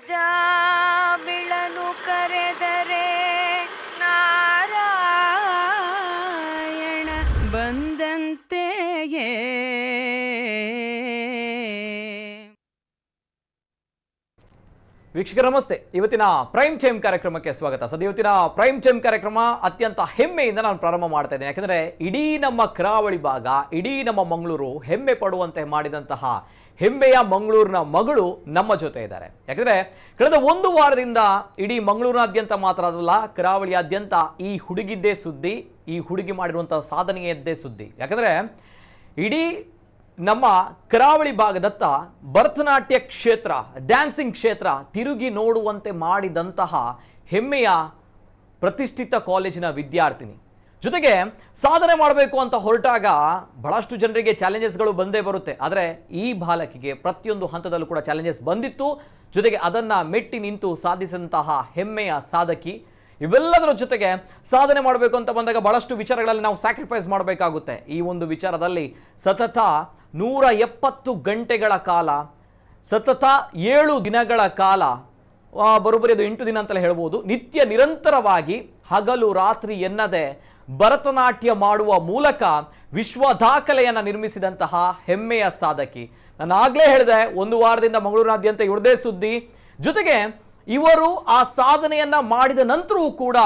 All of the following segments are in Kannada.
ಜಾಬಿಳನು ಕರೆದರೆ ನಾರಾಯಣ ಬಂದಂತೆಯೇ. ವೀಕ್ಷಕರ ನಮಸ್ತೆ. ಇವತ್ತಿನ ಪ್ರೈಮ್ ಟೈಮ್ ಕಾರ್ಯಕ್ರಮಕ್ಕೆ ಸ್ವಾಗತ. ಸದ್ಯ ಇವತ್ತಿನ ಪ್ರೈಮ್ ಟೈಮ್ ಕಾರ್ಯಕ್ರಮ ಅತ್ಯಂತ ಹೆಮ್ಮೆಯಿಂದ ನಾನು ಪ್ರಾರಂಭ ಮಾಡ್ತಾ ಇದ್ದೇನೆ. ಯಾಕಂದರೆ ಇಡೀ ನಮ್ಮ ಕರಾವಳಿ ಭಾಗ, ಇಡೀ ನಮ್ಮ ಮಂಗಳೂರು ಹೆಮ್ಮೆ ಪಡುವಂತೆ ಮಾಡಿದಂತಹ ಹೆಮ್ಮೆಯ ಮಂಗಳೂರಿನ ಮಗಳು ನಮ್ಮ ಜೊತೆ ಇದ್ದಾರೆ. ಯಾಕಂದರೆ ಕಳೆದ ಒಂದು ವಾರದಿಂದ ಇಡೀ ಮಂಗಳೂರಿನಾದ್ಯಂತ ಮಾತ್ರ ಅಲ್ಲ, ಕರಾವಳಿಯಾದ್ಯಂತ ಈ ಹುಡುಗಿದ್ದೇ ಸುದ್ದಿ, ಈ ಹುಡುಗಿ ಮಾಡಿರುವಂಥ ಸಾಧನೆಯದ್ದೇ ಸುದ್ದಿ. ಯಾಕಂದರೆ ಇಡೀ ನಮ್ಮ ಕರಾವಳಿ ಭಾಗದತ್ತ ಭರತನಾಟ್ಯ ಕ್ಷೇತ್ರ, ಡ್ಯಾನ್ಸಿಂಗ್ ಕ್ಷೇತ್ರ ತಿರುಗಿ ನೋಡುವಂತೆ ಮಾಡಿದಂತಹ ಹೆಮ್ಮೆಯ ಪ್ರತಿಷ್ಠಿತ ಕಾಲೇಜಿನ ವಿದ್ಯಾರ್ಥಿನಿ. ಜೊತೆಗೆ ಸಾಧನೆ ಮಾಡಬೇಕು ಅಂತ ಹೊರಟಾಗ ಬಹಳಷ್ಟು ಜನರಿಗೆ ಚಾಲೆಂಜಸ್ಗಳು ಬಂದೇ ಬರುತ್ತೆ. ಆದರೆ ಈ ಬಾಲಕಿಗೆ ಪ್ರತಿಯೊಂದು ಹಂತದಲ್ಲೂ ಕೂಡ ಚಾಲೆಂಜಸ್ ಬಂದಿತ್ತು. ಜೊತೆಗೆ ಅದನ್ನು ಮೆಟ್ಟಿ ನಿಂತು ಸಾಧಿಸಿದಂತಹ ಹೆಮ್ಮೆಯ ಸಾಧಕಿ. ಇವೆಲ್ಲದರ ಜೊತೆಗೆ ಸಾಧನೆ ಮಾಡಬೇಕು ಅಂತ ಬಂದಾಗ ಬಹಳಷ್ಟು ವಿಚಾರಗಳಲ್ಲಿ ನಾವು ಸ್ಯಾಕ್ರಿಫೈಸ್ ಮಾಡಬೇಕಾಗುತ್ತೆ. ಈ ಒಂದು ವಿಚಾರದಲ್ಲಿ ಸತತ 170 ಗಂಟೆಗಳ ಕಾಲ, ಸತತ 7 ದಿನಗಳ ಕಾಲ, ಬರೋಬ್ಬರಿ ಅದು 8 ದಿನ ಅಂತಲೇ ಹೇಳ್ಬೋದು, ನಿತ್ಯ ನಿರಂತರವಾಗಿ ಹಗಲು ರಾತ್ರಿ ಎನ್ನದೆ ಭರತನಾಟ್ಯ ಮಾಡುವ ಮೂಲಕ ವಿಶ್ವ ದಾಖಲೆಯನ್ನು ನಿರ್ಮಿಸಿದಂತಹ ಹೆಮ್ಮೆಯ ಸಾಧಕಿ. ನಾನು ಆಗಲೇ ಹೇಳಿದೆ, ಒಂದು ವಾರದಿಂದ ಮಂಗಳೂರಿನಾದ್ಯಂತ ಇವ್ರದೇ ಸುದ್ದಿ. ಜೊತೆಗೆ ಇವರು ಆ ಸಾಧನೆಯನ್ನ ಮಾಡಿದ ನಂತರವೂ ಕೂಡ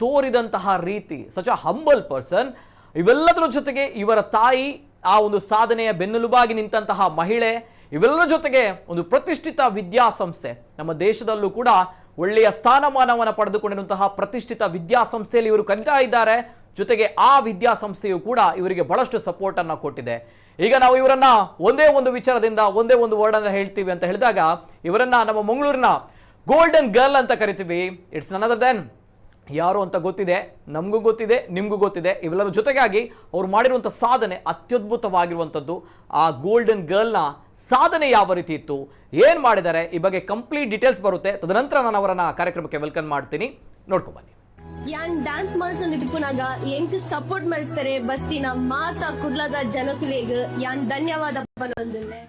ತೋರಿದಂತಹ ರೀತಿ, ಸಚ್ ಅ ಹಂಬಲ್ ಪರ್ಸನ್. ಇವೆಲ್ಲದರ ಜೊತೆಗೆ ಇವರ ತಾಯಿ ಆ ಒಂದು ಸಾಧನೆಯ ಬೆನ್ನೆಲುಬಾಗಿ ನಿಂತಹ ಮಹಿಳೆ, ಇವೆಲ್ಲರ ಜೊತೆಗೆ ಒಂದು ಪ್ರತಿಷ್ಠಿತ ವಿದ್ಯಾಸಂಸ್ಥೆ, ನಮ್ಮ ದೇಶದಲ್ಲೂ ಕೂಡ ಒಳ್ಳೆಯ ಸ್ಥಾನಮಾನವನ್ನು ಪಡೆದುಕೊಂಡಿರುವಂತಹ ಪ್ರತಿಷ್ಠಿತ ವಿದ್ಯಾಸಂಸ್ಥೆಯಲ್ಲಿ ಇವರು ಕಲಿತಾ ಇದ್ದಾರೆ. ಜೊತೆಗೆ ಆ ವಿದ್ಯಾಸಂಸ್ಥೆಯು ಕೂಡ ಇವರಿಗೆ ಬಹಳಷ್ಟು ಸಪೋರ್ಟ್ ಅನ್ನು ಕೊಟ್ಟಿದೆ. ಈಗ ನಾವು ಇವರನ್ನ ಒಂದೇ ಒಂದು ವಿಚಾರದಿಂದ, ಒಂದೇ ಒಂದು ವರ್ಡ್ ಅನ್ನು ಹೇಳ್ತೀವಿ ಅಂತ ಹೇಳಿದಾಗ, ಇವರನ್ನ ನಮ್ಮ ಮಂಗಳೂರಿನ ಗೋಲ್ಡನ್ ಗರ್ಲ್ ಅಂತ ಕರಿತೀವಿ. ಇಟ್ಸ್ ನನ್ ಅದರ್ ದೆನ್ ಯಾರು ಅಂತ ಗೊತ್ತಿದೆ, ನಮಗೂ ಗೊತ್ತಿದೆ, ನಿಮಗೂ ಗೊತ್ತಿದೆ. ಇವೆಲ್ಲರ ಜೊತೆಗಾಗಿ ಅವ್ರು ಮಾಡಿರುವಂಥ ಸಾಧನೆ ಅತ್ಯದ್ಭುತವಾಗಿರುವಂಥದ್ದು. ಆ ಗೋಲ್ಡನ್ ಗರ್ಲ್ನ ಸಾಧನೆ ಯಾವ ರೀತಿ ಇತ್ತು, ಏನು ಮಾಡಿದ್ದಾರೆ, ಈ ಬಗ್ಗೆ ಕಂಪ್ಲೀಟ್ ಡೀಟೇಲ್ಸ್ ಬರುತ್ತೆ. ತದನಂತರ ನಾನು ಅವರನ್ನ ಕಾರ್ಯಕ್ರಮಕ್ಕೆ ವೆಲ್ಕಮ್ ಮಾಡ್ತೀನಿ. ನೋಡ್ಕೊಂಬನ್ನಿ. ಯಾನ್ ಡ್ಯಾನ್ಸ್ ಮಾಡ್ಸೊಂದಿಪ್ಪುನಾಗ ಎಂಕ್ ಸಪೋರ್ಟ್ ಮಾಡಿಸ್ತಾರೆ ಬಸ್ತಿನ ಮಾತಾ ಕುಡ್ಲದ ಜನಕುಲಿಗೆ ಯಾನ್ ಧನ್ಯವಾದ ಪನೊಂದಿನೆ.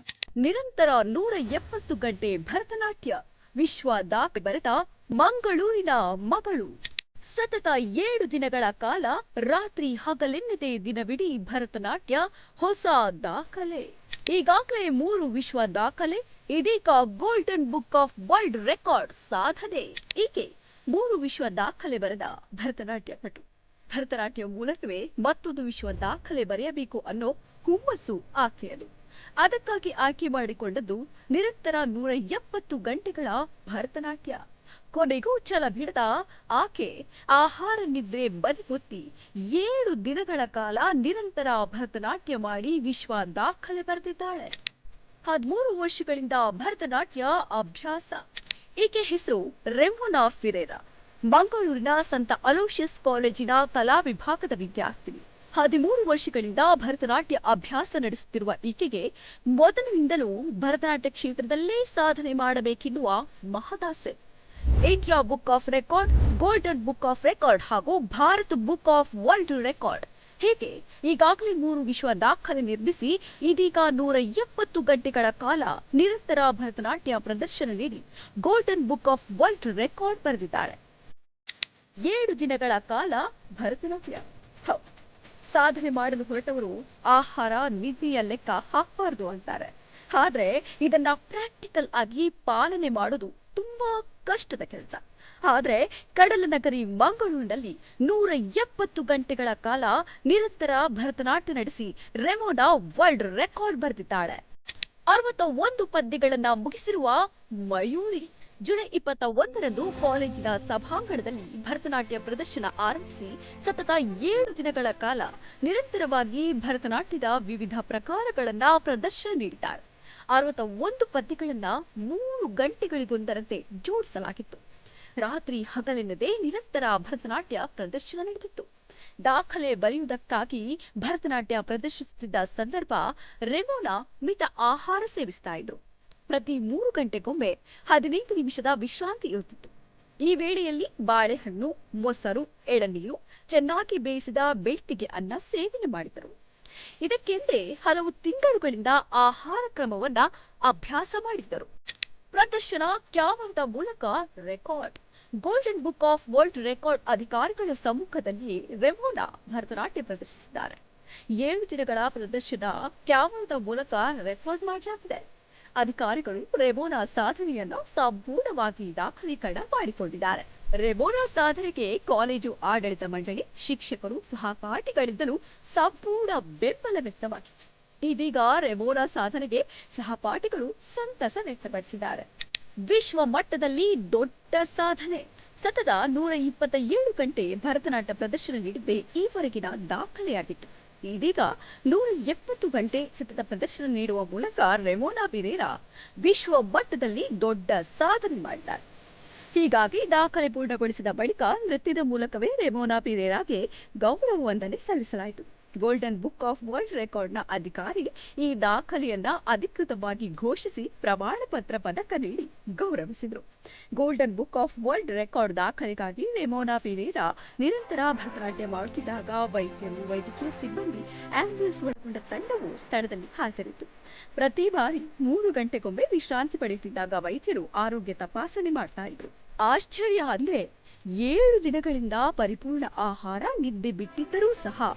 ನಿರಂತರ 170 ಗಂಟೆ ಭರತನಾಟ್ಯ ವಿಶ್ವ ದಾಖಲೆ ಬರೆದ ಮಂಗಳೂರಿನ ಮಗಳು. ಸತತ 7 ದಿನಗಳ ಕಾಲ ರಾತ್ರಿ ಹಗಲೆನ್ನದೆ ದಿನವಿಡೀ ಭರತನಾಟ್ಯ, ಹೊಸ ದಾಖಲೆ. ಈಗಾಗಲೇ 3 ವಿಶ್ವ ದಾಖಲೆ, ಇದೀಗ golden book of world record ಸಾಧನೆ. ಈಕೆ 3 ವಿಶ್ವ ದಾಖಲೆ ಬರೆದ ಭರತನಾಟ್ಯ ಪಟು. ಭರತನಾಟ್ಯ ಮೂಲಕವೇ ಮತ್ತೊಂದು ವಿಶ್ವ ದಾಖಲೆ ಬರೆಯಬೇಕು ಅನ್ನೋ ಹುಮ್ಮಸ್ಸು ಆಕೆಯದು. ಅದಕ್ಕಾಗಿ ಆಯ್ಕೆ ಮಾಡಿಕೊಂಡದ್ದು ನಿರಂತರ 170 ಗಂಟೆಗಳ ಭರತನಾಟ್ಯ. ಕೊನೆಗೂ ಛಲ ಬಿಡದ ಆಕೆ ಆಹಾರ ನಿದ್ರೆ ಬದಿಗೊತ್ತಿ 7 ದಿನಗಳ ಕಾಲ ನಿರಂತರ ಭರತನಾಟ್ಯ ಮಾಡಿ ವಿಶ್ವ ದಾಖಲೆ ಬರೆದಿದ್ದಾಳೆ. 13 ವರ್ಷಗಳಿಂದ ಭರತನಾಟ್ಯ ಅಭ್ಯಾಸ. ಈಕೆ ಹೆಸರು ರೆಮೋನಾ ಫಿರೇರಾ. ಮಂಗಳೂರಿನ ಸಂತ ಅಲೋಷಿಯಸ್ ಕಾಲೇಜಿನ ಕಲಾ ವಿಭಾಗದ ವಿದ್ಯಾರ್ಥಿನಿ. 13 ವರ್ಷಗಳಿಂದ ಭರತನಾಟ್ಯ ಅಭ್ಯಾಸ ನಡೆಸುತ್ತಿರುವ ಈಕೆಗೆ ಮೊದಲಿನಿಂದಲೂ ಭರತನಾಟ್ಯ ಕ್ಷೇತ್ರದಲ್ಲೇ ಸಾಧನೆ ಮಾಡಬೇಕೆನ್ನುವ ಮಹದಾಸೆ. India book of record, golden book of record ಹಾಗೂ Bharat book of world record ಹೀಗೆ ಈಗಾಗಲೇ 3 ವಿಶ್ವ ದಾಖಲೆ ನಿರ್ಮಿಸಿ ಇದೀಗ 170 ಗಂಟೆಗಳ ಕಾಲ ನಿರಂತರ ಭರತನಾಟ್ಯ ಪ್ರದರ್ಶನ ನೀಡಿ golden book of world record ಬರೆದಿದ್ದಾಳೆ. 7 ದಿನಗಳ ಕಾಲ ಭರತನಾಟ್ಯ. ಸಾಧನೆ ಮಾಡಲು ಹೊರಟವರು ಆಹಾರ ನಿದ್ದೆಯ ಲೆಕ್ಕ ಹಾಕಬಾರದು ಅಂತಾರೆ. ಆದ್ರೆ ಇದನ್ನ ಪ್ರಾಕ್ಟಿಕಲ್ ಆಗಿ ಪಾಲನೆ ಮಾಡೋದು ತುಂಬಾ ಕಷ್ಟದ ಕೆಲಸ. ಆದ್ರೆ ಕಡಲ ನಗರಿ ಮಂಗಳೂರಿನಲ್ಲಿ 170 ಗಂಟೆಗಳ ಕಾಲ ನಿರಂತರ ಭರತನಾಟ್ಯ ನಡೆಸಿ Remona world record ಬರೆದಿದ್ದಾಳೆ. 61 ಪದ್ಯಗಳನ್ನ ಮುಗಿಸಿರುವ Mayuri. July 21ರಂದು ಕಾಲೇಜಿನ ಸಭಾಂಗಣದಲ್ಲಿ ಭರತನಾಟ್ಯ ಪ್ರದರ್ಶನ ಆರಂಭಿಸಿ ಸತತ 7 ದಿನಗಳ ಕಾಲ ನಿರಂತರವಾಗಿ ಭರತನಾಟ್ಯದ ವಿವಿಧ ಪ್ರಕಾರಗಳನ್ನ ಪ್ರದರ್ಶನ ನೀಡಿದ್ದಾಳೆ. 61 ಪದ್ಯಗಳನ್ನ 3 ಗಂಟೆಗಳಿಗೊಂದರಂತೆ ಜೋಡಿಸಲಾಗಿತ್ತು. ರಾತ್ರಿ ಹಗಲೆನ್ನದೇ ನಿರಂತರ ಭರತನಾಟ್ಯ ಪ್ರದರ್ಶನ ನಡೆದಿತ್ತು. ದಾಖಲೆ ಬರೆಯುವುದಕ್ಕಾಗಿ ಭರತನಾಟ್ಯ ಪ್ರದರ್ಶಿಸುತ್ತಿದ್ದ ಸಂದರ್ಭ ರೆಮೋನಾ ಮಿತ ಆಹಾರ ಸೇವಿಸ್ತಾ ಇದ್ರು. ಪ್ರತಿ 3 ಗಂಟೆಗೊಮ್ಮೆ 15 ನಿಮಿಷದ ವಿಶ್ರಾಂತಿ ಇರುತ್ತಿತ್ತು. ಈ ವೇಳೆಯಲ್ಲಿ ಬಾಳೆಹಣ್ಣು, ಮೊಸರು, ಎಳನೀರು, ಚೆನ್ನಾಗಿ ಬೇಯಿಸಿದ ಬೆಳ್ತಿಗೆ ಅನ್ನ ಸೇವನೆ ಮಾಡಿದರು. ಇದಕ್ಕೆಂದೇ ಹಲವು ತಿಂಗಳುಗಳಿಂದ ಆಹಾರ ಕ್ರಮವನ್ನ ಅಭ್ಯಾಸ ಮಾಡಿದ್ದರು. ಪ್ರದರ್ಶನ ಕ್ಯಾಮರಾದ ಮೂಲಕ record. Golden book of world record ಅಧಿಕಾರಿಗಳ ಸಮ್ಮುಖದಲ್ಲಿ ರೆಮೋನಾ ಭರತನಾಟ್ಯ ಪ್ರದರ್ಶಿಸಿದ್ದಾರೆ. 7 ದಿನಗಳ ಪ್ರದರ್ಶನ ಕ್ಯಾಮರಾದ ಮೂಲಕ ರೆಕಾರ್ಡ್ ಮಾಡಲಾಗಿದೆ. ಅಧಿಕಾರಿಗಳು ರೆಮೋನಾ ಸಾಧನೆಯನ್ನು ಸಂಪೂರ್ಣವಾಗಿ ದಾಖಲೀಕರಣ ಮಾಡಿಕೊಂಡಿದ್ದಾರೆ. ರೆಮೋನಾ ಸಾಧನೆಗೆ ಕಾಲೇಜು ಆಡಳಿತ ಮಂಡಳಿ, ಶಿಕ್ಷಕರು, ಸಹಪಾಠಿಗಳಿಂದಲೂ ಸಂಪೂರ್ಣ ಬೆಂಬಲ ವ್ಯಕ್ತವಾಗಿದೆ. ಇದೀಗ ರೆಮೋನಾ ಸಾಧನೆಗೆ ಸಹಪಾಠಿಗಳು ಸಂತಸ ವ್ಯಕ್ತಪಡಿಸಿದ್ದಾರೆ. ವಿಶ್ವ ಮಟ್ಟದಲ್ಲಿ ದೊಡ್ಡ ಸಾಧನೆ. ಸತತ 127 ಗಂಟೆ ಭರತನಾಟ್ಯ ಪ್ರದರ್ಶನ ನೀಡಿದ್ದೇ ಈವರೆಗಿನ ದಾಖಲೆಯಾಗಿತ್ತು. ಇದೀಗ 170 ಗಂಟೆ ಸತತ ಪ್ರದರ್ಶನ ನೀಡುವ ಮೂಲಕ ರೆಮೋನಾ ಪಿರೇರಾ ವಿಶ್ವ ಮಟ್ಟದಲ್ಲಿ ದೊಡ್ಡ ಸಾಧನೆ ಮಾಡಿದ್ದಾರೆ. ಹೀಗಾಗಿ ದಾಖಲೆ ಪೂರ್ಣಗೊಳಿಸಿದ ಬಳಿಕ ನೃತ್ಯದ ಮೂಲಕವೇ ರೆಮೋನಾ ಪಿರೇರಾಗೆ ಗೌರವ ವಂದನೆ ಸಲ್ಲಿಸಲಾಯಿತು. ಗೋಲ್ಡನ್ ಬುಕ್ ಆಫ್ ವರ್ಲ್ಡ್ ರೆಕಾರ್ಡ್ನ ಅಧಿಕಾರಿ ಈ ದಾಖಲೆಯನ್ನ ಅಧಿಕೃತವಾಗಿ ಘೋಷಿಸಿ ಪ್ರಮಾಣ ಪತ್ರ ಪದಕ ನೀಡಿ ಗೌರವಿಸಿದರು. Golden book of world record ದಾಖಲೆಗಾಗಿ ರೆಮೋನಾ ಪಿರೇರಾ ನಿರಂತರ ಭರತನಾಟ್ಯ ಮಾಡುತ್ತಿದ್ದಾಗ ವೈದ್ಯರು, ವೈದ್ಯಕೀಯ ಸಿಬ್ಬಂದಿ, ಆಂಬ್ಯುಲೆನ್ಸ್ ಒಳಗೊಂಡ ತಂಡವು ಸ್ಥಳದಲ್ಲಿ ಹಾಜರಿತ್ತು. ಪ್ರತಿ ಬಾರಿ 3 ಗಂಟೆಗೊಮ್ಮೆ ವಿಶ್ರಾಂತಿ ಪಡೆಯುತ್ತಿದ್ದಾಗ ವೈದ್ಯರು ಆರೋಗ್ಯ ತಪಾಸಣೆ ಮಾಡ್ತಾ ಇದ್ರು. ಆಶ್ಚರ್ಯ ಅಂದ್ರೆ 7 ದಿನಗಳಿಂದ ಪರಿಪೂರ್ಣ ಆಹಾರ, ನಿದ್ದೆ ಬಿಟ್ಟಿದ್ದರೂ ಸಹ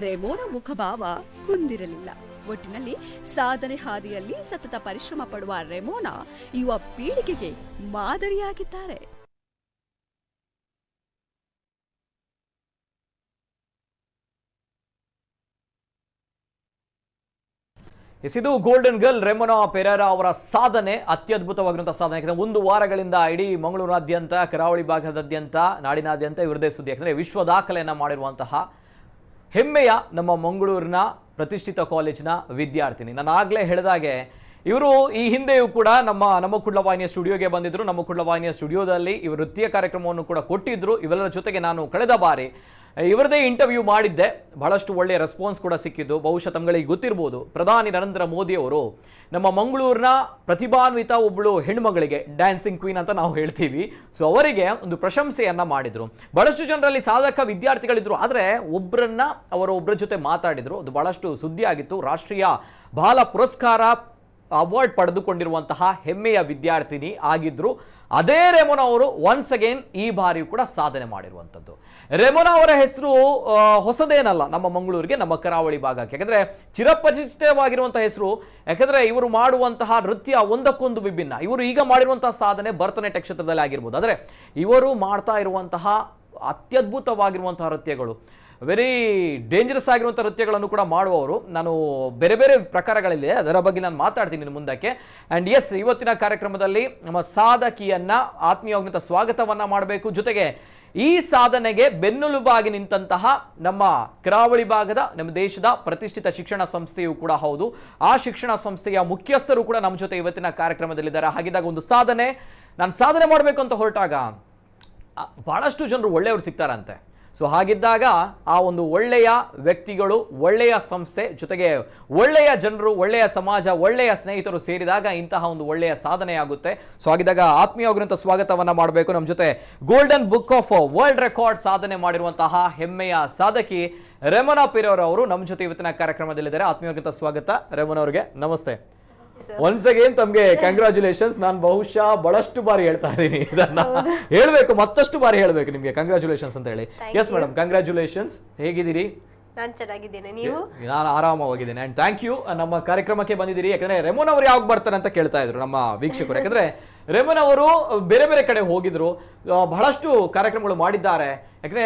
ರೆಮೋನಾ ಮುಖಭಾವ ಕುಂದಿರಲಿಲ್ಲ. ಒಟ್ಟಿನಲ್ಲಿ ಸಾಧನೆ ಹಾದಿಯಲ್ಲಿ ಸತತ ಪರಿಶ್ರಮ ಪಡುವ ರೆಮೋನಾ ಯುವ ಪೀಳಿಗೆಗೆ ಮಾದರಿಯಾಗಿದ್ದಾರೆ. ಇದು ಗೋಲ್ಡನ್ ಗರ್ಲ್ ರೆಮೋನಾ ಪೆರೇರಾ ಅವರ ಸಾಧನೆ, ಅತ್ಯದ್ಭುತವಾಗಿರುವಂತಹ ಸಾಧನೆ. ಯಾಕಂದ್ರೆ 1 ವಾರಗಳಿಂದ ಇಡೀ ಮಂಗಳೂರಿನಾದ್ಯಂತ, ಕರಾವಳಿ ಭಾಗದಾದ್ಯಂತ, ನಾಡಿನಾದ್ಯಂತ ಇವರದೇ ಸುದ್ದಿ. ಯಾಕಂದ್ರೆ ವಿಶ್ವ ದಾಖಲೆಯನ್ನು ಮಾಡಿರುವಂತಹ ಹೆಮ್ಮೆಯ ನಮ್ಮ ಮಂಗಳೂರಿನ ಪ್ರತಿಷ್ಠಿತ ಕಾಲೇಜಿನ ವಿದ್ಯಾರ್ಥಿನಿ. ನಾನು ಆಗಲೇ ಹೇಳಿದಾಗೆ ಇವರು ಈ ಹಿಂದೆಯೂ ಕೂಡ ನಮ್ಮ ಕುಡ್ಲವಾಹಿನಿಯ ಸ್ಟುಡಿಯೋಗೆ ಬಂದಿದ್ರು. ನಮ್ಮ ಕುಡ್ಲವಾಹಿನಿಯ ಸ್ಟುಡಿಯೋದಲ್ಲಿ ಇವರು ನೃತ್ಯ ಕಾರ್ಯಕ್ರಮವನ್ನು ಕೂಡ ಕೊಟ್ಟಿದ್ರು. ಇವೆಲ್ಲರ ಜೊತೆಗೆ ನಾನು ಕಳೆದ ಬಾರಿ ಇವರದೇ ಇಂಟರ್ವ್ಯೂ ಮಾಡಿದ್ದೆ. ಬಹಳಷ್ಟು ಒಳ್ಳೆಯ ರೆಸ್ಪಾನ್ಸ್ ಕೂಡ ಸಿಕ್ಕಿದ್ದು. ಬಹುಶಃ ತಮಗೆ ಗೊತ್ತಿರ್ಬೋದು, ಪ್ರಧಾನಿ ನರೇಂದ್ರ ಮೋದಿ ಅವರು ನಮ್ಮ ಮಂಗಳೂರಿನ ಪ್ರತಿಭಾನ್ವಿತ ಒಬ್ಬಳು ಹೆಣ್ಮಗಳಿಗೆ, ಡ್ಯಾನ್ಸಿಂಗ್ ಕ್ವೀನ್ ಅಂತ ನಾವು ಹೇಳ್ತೀವಿ, ಸೊ ಅವರಿಗೆ ಒಂದು ಪ್ರಶಂಸೆಯನ್ನ ಮಾಡಿದ್ರು. ಬಹಳಷ್ಟು ಜನರಲ್ಲಿ ಸಾಧಕ ವಿದ್ಯಾರ್ಥಿಗಳಿದ್ರು, ಆದರೆ ಒಬ್ಬರ ಜೊತೆ ಮಾತಾಡಿದ್ರು. ಅದು ಬಹಳಷ್ಟು ಸುದ್ದಿ ಆಗಿತ್ತು. ರಾಷ್ಟ್ರೀಯ ಬಾಲ ಪುರಸ್ಕಾರ ಅವಾರ್ಡ್ ಪಡೆದುಕೊಂಡಿರುವಂತಹ ಹೆಮ್ಮೆಯ ವಿದ್ಯಾರ್ಥಿನಿ ಆಗಿದ್ರು. ಅದೇ ರೆಮೋನಾ ಅವರು ಒನ್ಸ್ ಅಗೇನ್ ಈ ಬಾರಿಯೂ ಕೂಡ ಸಾಧನೆ ಮಾಡಿರುವಂಥದ್ದು. ರೆಮೋನಾ ಅವರ ಹೆಸರು ಹೊಸದೇನಲ್ಲ ನಮ್ಮ ಮಂಗಳೂರಿಗೆ, ನಮ್ಮ ಕರಾವಳಿ ಭಾಗಕ್ಕೆ. ಯಾಕಂದ್ರೆ ಚಿರಪರಿಚಿತವಾಗಿರುವಂತಹ ಹೆಸರು. ಯಾಕಂದ್ರೆ ಇವರು ಮಾಡುವಂತಹ ನೃತ್ಯ ಒಂದಕ್ಕೊಂದು ವಿಭಿನ್ನ. ಇವರು ಈಗ ಮಾಡಿರುವಂತಹ ಸಾಧನೆ ಭರತನಾಟ್ಯ ಕ್ಷೇತ್ರದಲ್ಲಿ ಆಗಿರ್ಬೋದು, ಆದರೆ ಇವರು ಮಾಡ್ತಾ ಇರುವಂತಹ ಅತ್ಯದ್ಭುತವಾಗಿರುವಂತಹ ನೃತ್ಯಗಳು, ವೆರಿ ಡೇಂಜರಸ್ ಆಗಿರುವಂಥ ನೃತ್ಯಗಳನ್ನು ಕೂಡ ಮಾಡುವವರು. ನಾನು ಬೇರೆ ಬೇರೆ ಪ್ರಕಾರಗಳಿದೆ, ಅದರ ಬಗ್ಗೆ ನಾನು ಮಾತಾಡ್ತೀನಿ ಮುಂದಕ್ಕೆ. ಆ್ಯಂಡ್ ಎಸ್, ಇವತ್ತಿನ ಕಾರ್ಯಕ್ರಮದಲ್ಲಿ ನಮ್ಮ ಸಾಧಕಿಯನ್ನ ಆತ್ಮೀಯವಾದಂಥ ಸ್ವಾಗತವನ್ನ ಮಾಡಬೇಕು. ಜೊತೆಗೆ ಈ ಸಾಧನೆಗೆ ಬೆನ್ನೆಲುಬಾಗಿ ನಿಂತಹ ನಮ್ಮ ಕರಾವಳಿ ಭಾಗದ, ನಮ್ಮ ದೇಶದ ಪ್ರತಿಷ್ಠಿತ ಶಿಕ್ಷಣ ಸಂಸ್ಥೆಯೂ ಕೂಡ ಹೌದು. ಆ ಶಿಕ್ಷಣ ಸಂಸ್ಥೆಯ ಮುಖ್ಯಸ್ಥರು ಕೂಡ ನಮ್ಮ ಜೊತೆ ಇವತ್ತಿನ ಕಾರ್ಯಕ್ರಮದಲ್ಲಿದ್ದಾರೆ. ಹಾಗಿದ್ದಾಗ ಒಂದು ಸಾಧನೆ, ನಾನು ಸಾಧನೆ ಮಾಡಬೇಕು ಅಂತ ಹೊರಟಾಗ ಬಹಳಷ್ಟು ಜನರು ಒಳ್ಳೆಯವರು ಸಿಗ್ತಾರಂತೆ. ಸೊ ಹಾಗಿದ್ದಾಗ ಆ ಒಂದು ಒಳ್ಳೆಯ ವ್ಯಕ್ತಿಗಳು, ಒಳ್ಳೆಯ ಸಂಸ್ಥೆ, ಜೊತೆಗೆ ಒಳ್ಳೆಯ ಜನರು, ಒಳ್ಳೆಯ ಸಮಾಜ, ಒಳ್ಳೆಯ ಸ್ನೇಹಿತರು ಸೇರಿದಾಗ ಇಂತಹ ಒಂದು ಒಳ್ಳೆಯ ಸಾಧನೆ ಆಗುತ್ತೆ. ಸೊ ಹಾಗಿದ್ದಾಗ ಆತ್ಮೀಯವಾಗಿರುವಂಥ ಸ್ವಾಗತವನ್ನ ಮಾಡಬೇಕು. ನಮ್ಮ ಜೊತೆ golden book of world record ಸಾಧನೆ ಮಾಡಿರುವಂತಹ ಹೆಮ್ಮೆಯ ಸಾಧಕಿ ರೆಮೋನಾ ಪಿರೇರಾ ಅವರು ನಮ್ಮ ಜೊತೆ ಇವತ್ತಿನ ಕಾರ್ಯಕ್ರಮದಲ್ಲಿದ್ದಾರೆ. ಆತ್ಮೀಯವಾಗಿರುವಂಥ ಸ್ವಾಗತ ರೆಮೋನಾ ಅವರಿಗೆ. ನಮಸ್ತೆ. ಒನ್ಸ್ ಅಗೇನ್ ತಮಗೆ ಕಂಗ್ರಾಚುಲೇಷನ್ಸ್. ನಾನು ಬಹುಶಃ ಬಹಳಷ್ಟು ಬಾರಿ ಹೇಳ್ತಾ ಇದ್ದೀನಿ, ಇದನ್ನ ಹೇಳ್ಬೇಕು, ಮತ್ತಷ್ಟು ಬಾರಿ ಹೇಳ್ಬೇಕು ನಿಮ್ಗೆ ಕಂಗ್ರಾಚುಲೇಷನ್ಸ್ ಅಂತ ಹೇಳಿ. Yes madam, congratulations. ಹೇಗಿದ್ದೀರಿ? ನಾನು ಚೆನ್ನಾಗಿದ್ದೇನೆ, ನೀವು? ನಾನು ಆರಾಮವಾಗಿದ್ದೇನೆ. ಅಂಡ್ ಥ್ಯಾಂಕ್ ಯು ನಮ್ಮ ಕಾರ್ಯಕ್ರಮಕ್ಕೆ ಬಂದಿದ್ದೀರಿ. ಯಾಕಂದ್ರೆ ರೆಮೋನಾ ಅವರು ಯಾವಾಗ ಬರ್ತಾರೆ ಅಂತ ಕೇಳ್ತಾ ಇದ್ರು ನಮ್ಮ ವೀಕ್ಷಕರು. ಯಾಕಂದ್ರೆ ರೆಮೋನಾ ಅವರು ಬೇರೆ ಬೇರೆ ಕಡೆ ಹೋಗಿದ್ರು, ಬಹಳಷ್ಟು ಕಾರ್ಯಕ್ರಮಗಳು ಮಾಡಿದ್ದಾರೆ. ಯಾಕಂದ್ರೆ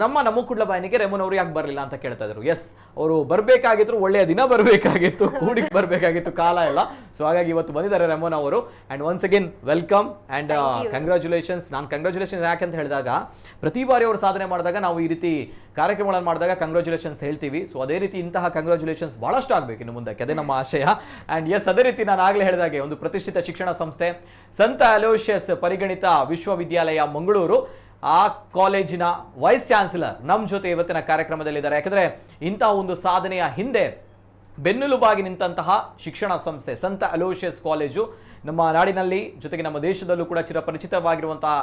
ನಮ್ಮ ಕುಡ್ಲವಾಹಿನಿಗೆ ರೆಮೋನಾ ಅವರು ಯಾಕೆ ಬರಲಿಲ್ಲ ಅಂತ ಕೇಳ್ತಾ ಇದ್ರು. ಎಸ್, ಅವರು ಬರಬೇಕಾಗಿತ್ತು, ಒಳ್ಳೆಯ ದಿನ ಬರಬೇಕಾಗಿತ್ತು, ಕೂಡಿಗೆ ಬರಬೇಕಾಗಿತ್ತು, ಕಾಲ ಎಲ್ಲ. ಸೊ ಹಾಗಾಗಿ ಇವತ್ತು ಬಂದಿದ್ದಾರೆ ರೆಮೋನಾ ಅವರು. And once again welcome and congratulations. ನಾನು ಕಂಗ್ರಾಚುಲೇಷನ್ಸ್ ಯಾಕಂತ ಹೇಳಿದಾಗ, ಪ್ರತಿ ಬಾರಿ ಅವರು ಸಾಧನೆ ಮಾಡಿದಾಗ ನಾವು ಈ ರೀತಿ ಕಾರ್ಯಕ್ರಮಗಳನ್ನು ಮಾಡಿದಾಗ ಕಂಗ್ರಾಚುಲೇಷನ್ಸ್ ಹೇಳ್ತೀವಿ. ಸೊ ಅದೇ ರೀತಿ ಇಂತಹ ಕಂಗ್ರಾಚುಲೇಷನ್ಸ್ ಬಹಳಷ್ಟು ಆಗಬೇಕು ಇನ್ನು ಮುಂದಕ್ಕೆ, ಅದೇ ನಮ್ಮ ಆಶಯ. ಅಂಡ್ ಎಸ್, ಅದೇ ರೀತಿ ನಾನು ಆಗಲೇ ಹೇಳಿದಾಗೆ ಒಂದು ಪ್ರತಿಷ್ಠಿತ ಶಿಕ್ಷಣ ಸಂಸ್ಥೆ ಸಂತ ಅಲೋಷಿಯಸ್ ಪರಿಗಣಿತ ವಿಶ್ವವಿದ್ಯಾಲಯ ಮಂಗಳೂರು, ಆ ಕಾಲೇಜಿನ ವೈಸ್ ಚಾನ್ಸಲರ್ ನಮ್ಮ ಜೊತೆ ಇವತ್ತಿನ ಕಾರ್ಯಕ್ರಮದಲ್ಲಿದ್ದಾರೆ. ಯಾಕಂದ್ರೆ ಇಂತಹ ಒಂದು ಸಾಧನೆಯ ಹಿಂದೆ ಬೆನ್ನೆಲುಬಾಗಿ ನಿಂತಹ ಶಿಕ್ಷಣ ಸಂಸ್ಥೆ ಸಂತ ಅಲೋಷಿಯಸ್ ಕಾಲೇಜು ನಮ್ಮ ನಾಡಿನಲ್ಲಿ, ಜೊತೆಗೆ ನಮ್ಮ ದೇಶದಲ್ಲೂ ಕೂಡ ಚಿರಪರಿಚಿತವಾಗಿರುವಂತಹ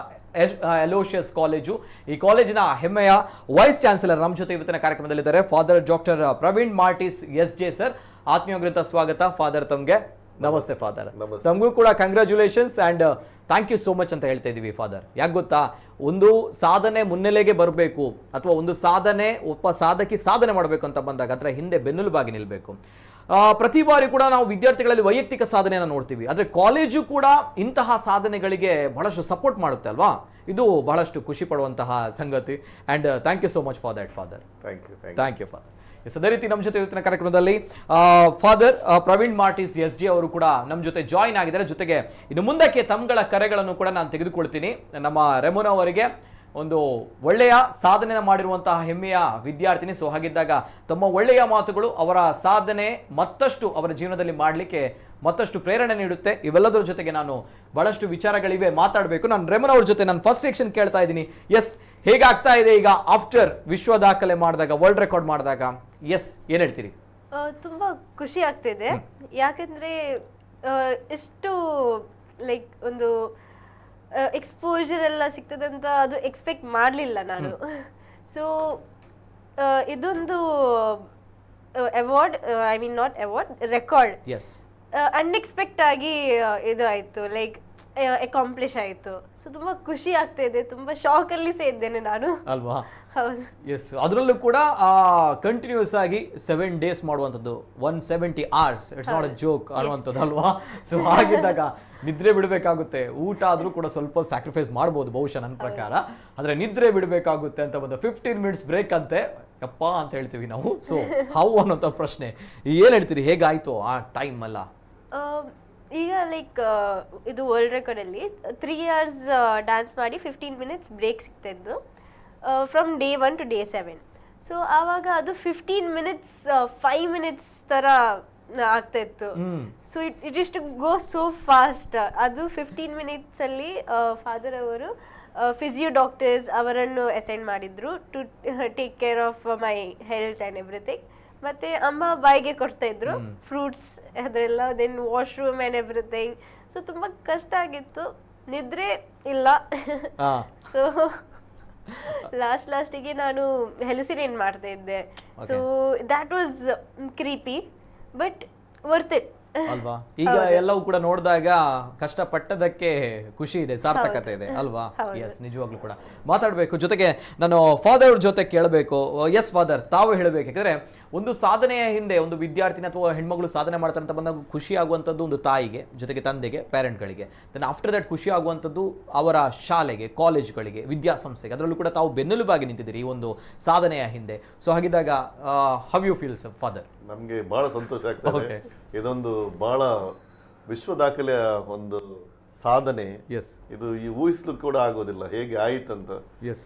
ಅಲೋಷಿಯಸ್ ಕಾಲೇಜು. ಈ ಕಾಲೇಜಿನ ಹೆಮ್ಮೆಯ ವೈಸ್ ಚಾನ್ಸಲರ್ ನಮ್ಮ ಜೊತೆ ಇವತ್ತಿನ ಕಾರ್ಯಕ್ರಮದಲ್ಲಿದ್ದಾರೆ, father doctor Praveen Martis SJ sir. ಆತ್ಮೀಯವಾಗಿರುವಂತಹ ಸ್ವಾಗತ ಫಾದರ್ ತಮಗೆ. ನಮಸ್ತೆ ಫಾದರ್. ನಮಸ್ತೆ. ತಮಗೂ ಕೂಡ congratulations and thank you so much ಅಂತ ಹೇಳ್ತಾ ಇದ್ದೀವಿ ಫಾದರ್. ಯಾಕೆ ಗೊತ್ತಾ, ಒಂದು ಸಾಧನೆ ಮುನ್ನೆಲೆಗೆ ಬರಬೇಕು ಅಥವಾ ಒಂದು ಸಾಧನೆ ಒಬ್ಬ ಸಾಧಕಿ ಸಾಧನೆ ಮಾಡಬೇಕು ಅಂತ ಬಂದಾಗ ಅದರ ಹಿಂದೆ ಬೆನ್ನೆಲುಬಾಗಿ ನಿಲ್ಲಬೇಕು. ಪ್ರತಿ ಬಾರಿ ಕೂಡ ನಾವು ವಿದ್ಯಾರ್ಥಿಗಳಲ್ಲಿ ವೈಯಕ್ತಿಕ ಸಾಧನೆಯನ್ನು ನೋಡ್ತೀವಿ, ಆದರೆ ಕಾಲೇಜು ಕೂಡ ಇಂತಹ ಸಾಧನೆಗಳಿಗೆ ಬಹಳಷ್ಟು ಸಪೋರ್ಟ್ ಮಾಡುತ್ತೆ ಅಲ್ವಾ. ಇದು ಬಹಳಷ್ಟು ಖುಷಿ ಪಡುವಂತಹ ಸಂಗತಿ and thank you so much for that father. Thank you father. ಅದೇ ರೀತಿ ನಮ್ಮ ಜೊತೆ ಇವತ್ತಿನ ಕಾರ್ಯಕ್ರಮದಲ್ಲಿ father Praveen Martis S J ಅವರು ಕೂಡ ನಮ್ಮ ಜೊತೆ ಜಾಯಿನ್ ಆಗಿದ್ದಾರೆ. ಜೊತೆಗೆ ಇನ್ನು ಮುಂದಕ್ಕೆ ತಮ್ಮಗಳ ಕರೆಗಳನ್ನು ಕೂಡ ನಾನು ತೆಗೆದುಕೊಳ್ತೀನಿ. ನಮ್ಮ ರೆಮೋನಾ ಅವರಿಗೆ ಒಂದು ಒಳ್ಳೆಯ ಸಾಧನೆ ಮಾಡಿರುವಂತಹ ಹೆಮ್ಮೆಯ ವಿದ್ಯಾರ್ಥಿನಿ. ಸೊ ಹಾಗಿದ್ದಾಗ ತಮ್ಮ ಒಳ್ಳೆಯ ಮಾತುಗಳು ಅವರ ಸಾಧನೆ ಮತ್ತಷ್ಟು ಅವರ ಜೀವನದಲ್ಲಿ ಮಾಡಲಿಕ್ಕೆ ಮತ್ತಷ್ಟು ಪ್ರೇರಣೆ ನೀಡುತ್ತೆ. ಇವೆಲ್ಲದರ ಜೊತೆಗೆ ನಾನು ಬಹಳಷ್ಟು ವಿಚಾರಗಳಿವೆ ಮಾತಾಡಬೇಕು. ನಾನು ರೆಮೋನಾ ಅವ್ರ ಜೊತೆ ನಾನು ಫಸ್ಟ್ ರಿಯಾಕ್ಷನ್ ಕೇಳ್ತಾ ಇದ್ದೀನಿ. ಎಸ್, ಹೇಗಾಗ್ತಾ ಇದೆ ಈಗ ಆಫ್ಟರ್ ವಿಶ್ವ ದಾಖಲೆ ಮಾಡಿದಾಗ, ವರ್ಲ್ಡ್ ರೆಕಾರ್ಡ್ ಮಾಡಿದಾಗ? ಎಸ್, ಏನ್ ಹೇಳ್ತೀರಿ? ತುಂಬಾ ಖುಷಿ ಆಗ್ತಿದೆ. ಯಾಕಂದ್ರೆ ಎಷ್ಟು ಲೈಕ್ ಒಂದು ಎಕ್ಸ್ಪೋಜರ್ ಎಲ್ಲ ಸಿಗ್ತದಂತ ಅದು ಎಕ್ಸ್ಪೆಕ್ಟ್ ಮಾಡಲಿಲ್ಲ ನಾನು. ಸೊ ಇದೊಂದು award, I mean not award, record unexpect ಆಗಿ ಇದು ಆಯ್ತು, ಲೈಕ್ ಅಕಾಂಪ್ಲಿಷ್ ಆಯ್ತು. ಸೊ ತುಂಬಾ ಖುಷಿ ಆಗ್ತಾ ಇದೆ, ತುಂಬಾ ಶಾಕ್ ಅಲ್ಲಿ ಇದ್ದೇನೆ ನಾನು ಅಲ್ವಾ. ಹೌದು. ಎಸ್, ಅದರಲ್ಲೂ ಕೂಡ ಕಂಟಿನ್ಯೂಸ್ ಆಗಿ 7 days ಮಾಡುವಂಥದ್ದು, 170 hours, it's not a joke ಅನ್ನುವಂಥದ್ದು ಅಲ್ವಾ. ಸೊ ಹಾಗಿದ್ದಾಗ ನಿದ್ರೆ ಬಿಡಬೇಕಾಗುತ್ತೆ. ಊಟ ಆದ್ರೂ ಕೂಡ ಸ್ವಲ್ಪ ಸ್ಯಾಕ್ರಿಫೈಸ್ ಮಾಡ್ಬೋದು ಬಹುಶಃ ನನ್ನ ಪ್ರಕಾರ, ಆದ್ರೆ ನಿದ್ರೆ ಬಿಡಬೇಕಾಗುತ್ತೆ ಅಂತ ಬಂದು 15 minutes ಬ್ರೇಕ್ ಅಂತೆ, ಯಪ್ಪ ಅಂತ ಹೇಳ್ತೀವಿ ನಾವು. ಸೊ ಹೌ ಅನ್ನೋಂಥ ಪ್ರಶ್ನೆ ಏನ್ ಹೇಳ್ತೀರಿ, ಹೇಗಾಯ್ತು ಆ ಟೈಮ್ ಎಲ್ಲ? ಈಗ ಲೈಕ್ ಇದು ವರ್ಲ್ಡ್ ರೆಕಾರ್ಡ್ ಅಲ್ಲಿ 3 hours ಡ್ಯಾನ್ಸ್ ಮಾಡಿ 15 minutes ಬ್ರೇಕ್ ಸಿಗ್ತಾ ಇದ್ದು from day 1 to day 7. So ಆವಾಗ ಅದು 15 minutes 5 minutes ತರ ಆಗ್ತಾ ಇತ್ತು. So it is to go so fast. ಅದು 15 minutes ಅಲ್ಲಿ ಫಾದರ್ ಅವರು ಫಿಸಿಯೋ ಡಾಕ್ಟರ್ಸ್ ಅವರನ್ನು ಅಸೈನ್ ಮಾಡಿದ್ರು to take care of my health and everything. ಮತ್ತೆ ಅಮ್ಮ ಬಾಯಿಗೆ ಕೊಡ್ತಾ ಇದ್ರು ಫ್ರೂಟ್ಸ್ ಅದೆಲ್ಲ, then washroom and everything. So ತುಂಬಾ ಕಷ್ಟ ಆಗಿತ್ತು, ನಿದ್ರೆ ಇಲ್ಲ. ಸೊ ಲಾಸ್ಟಿಗೆ ನಾನು ಹೆಲುಸಿನೇಟ್ ಮಾಡ್ತಾ ಇದ್ದೆ. So that was ಕ್ರೀಪಿ but worth it ಅಲ್ವಾ. ಈಗ ಎಲ್ಲವೂ ಕೂಡ ನೋಡಿದಾಗ ಕಷ್ಟಪಟ್ಟದಕ್ಕೆ ಖುಷಿ ಇದೆ, ಸಾರ್ಥಕತೆ ಇದೆ ಅಲ್ವಾ. ಎಸ್, ನಿಜವಾಗ್ಲೂ ಕೂಡ ಮಾತಾಡಬೇಕು. ಜೊತೆಗೆ ನಾನು ಫಾದರ್ ಅವ್ರ ಜೊತೆ ಕೇಳಬೇಕು. ಎಸ್ ಫಾದರ್, ತಾವು ಹೇಳಬೇಕು. ಯಾಕಂದ್ರೆ ಒಂದು ಸಾಧನೆಯ ಹಿಂದೆ ಒಂದು ವಿದ್ಯಾರ್ಥಿನಿ ಅಥವಾ ಹೆಣ್ಮಗಳು ಸಾಧನೆ ಮಾಡ್ತಾರೆ ಅಂತ ಬಂದಾಗ ಖುಷಿ ಆಗುವಂಥದ್ದು ಒಂದು ತಾಯಿಗೆ, ಜೊತೆಗೆ ತಂದೆಗೆ, ಪೇರೆಂಟ್ಗಳಿಗೆ. ದೆನ್ ಆಫ್ಟರ್ ದಟ್ ಖುಷಿ ಆಗುವಂಥದ್ದು ಅವರ ಶಾಲೆಗೆ, ಕಾಲೇಜ್ಗಳಿಗೆ, ವಿದ್ಯಾಸಂಸ್ಥೆಗೆ. ಅದರಲ್ಲೂ ಕೂಡ ತಾವು ಬೆನ್ನೆಲುಬಾಗಿ ನಿಂತಿದ್ದೀರಿ ಈ ಒಂದು ಸಾಧನೆಯ ಹಿಂದೆ. ಸೊ ಹಾಗಿದ್ದಾಗ ಹೌ ಯು ಫೀಲ್ ಫಾದರ್? ನಮ್ಗೆ ಬಹಳ ಸಂತೋಷ ಆಗ್ತದೆ. ಇದೊಂದು ಬಹಳ ವಿಶ್ವ ದಾಖಲೆಯ ಒಂದು ಸಾಧನೆ. ಇದು ಈ ಊಹಿಸ್ಲು ಕೂಡ ಆಗೋದಿಲ್ಲ ಹೇಗೆ ಆಯ್ತಂತ.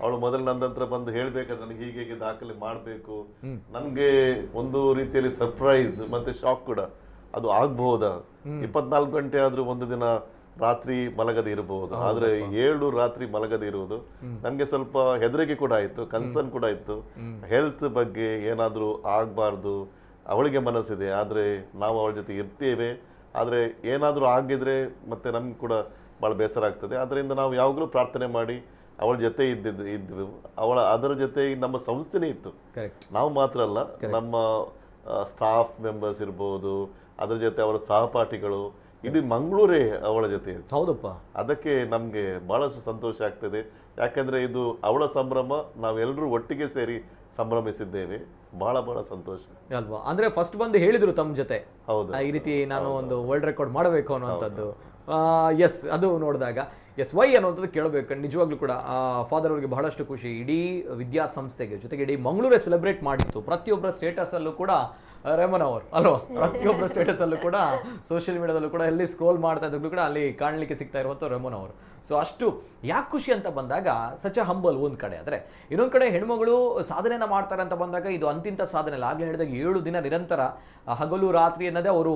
ಅವಳು ಮೊದಲು ನನ್ನ ಹತ್ರ ಬಂದು ಹೇಳ್ಬೇಕಾದ್ರೆ ನನಗೆ ಹೀಗೆ ದಾಖಲೆ ಮಾಡ್ಬೇಕು, ನನ್ಗೆ ಒಂದು ರೀತಿಯಲ್ಲಿ ಸರ್ಪ್ರೈಸ್ ಮತ್ತೆ ಶಾಕ್ ಕೂಡ. ಅದು ಆಗ್ಬಹುದಾ? 24 ಗಂಟೆ ಆದ್ರೂ ಒಂದು ದಿನ ರಾತ್ರಿ ಮಲಗದೆ ಇರಬಹುದು, ಆದ್ರೆ 7 ರಾತ್ರಿ ಮಲಗದೆ ಇರುವುದು ನನ್ಗೆ ಸ್ವಲ್ಪ ಹೆದರಿಕೆ ಕೂಡ ಆಯ್ತು, ಕನ್ಸರ್ನ್ ಕೂಡ ಇತ್ತು. ಹೆಲ್ತ್ ಬಗ್ಗೆ ಏನಾದ್ರೂ ಆಗ್ಬಾರ್ದು, ಅವಳಿಗೆ ಮನಸ್ಸಿದೆ, ಆದ್ರೆ ನಾವು ಅವಳ ಜೊತೆ ಇರ್ತೇವೆ, ಆದರೆ ಏನಾದರೂ ಆಗಿದ್ರೆ ಮತ್ತೆ ನಮ್ಗೆ ಕೂಡ ಭಾಳ ಬೇಸರ ಆಗ್ತದೆ. ಅದರಿಂದ ನಾವು ಯಾವಾಗಲೂ ಪ್ರಾರ್ಥನೆ ಮಾಡಿ ಅವಳ ಜೊತೆ ಇದ್ವಿ. ಅದರ ಜೊತೆ ನಮ್ಮ ಸಂಸ್ಥೆನೇ ಇತ್ತು. ನಾವು ಮಾತ್ರ ಅಲ್ಲ, ನಮ್ಮ ಸ್ಟಾಫ್ ಮೆಂಬರ್ಸ್ ಇರ್ಬೋದು, ಅದ್ರ ಜೊತೆ ಅವರ ಸಹಪಾಠಿಗಳು, ಇಡೀ ಮಂಗಳೂರೇ ಅವಳ ಜೊತೆ ಇತ್ತು. ಹೌದಪ್ಪ. ಅದಕ್ಕೆ ನಮಗೆ ಬಹಳಷ್ಟು ಸಂತೋಷ ಆಗ್ತದೆ. ಯಾಕಂದ್ರೆ ಇದು ಅವಳ ಸಂಭ್ರಮ, ನಾವೆಲ್ಲರೂ ಒಟ್ಟಿಗೆ ಸೇರಿ ಸಂಭ್ರಮಿಸಿದ್ದೇವೆ. ಬಹಳ ಬಹಳ ಸಂತೋಷ ಅಲ್ವಾ. ಅಂದ್ರೆ ಫಸ್ಟ್ ಬಂದು ಹೇಳಿದ್ರು ತಮ್ಮ ಜೊತೆ, ಹೌದು, ಈ ರೀತಿ ನಾನು ಒಂದು ವರ್ಲ್ಡ್ ರೆಕಾರ್ಡ್ ಮಾಡಬೇಕು ಅನ್ನುವಂಥದ್ದು. ಎಸ್, ಅದು ನೋಡಿದಾಗ ಎಸ್ ವೈ ಅನ್ನುವಂಥದ್ದು ಕೇಳಬೇಕು. ನಿಜವಾಗ್ಲೂ ಕೂಡ ಫಾದರ್ ಅವರಿಗೆ ಬಹಳಷ್ಟು ಖುಷಿ. ಇಡೀ ವಿದ್ಯಾಸಂಸ್ಥೆಗೆ, ಜೊತೆಗೆ ಇಡೀ ಮಂಗಳೂರೇ ಸೆಲೆಬ್ರೇಟ್ ಮಾಡಿತ್ತು. ಪ್ರತಿಯೊಬ್ಬರ ಸ್ಟೇಟಸ್ ಅಲ್ಲೂ ಕೂಡ ರೆಮೋನಾ ಅವರು ಅಲ್ವಾ, ಪ್ರತಿಯೊಬ್ಬರ ಸ್ಟೇಟಸ್ ಅಲ್ಲೂ ಕೂಡ, ಸೋಷಿಯಲ್ ಮೀಡಿಯಾದಲ್ಲೂ ಕೂಡ ಎಲ್ಲಿ ಸ್ಕ್ರೋಲ್ ಮಾಡ್ತಾ ಇದ್ದಾಗಲೂ ಕೂಡ ಅಲ್ಲಿ ಕಾಣಲಿಕ್ಕೆ ಸಿಗ್ತಾ ಇರುವಂಥ ರೆಮೋನಾ ಅವರು. ಸೊ ಅಷ್ಟು ಯಾಕೆ ಖುಷಿ ಅಂತ ಬಂದಾಗ ಸಚ್ ಹಂಬಲ್ ಒಂದು ಕಡೆ, ಆದರೆ ಇನ್ನೊಂದು ಕಡೆ ಹೆಣ್ಮಗಳು ಸಾಧನೆಯನ್ನ ಮಾಡ್ತಾರೆ ಅಂತ ಬಂದಾಗ ಇದು ಅಂತಿಂತ ಸಾಧನೆ ಅಲ್ಲ. ಆಗಲೇ ಹೇಳಿದಾಗ 7 ದಿನ ನಿರಂತರ ಹಗಲು ರಾತ್ರಿ ಅನ್ನೋದೇ ಅವರು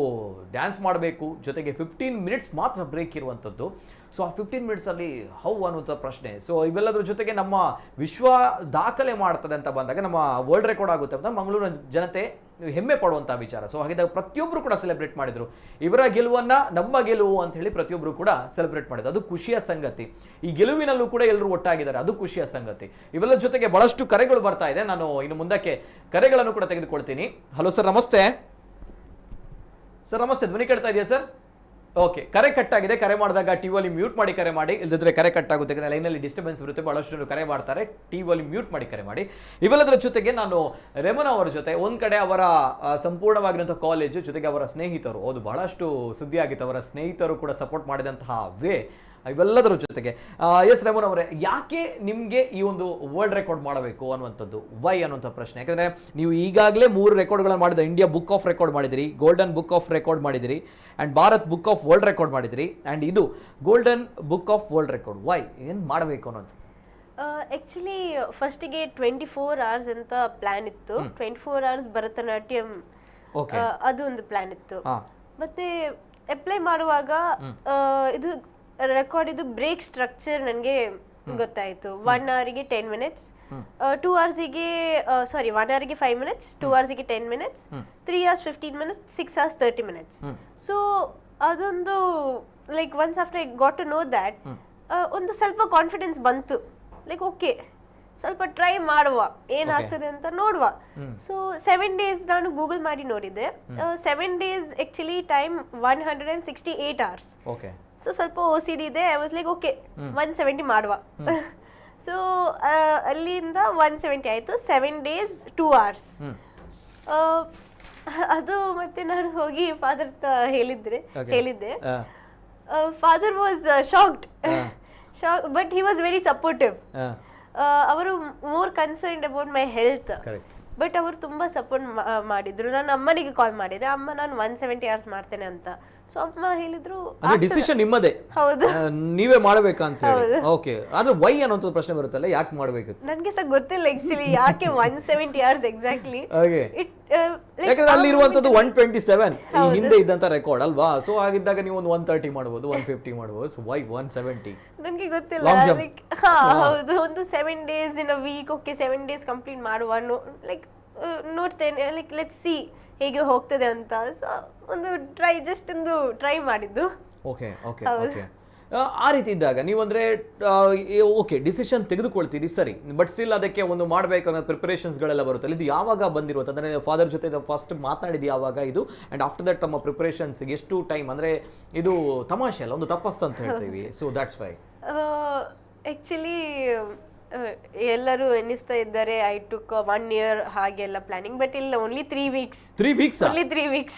ಡ್ಯಾನ್ಸ್ ಮಾಡಬೇಕು, ಜೊತೆಗೆ 15 minutes ಮಾತ್ರ ಬ್ರೇಕ್ ಇರುವಂಥದ್ದು. ಸೊ ಆ 15 minutes ಅಲ್ಲಿ ಹೌ ಅನ್ನುವಂಥ ಪ್ರಶ್ನೆ. ಸೊ ಇವೆಲ್ಲದ್ರ ಜೊತೆಗೆ ನಮ್ಮ ವಿಶ್ವ ದಾಖಲೆ ಮಾಡ್ತದೆ ಅಂತ ಬಂದಾಗ, ನಮ್ಮ ವರ್ಲ್ಡ್ ರೆಕಾರ್ಡ್ ಆಗುತ್ತೆ ಅಂತ ಮಂಗಳೂರು ಜನತೆ ಹೆಮ್ಮೆ ಪಡುವಂಥ ವಿಚಾರ. ಸೊ ಹಾಗಿದ್ದಾಗ ಪ್ರತಿಯೊಬ್ಬರು ಕೂಡ ಸೆಲೆಬ್ರೇಟ್ ಮಾಡಿದ್ರು. ಇವರ ಗೆಲುವನ್ನ ನಮ್ಮ ಗೆಲುವು ಅಂತ ಹೇಳಿ ಪ್ರತಿಯೊಬ್ಬರು ಕೂಡ ಸೆಲೆಬ್ರೇಟ್ ಮಾಡಿದ್ರು. ಅದು ಖುಷಿಯ ಸಂಗತಿ. ಈ ಗೆಲುವಿನಲ್ಲೂ ಕೂಡ ಎಲ್ಲರೂ ಒಟ್ಟಾಗಿದ್ದಾರೆ, ಅದು ಖುಷಿಯ ಸಂಗತಿ. ಇವೆಲ್ಲ ಜೊತೆಗೆ ಬಹಳಷ್ಟು ಕರೆಗಳು ಬರ್ತಾ ಇದೆ. ನಾನು ಇನ್ನು ಮುಂದಕ್ಕೆ ಕರೆಗಳನ್ನು ಕೂಡ ತೆಗೆದುಕೊಳ್ತೀನಿ. ಹಲೋ ಸರ್, ನಮಸ್ತೆ ಸರ್ ನಮಸ್ತೆ, ಧ್ವನಿ ಕೇಳ್ತಾ ಇದೆಯಾ ಸರ್? ಓಕೆ, ಕರೆ ಕಟ್ ಆಗಿದೆ. ಕರೆ ಮಾಡಿದಾಗ ಟಿವಿಯಲ್ಲಿ ಮ್ಯೂಟ್ ಮಾಡಿ ಕರೆ ಮಾಡಿ, ಇಲ್ಲದಿದ್ರೆ ಕರೆ ಕಟ್ ಆಗುತ್ತೆ. ಲೈನಲ್ಲಿ ಡಿಸ್ಟರ್ಬೆನ್ಸ್ ಇರುತ್ತೆ, ಬಹಳಷ್ಟು ಜನ ಕರೆ ಮಾಡ್ತಾರೆ. ಟಿವಿಯಲ್ಲಿ ಮ್ಯೂಟ್ ಮಾಡಿ ಕರೆ ಮಾಡಿ. ಇವೆಲ್ಲದರ ಜೊತೆಗೆ ನಾನು ರೆಮೋನಾ ಅವರ ಜೊತೆ ಒಂದ್ ಕಡೆ ಅವರ ಸಂಪೂರ್ಣವಾಗಿರುವಂತಹ ಕಾಲೇಜು, ಜೊತೆಗೆ ಅವರ ಸ್ನೇಹಿತರು, ಅದು ಬಹಳಷ್ಟು ಸುದ್ದಿ ಆಗಿತ್ತು. ಅವರ ಸ್ನೇಹಿತರು ಕೂಡ ಸಪೋರ್ಟ್ ಮಾಡಿದಂತಹ ವೇ, ಇವೆಲ್ಲದರ ಜೊತೆಗೆ ಎಸ್ ರೆಮೋನ್ ಅವರೇ, ಯಾಕೆ ನಿಮಗೆ ಈ ಒಂದು ವರ್ಲ್ಡ್ ರೆಕಾರ್ಡ್ ಮಾಡಬೇಕು ಅನ್ನುವಂಥದ್ದು, ವೈ ಅನ್ನುವಂಥ ಪ್ರಶ್ನೆ? ಯಾಕಂದರೆ ನೀವು ಈಗಾಗಲೇ 3 ರೆಕಾರ್ಡ್ಗಳನ್ನು ಮಾಡಿದ. ಇಂಡಿಯಾ ಬುಕ್ ಆಫ್ ರೆಕಾರ್ಡ್ ಮಾಡಿದಿರಿ, ಗೋಲ್ಡನ್ ಬುಕ್ ಆಫ್ ರೆಕಾರ್ಡ್ ಮಾಡಿದಿರಿ, and Bharat book of world record ಮಾಡಿದಿರಿ, ಆ್ಯಂಡ್ ಇದು golden book of world record. Why, ಏನು ಮಾಡಬೇಕು ಅನ್ನೋದು? ಆ್ಯಕ್ಚುಲಿ ಫಸ್ಟಿಗೆ 24 hours ಅಂತ ಪ್ಲ್ಯಾನ್ ಇತ್ತು. 24 hours ಭರತನಾಟ್ಯಂ, ಅದು ಒಂದು ಪ್ಲ್ಯಾನ್ ಇತ್ತು. ಮತ್ತೆ ಅಪ್ಲೈ ಮಾಡುವಾಗ ಇದು ರೆಕಾರ್ಡ್, ಇದು ಬ್ರೇಕ್ ಸ್ಟ್ರಕ್ಚರ್ ನನಗೆ ಗೊತ್ತಾಯಿತು. 1 hourಗೆ 10 minutes, 2 hoursಗೆ 1 hourಗೆ 5 minutes, 2 hoursಗೆ 10 minutes, 3 hours 15 minutes, 6 hours 30 minutes. So ಅದೊಂದು like once after I got to know that, ಒಂದು ಸ್ವಲ್ಪ ಕಾನ್ಫಿಡೆನ್ಸ್ ಬಂತು. ಲೈಕ್ ಓಕೆ, ಸ್ವಲ್ಪ ಟ್ರೈ ಮಾಡುವ, ಏನಾಗ್ತದೆ ಅಂತ ನೋಡುವ. ಸೊ 7 days ನಾನು ಗೂಗಲ್ ಮಾಡಿ ನೋಡಿದ್ದೆ. 7 days actually time 168 hours. So ಸ್ವಲ್ಪ OCD ಇದೆ. ಐ ವಾಸ್ ಲೈಕ್ ಓಕೆ 170 ಮಾಡುವ. ಸೊ ಅಲ್ಲಿಂದ 170 ಆಯಿತು. 7 days 2 hours. ಅದು ಮತ್ತೆ ನಾನು ಹೋಗಿ ಫಾದರ್ ಹೇಳಿದ್ದೆ. Father was shocked, but he was very supportive. ಅವರು more concerned about my health, but ಅವರು ತುಂಬಾ ಸಪೋರ್ಟ್ ಮಾಡಿದ್ರು. ನಾನು ಅಮ್ಮನಿಗೆ ಕಾಲ್ ಮಾಡಿದೆ, ಅಮ್ಮ ನಾನು 170 hours ಮಾಡ್ತೇನೆ ಅಂತ. ಸೊ ಅಮ್ಮ ಹೇಳಿದ್ರು ಡಿಸಿಷನ್ ನಿಮ್ಮದೇ, ಹೌದು, ನೀವೇ ಮಾಡ್ಬೇಕಂತ ಹೇಳಿ. ಓಕೆ, ಆದ್ರೆ ವೈ ಅನ್ನೋಂಥ ಪ್ರಶ್ನೆ ಬರುತ್ತಲ್ಲ, ಯಾಕೆ ಮಾಡ್ಬೇಕು? ನನಗೆ ಸಹ ಗೊತ್ತಿಲ್ಲ ಆಕ್ಚುಲಿ ಯಾಕೆ 170 hours ಎಕ್ಸಾಕ್ಟ್ಲಿ. ಯಾಕಂದ್ರೆ ಅಲ್ಲಿ ಇರುವಂತದ್ದು 127 ಈ ಹಿಂದೆ ಇದ್ದಂತ ರೆಕಾರ್ಡ್ ಅಲ್ವಾ? ಸೊ ಆಗಿದ್ದಾಗ ನೀವು ಒಂದು 130 ಮಾಡಬಹುದು, 150 ಮಾಡಬಹುದು. So why 170? ನನಗೆ ಗೊತ್ತಿಲ್ಲ. ಲೈಕ್ ಹೌದು, ಒಂದು 7 days in a week. Okay, 7 days complete ಮಾಡುವ, ಲೈಕ್ ನೋಡ್ತೇನೆ, ಲೈಕ್ ಲೆಟ್ಸ್ ಸಿ ಹೇಗೆ ಹೋಗ್ತದೆ ಅಂತ. ಸೊ ಒಂದು ಜಸ್ಟ್ ಒಂದು ಟ್ರೈ ಮಾಡಿದ್ದು. Okay okay okay. ಆ ರೀತಿ ಇದ್ದಾಗ ನೀವಂದ್ರೆ ಓಕೆ ಡಿಸಿಷನ್ ತೆಗೆದುಕೊಳ್ತೀರಿ, ಸರಿ, ಬಟ್ ಸ್ಟಿಲ್ ಅದಕ್ಕೆ ಒಂದು ಮಾಡಬೇಕಾದ ಪ್ರಿಪರೇಷನ್ಸ್ಗಳೆಲ್ಲ ಬರುತ್ತೆ. ಇದು ಯಾವಾಗ ಬಂದಿರುತ್ತೆ ಅಂದರೆ ಫಾದರ್ ಜೊತೆ ಫಸ್ಟ್ ಮಾತನಾಡಿದ್ದು ಯಾವಾಗ ಇದು? ಆ್ಯಂಡ್ ಆಫ್ಟರ್ ದಟ್ ತಮ್ಮ ಪ್ರಿಪರೇಷನ್ಸ್ಗೆ ಎಷ್ಟು ಟೈಮ್? ಅಂದರೆ ಇದು ತಮಾಷೆ ಅಲ್ಲ, ಒಂದು ತಪಸ್ಸು ಅಂತ ಹೇಳ್ತೀವಿ. ಸೊ ದ್ಯಾಟ್ಸ್ ವೈ ಆ್ಯಕ್ಚುಲಿ ಎಲ್ಲರೂ ಎನ್ನಿಸ್ತಾ ಇದ್ದಾರೆ ಐ ಟುಕ್ 1 year ಹಾಗೆಲ್ಲ ಪ್ಲಾನಿಂಗ್, ಬಟ್ ಇಲ್ಲ, only 3 weeks. 3 weeks? Only 3 weeks.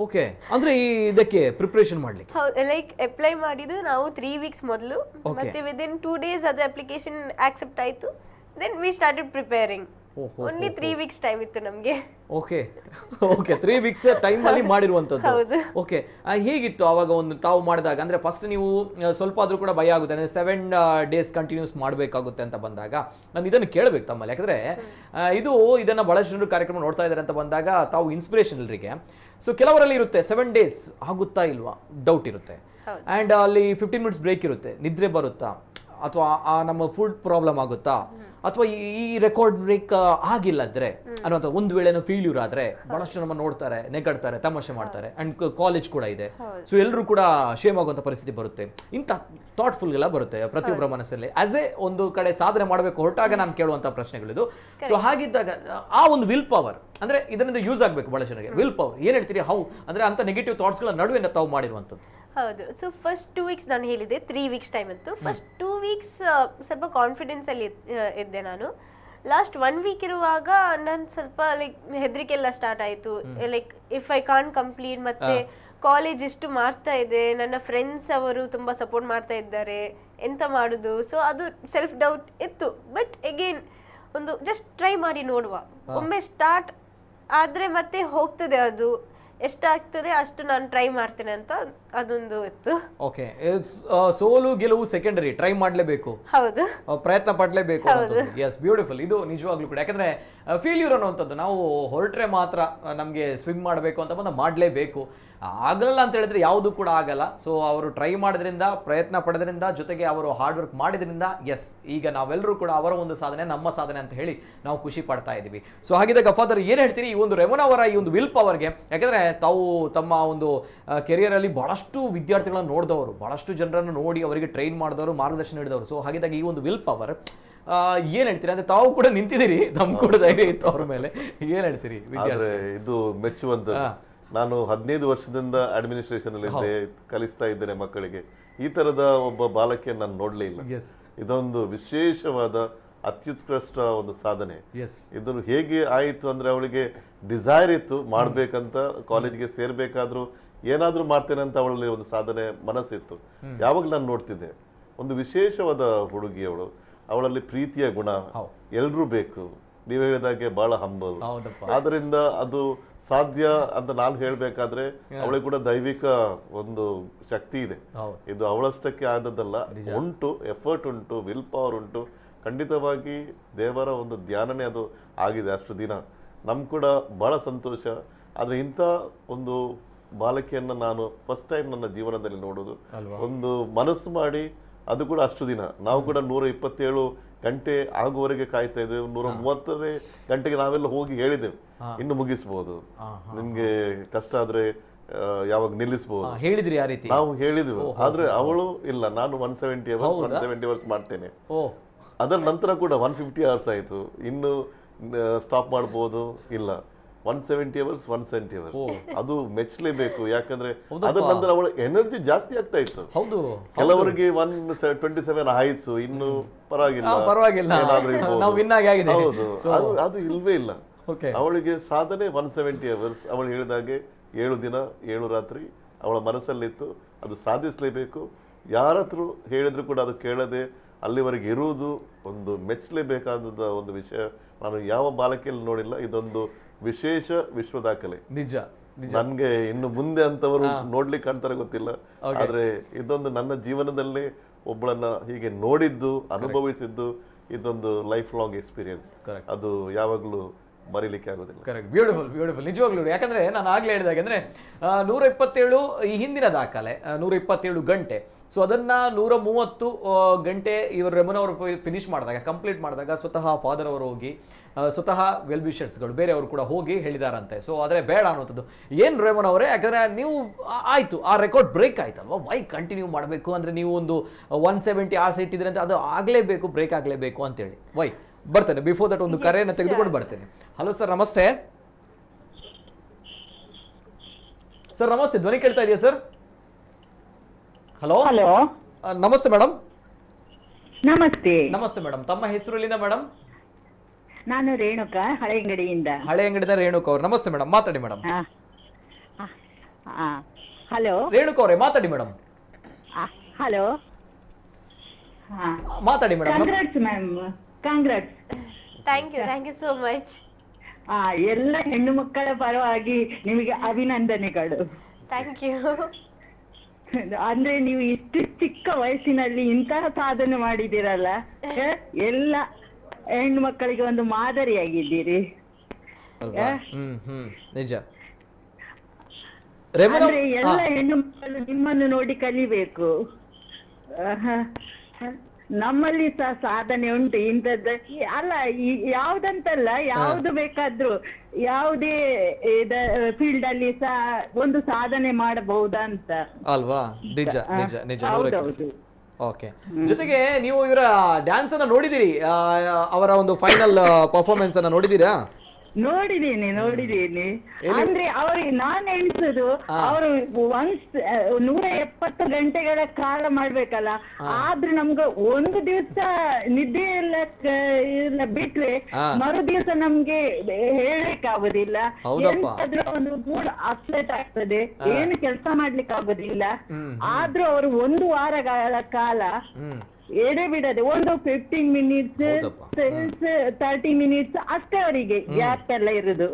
Okay, ಅಂದ್ರೆ ಇದಕ್ಕೆ ಪ್ರಿಪರೇಷನ್ ಮಾಡ್ಲಿಕ್ಕೆ ಹೌದು, ಲೈಕ್ ಅಪ್ಲೈ ಮಾಡಿದ್ದು ನಾವು 3 weeks ಮೊದಲು, ಮತ್ತೆ ವಿದಿನ್ 2 days ಅದು ಅಪ್ಲಿಕೇಶನ್ ಆಕ್ಸೆಪ್ಟ್ ಆಯಿತು. Then we started preparing. Only 3 weeks time ಇತ್ತು ನಮಗೆ. ಓಕೆ ಓಕೆ, 3 weeks ಟೈಮ್ ಅಲ್ಲಿ ಮಾಡಿರುವಂತದ್ದು. ಓಕೆ, ಹೇಗಿತ್ತು ಆವಾಗ ಒಂದು ತಾವು ಮಾಡಿದಾಗ? ಅಂದ್ರೆ ಫಸ್ಟ್ ನೀವು ಸ್ವಲ್ಪ ಆದ್ರೂ ಕೂಡ ಭಯ ಆಗುತ್ತೆ, ಅಂದ್ರೆ 7 days ಕಂಟಿನ್ಯೂಸ್ ಮಾಡಬೇಕಾಗುತ್ತೆ ಅಂತ ಬಂದಾಗ ನಾನು ಇದನ್ನು ಕೇಳಬೇಕು ತಮ್ಮಲ್ಲಿ. ಯಾಕಂದ್ರೆ ಇದನ್ನ ಬಹಳಷ್ಟು ಜನರು ಕಾರ್ಯಕ್ರಮ ನೋಡ್ತಾ ಇದ್ದಾರೆ ಅಂತ ಬಂದಾಗ ತಾವು ಇನ್ಸ್ಪಿರೇಷನ್ ಎಲ್ಲರಿಗೆ. ಸೊ ಕೆಲವರಲ್ಲಿ ಇರುತ್ತೆ 7 days ಆಗುತ್ತಾ ಇಲ್ವಾ ಡೌಟ್ ಇರುತ್ತೆ, ಆ್ಯಂಡ್ ಅಲ್ಲಿ 15 minutes ಬ್ರೇಕ್ ಇರುತ್ತೆ, ನಿದ್ರೆ ಬರುತ್ತಾ, ಅಥವಾ ನಮ್ಮ ಫುಡ್ ಪ್ರಾಬ್ಲಮ್ ಆಗುತ್ತಾ, ಅಥವಾ ಈ ರೆಕಾರ್ಡ್ ಬ್ರೇಕ್ ಆಗಿಲ್ಲದ್ರೆ ಅನ್ನುವಂಥ ಒಂದು ವೇಳೆ ಫೇಲ್ಯೂರ್ ಆದ್ರೆ ಬಹಳಷ್ಟು ನಮ್ಮ ನೋಡ್ತಾರೆ, ನೆಗಡ್ತಾರೆ, ತಮಾಷೆ ಮಾಡ್ತಾರೆ. ಅಂಡ್ ಕಾಲೇಜ್ ಕೂಡ ಇದೆ, ಸೊ ಎಲ್ಲರೂ ಕೂಡ ಶೇಮ್ ಆಗುವಂಥ ಪರಿಸ್ಥಿತಿ ಬರುತ್ತೆ. ಇಂಥ ಥಾಟ್ಫುಲ್ ಎಲ್ಲ ಬರುತ್ತೆ ಪ್ರತಿಯೊಬ್ಬರ ಮನಸ್ಸಲ್ಲಿ. ಆಸ್ ಎ ಒಂದು ಕಡೆ ಸಾಧನೆ ಮಾಡಬೇಕು ಹೊರಟಾಗ ನಾನು ಕೇಳುವಂಥ ಪ್ರಶ್ನೆಗಳಿದು. ಸೊ ಹಾಗಿದ್ದಾಗ ಆ ಒಂದು ವಿಲ್ ಪವರ್, ಅಂದ್ರೆ ಇದರಿಂದ ಯೂಸ್ ಆಗಬೇಕು ಬಹಳ ಜನರಿಗೆ. ವಿಲ್ ಪವರ್ ಏನ್ ಹೇಳ್ತೀರಿ? ಹೌ ಅಂದ್ರೆ ಅಂತ ನೆಗೆಟಿವ್ ಥಾಟ್ಸ್ಗಳ ನಡುವೆ ತಾವು ಮಾಡಿರುವಂಥದ್ದು? ಹೌದು, ಸೊ ಫಸ್ಟ್ 2 weeks ನಾನು ಹೇಳಿದೆ 3 weeks ಟೈಮ್ ಇತ್ತು. ಫಸ್ಟ್ 2 weeks ಸ್ವಲ್ಪ ಕಾನ್ಫಿಡೆನ್ಸ್ ಅಲ್ಲಿ ಇದ್ದೆ ನಾನು. ಲಾಸ್ಟ್ 1 week ಇರುವಾಗ ನಾನು ಸ್ವಲ್ಪ ಲೈಕ್ ಹೆದರಿಕೆ ಎಲ್ಲ ಸ್ಟಾರ್ಟ್ ಆಯಿತು. Like if I can't complete, ಮತ್ತೆ ಕಾಲೇಜ್ ಇಷ್ಟು ಮಾಡ್ತಾ ಇದೆ, ನನ್ನ ಫ್ರೆಂಡ್ಸ್ ಅವರು ತುಂಬ ಸಪೋರ್ಟ್ ಮಾಡ್ತಾ ಇದ್ದಾರೆ, ಎಂತ ಮಾಡೋದು? ಸೊ ಅದು ಸೆಲ್ಫ್ ಡೌಟ್ ಇತ್ತು. ಬಟ್ ಅಗೇನ್ ಒಂದು ಜಸ್ಟ್ ಟ್ರೈ ಮಾಡಿ ನೋಡುವ, ಒಮ್ಮೆ ಸ್ಟಾರ್ಟ್ ಆದರೆ ಮತ್ತೆ ಹೋಗ್ತದೆ, ಅದು ಎಷ್ಟಾಗ್ತದೆ ಅಷ್ಟು ನಾನು ಟ್ರೈ ಮಾಡ್ತೇನೆ ಅಂತ ಅದೊಂದು ಇತ್ತು. ಓಕೆ, ಸೋಲು ಗೆಲುವು ಸೆಕೆಂಡರಿ, ಟ್ರೈ ಮಾಡಲೇಬೇಕು, ಹೌದು, ಪ್ರಯತ್ನ ಪಡಲೇಬೇಕು. S, beautiful. ಇದು ನಿಜವಾಗ್ಲೂ ಕೂಡ, ಯಾಕಂದ್ರೆ ಫೇಲ್ಯೂರ್ ಅನ್ನುವಂಥದ್ದು ನಾವು ಹೊರಟ್ರೆ ಮಾತ್ರ ನಮಗೆ ಸ್ವಿಮ್ ಮಾಡಬೇಕು ಅಂತ ಬಂದ ಮಾಡಲೇಬೇಕು. ಆಗಲ್ಲ ಅಂತ ಹೇಳಿದ್ರೆ ಯಾವುದು ಕೂಡ ಆಗಲ್ಲ. ಸೊ ಅವರು ಟ್ರೈ ಮಾಡೋದ್ರಿಂದ, ಪ್ರಯತ್ನ ಪಡೋದ್ರಿಂದ, ಜೊತೆಗೆ ಅವರು ಹಾರ್ಡ್ ವರ್ಕ್ ಮಾಡಿದ್ರಿಂದ ಎಸ್ ಈಗ ನಾವೆಲ್ಲರೂ ಕೂಡ ಅವರ ಒಂದು ಸಾಧನೆ ನಮ್ಮ ಸಾಧನೆ ಅಂತ ಹೇಳಿ ನಾವು ಖುಷಿ ಪಡ್ತಾ ಇದ್ದೀವಿ. ಸೊ ಹಾಗಿದ್ದಾಗ ಫಾದರ್ ಏನು ಹೇಳ್ತೀರಿ ಈ ಒಂದು ರೆಮೋನಾ ಅವರ ಈ ಒಂದು ವಿಲ್ ಪವರ್ಗೆ? ಯಾಕಂದ್ರೆ ತಾವು ತಮ್ಮ ಒಂದು ಕೆರಿಯರಲ್ಲಿ ಬಹಳಷ್ಟು ವಿದ್ಯಾರ್ಥಿಗಳನ್ನು ನೋಡಿದವರು, ಬಹಳಷ್ಟು ಜನರನ್ನು ನೋಡಿ ಅವರಿಗೆ ಟ್ರೈನ್ ಮಾಡಿದವರು, ಮಾರ್ಗದರ್ಶನ ನೀಡಿದವರು. ಸೊ ಹಾಗಿದ್ದಾಗ ಈ ಒಂದು ವಿಲ್ ಪವರ್ ಏನ್ ಹೇಳ್ತೀರಿ? ಅಂದ್ರೆ ತಾವು ಕೂಡ ನಿಂತಿದ್ದೀರಿ, ತಮ್ಮ ಕೂಡ ಧೈರ್ಯ ಇತ್ತು ಅವ್ರ ಮೇಲೆ, ಏನ್ ಹೇಳ್ತೀರಿ? ಇದು ಮೆಚ್ಚುವಂತ ನಾನು 15 ವರ್ಷದಿಂದ ಅಡ್ಮಿನಿಸ್ಟ್ರೇಷನ್ ಅಲ್ಲಿ ಇದ್ದೆ, ಕಲಿಸ್ತಾ ಇದ್ದೇನೆ ಮಕ್ಕಳಿಗೆ. ಈ ತರದ ಒಬ್ಬ ಬಾಲಕಿಯನ್ನು ನಾನು ನೋಡ್ಲೇ ಇಲ್ಲ. ಇದೊಂದು ವಿಶೇಷವಾದ ಅತ್ಯುತ್ಕೃಷ್ಟ ಒಂದು ಸಾಧನೆ. ಇದನ್ನು ಹೇಗೆ ಆಯಿತು ಅಂದ್ರೆ ಅವಳಿಗೆ ಡಿಸೈರ್ ಇತ್ತು ಮಾಡ್ಬೇಕಂತ, ಕಾಲೇಜ್ಗೆ ಸೇರ್ಬೇಕಾದ್ರೂ ಏನಾದ್ರೂ ಮಾಡ್ತೇನೆ ಅಂತ ಅವಳಲ್ಲಿ ಒಂದು ಸಾಧನೆ ಮನಸ್ಸಿತ್ತು. ಯಾವಾಗ ನಾನು ನೋಡ್ತಿದ್ದೆ ಒಂದು ವಿಶೇಷವಾದ ಹುಡುಗಿ ಅವಳು, ಅವಳಲ್ಲಿ ಪ್ರೀತಿಯ ಗುಣ, ಎಲ್ರೂ ಬೇಕು, ನೀವು ಹೇಳಿದಾಗೆ ಬಹಳ ಹಂಬಲ್. ಆದ್ರಿಂದ ಅದು ಸಾಧ್ಯ ಅಂತ ನಾನು ಹೇಳ್ಬೇಕಾದ್ರೆ ಅವಳಿಗೆ ಕೂಡ ದೈವಿಕ ಒಂದು ಶಕ್ತಿ ಇದೆ. ಇದು ಅವಳಷ್ಟಕ್ಕೆ ಆದದ್ದಲ್ಲ, ಉಂಟು, ಎಫರ್ಟ್ ಉಂಟು, ವಿಲ್ ಪವರ್ ಉಂಟು. ಖಂಡಿತವಾಗಿ ದೇವರ ಒಂದು ಧ್ಯಾನನೇ ಅದು ಆಗಿದೆ ಅಷ್ಟು ದಿನ. ನಮ್ ಕೂಡ ಬಹಳ ಸಂತೋಷ. ಆದ್ರೆ ಇಂಥ ಒಂದು ಬಾಲಕಿಯನ್ನ ನಾನು ಫಸ್ಟ್ ಟೈಮ್ ನನ್ನ ಜೀವನದಲ್ಲಿ ನೋಡೋದು. ಒಂದು ಮನಸ್ಸು ಮಾಡಿ, ಅದು ಕೂಡ ಅಷ್ಟು ದಿನ. ನಾವು ಕೂಡ 127 ಗಂಟೆ ಆಗುವವರೆಗೆ ಕಾಯ್ತಾ ಇದ್ದೇವೆ. 130 ಗಂಟೆಗೆ ನಾವೆಲ್ಲ ಹೋಗಿ ಹೇಳಿದೆವು, ಇನ್ನು ಮುಗಿಸ್ಬೋದು, ನಿಮ್ಗೆ ಕಷ್ಟ ಆದ್ರೆ ಯಾವಾಗ ನಿಲ್ಲಿಸಬಹುದು ಹೇಳಿದ್ರಿ. ಆ ರೀತಿ ನಾವು ಹೇಳಿದ್ವಿ. ಆದ್ರೆ ಅವಳು ಇಲ್ಲ, ನಾನು 170 ಅವರ್ಸ್ ಮಾಡ್ತೇನೆ. ಅದರ ನಂತರ ಕೂಡ 150 ಅವರ್ಸ್ ಆಯ್ತು, ಇನ್ನು ಸ್ಟಾಪ್ ಮಾಡ್ಬೋದು, ಇಲ್ಲ 170 ಅವರ್ಸ್ 170 ಅವರ್ಸ್. ಅದು ಮೆಚ್ಚಲೇಬೇಕು. ಯಾಕಂದ್ರೆ ಅದರ ನಂತರ ಅವಳ ಎನರ್ಜಿ ಜಾಸ್ತಿ ಆಗ್ತಾ ಇತ್ತು. ಕೆಲವರಿಗೆ 127 ಆಯ್ತು, ಇನ್ನು ಪರವಾಗಿಲ್ಲ, ಹೌದು, ಅದು ಇಲ್ವೇ ಇಲ್ಲ. ಅವಳಿಗೆ ಸಾಧನೆ 170 ಅವರ್ಸ್. ಅವಳು ಹೇಳಿದಾಗೆ 7 ದಿನ 7 ರಾತ್ರಿ ಅವಳ ಮನಸ್ಸಲ್ಲಿತ್ತು. ಅದು ಸಾಧಿಸಲೇಬೇಕು. ಯಾರ ಹತ್ರ ಹೇಳಿದ್ರು ಕೂಡ ಅದು ಕೇಳದೆ ಅಲ್ಲಿವರೆಗೆ ಇರುವುದು ಒಂದು ಮೆಚ್ಚಲೇಬೇಕಾದ ಒಂದು ವಿಷಯ. ನಾನು ಯಾವ ಬಾಲಕಿಯಲ್ಲಿ ನೋಡಿಲ್ಲ. ಇದೊಂದು ವಿಶೇಷ ವಿಶ್ವ ದಾಖಲೆ. ನಿಜ. ನನ್ಗೆ ಇನ್ನು ಮುಂದೆ ಅಂತವರು ನೋಡ್ಲಿಕ್ಕೆ ಕಾಣ್ತಾರೆ ಗೊತ್ತಿಲ್ಲ. ಆದ್ರೆ ಇದೊಂದು ನನ್ನ ಜೀವನದಲ್ಲಿ ಒಬ್ಬಳನ್ನ ಹೀಗೆ ನೋಡಿದ್ದು, ಅನುಭವಿಸಿದ್ದು, ಇದೊಂದು ಲೈಫ್ ಲಾಂಗ್ ಎಕ್ಸ್ಪೀರಿಯನ್ಸ್. ಅದು ಯಾವಾಗ್ಲೂ ಮರಿಲಿಕ್ಕೆ ಆಗೋದಿಲ್ಲ. ಕರೆಕ್ಟ್, ಬ್ಯೂಟಿಫುಲ್ ಬ್ಯೂಟಿಫುಲ್, ನಿಜವಾಗ್ಲೂ. ಯಾಕಂದ್ರೆ ನಾನು ಆಗ್ಲೇ ಹೇಳಿದಾಗ ಅಂದ್ರೆ 127 ಈ ಹಿಂದಿನ ದಾಖಲೆ 127 ಗಂಟೆ. ಸೊ ಅದನ್ನ 130 ಗಂಟೆ ಇವರು ರೆಮನ್ ಅವರು ಫಿನಿಶ್ ಮಾಡಿದಾಗ, ಕಂಪ್ಲೀಟ್ ಮಾಡಿದಾಗ ಸ್ವತಃ ಫಾದರ್ ಅವರು ಹೋಗಿ, ಸ್ವತಃ ವೆಲ್ ವಿಷರ್ಸ್ಗಳು ಬೇರೆಯವರು ಕೂಡ ಹೋಗಿ ಹೇಳಿದಾರಂತೆ. ಸೊ ಆದರೆ ಬೇಡ ಅನ್ನೋಂಥದ್ದು. ಏನು ರೇಮನ್ ಅವರೇ, ಯಾಕಂದರೆ ನೀವು ಆಯಿತು, ಆ ರೆಕಾರ್ಡ್ ಬ್ರೇಕ್ ಆಯ್ತಲ್ವ, ವೈ ಕಂಟಿನ್ಯೂ ಮಾಡಬೇಕು ಅಂದರೆ ನೀವು ಒಂದು 170 hours ಇಟ್ಟಿದ್ರೆ ಅಂತ ಅದು ಆಗಲೇಬೇಕು, ಬ್ರೇಕ್ ಆಗಲೇಬೇಕು ಅಂತೇಳಿ ವೈ ಬರ್ತೇನೆ. ಬಿಫೋರ್ ದಟ್ ಒಂದು ಕರೆಯನ್ನು ತೆಗೆದುಕೊಂಡು ಬರ್ತೇನೆ. ಹಲೋ ಸರ್, ನಮಸ್ತೆ. ಸರ್ ನಮಸ್ತೆ, ಧ್ವನಿ ಕೇಳ್ತಾ ಇದೆಯಾ ಸರ್? ಹಲೋ ಹಲೋ, ನಮಸ್ತೆ ಮೇಡಮ್. ನಮಸ್ತೆ. ನಮಸ್ತೆ ಮೇಡಮ್, ತಮ್ಮ ಹೆಸರು ಎಲ್ಲಿಂದ ಮೇಡಮ್? ನಾನು ರೇಣುಕಾ, ಹಳೆಯಂಗಡಿಯಿಂದ. ಹಳೆಯಂಗಡಿಯಿಂದ ರೇಣುಕಾ ಅವ್ರು. ನಮಸ್ತೆ ಮೇಡಮ್, ಮಾತಾಡಿ ಮೇಡಮ್. ಹಲೋ ರೇಣುಕಾ ಅವರೇ, ಮಾತಾಡಿ ಮೇಡಮ್. ಹಲೋ, ಮಾತಾಡಿ madam. Congrats ma'am, congrats. Thank you so much. ಎಲ್ಲ ಹೆಣ್ಣು ಮಕ್ಕಳ ಪರವಾಗಿ ನಿಮಗೆ ಅಭಿನಂದನೆಗಳು. Thank you. ಅಂದ್ರೆ ನೀವು ಇಷ್ಟು ಚಿಕ್ಕ ವಯಸ್ಸಿನಲ್ಲಿ ಇಂತಹ ಸಾಧನೆ ಮಾಡಿದ್ದೀರಲ್ಲ, ಎಲ್ಲ ಹೆಣ್ಣು ಮಕ್ಕಳಿಗೆ ಒಂದು ಮಾದರಿಯಾಗಿದ್ದೀರಿ. ನಿಜ. ಅಂದ್ರೆ ಎಲ್ಲ ಹೆಣ್ಣು ಮಕ್ಕಳು ನಿಮ್ಮನ್ನು ನೋಡಿ ಕಲಿಬೇಕು. ನಮ್ಮಲ್ಲಿ ಸಹ ಸಾಧನೆ ಉಂಟು ಇಂಥದ್ದು. ಅಲ್ಲ, ಯಾವ್ದಂತಲ್ಲ, ಯಾವ್ದು ಬೇಕಾದ್ರೂ ಯಾವುದೇ ಫೀಲ್ಡ್ ಅಲ್ಲಿ ಸಹ ಒಂದು ಸಾಧನೆ ಮಾಡಬಹುದಂತ ಅಲ್ವಾ? ನಿಜ ನಿಜ ನಿಜ. ಓಕೆ. ಜೊತೆಗೆ ನೀವು ಇವರ ಡ್ಯಾನ್ಸ್ ಅನ್ನ ನೋಡಿದಿರಿ, ಅವರ ಒಂದು ಫೈನಲ್ ಪರ್ಫಾರ್ಮೆನ್ಸ್ ಅನ್ನ ನೋಡಿದೀರಾ? ನೋಡಿದೀನಿ. ಅಂದ್ರೆ ಅವ್ರಿಗೆ ನಾನು ಎಣಿಸುದು, ಅವರು 170 ಗಂಟೆಗಳ ಕಾಲ ಮಾಡ್ಬೇಕಲ್ಲ, ಆದ್ರೆ ನಮ್ಗೆ ಒಂದು ದಿವಸ ನಿದ್ದೆ ಎಲ್ಲ ಬಿಟ್ರೆ ಮರು ದಿವಸ ನಮ್ಗೆ ಹೇಳಲಿಕ್ಕಾಗುದಿಲ್ಲ. ಎಂತಾದ್ರೂ ಒಂದು ಮೂಡ್ ಅಪ್ಸೆಟ್ ಆಗ್ತದೆ, ಏನು ಕೆಲಸ ಮಾಡ್ಲಿಕ್ಕೆ ಆಗುದಿಲ್ಲ. ಆದ್ರೂ ಅವರು 1 ವಾರಗಳ ಕಾಲ ಎಡೆ ಬಿಡದೆ ಒಂದು 15 ಮಿನಿಟ್ಸ್ 30 ಮಿನಿಟ್ಸ್ ಅಷ್ಟೇ ಅವರಿಗೆ ಗ್ಯಾಪ್ ಎಲ್ಲ ಇರುದು.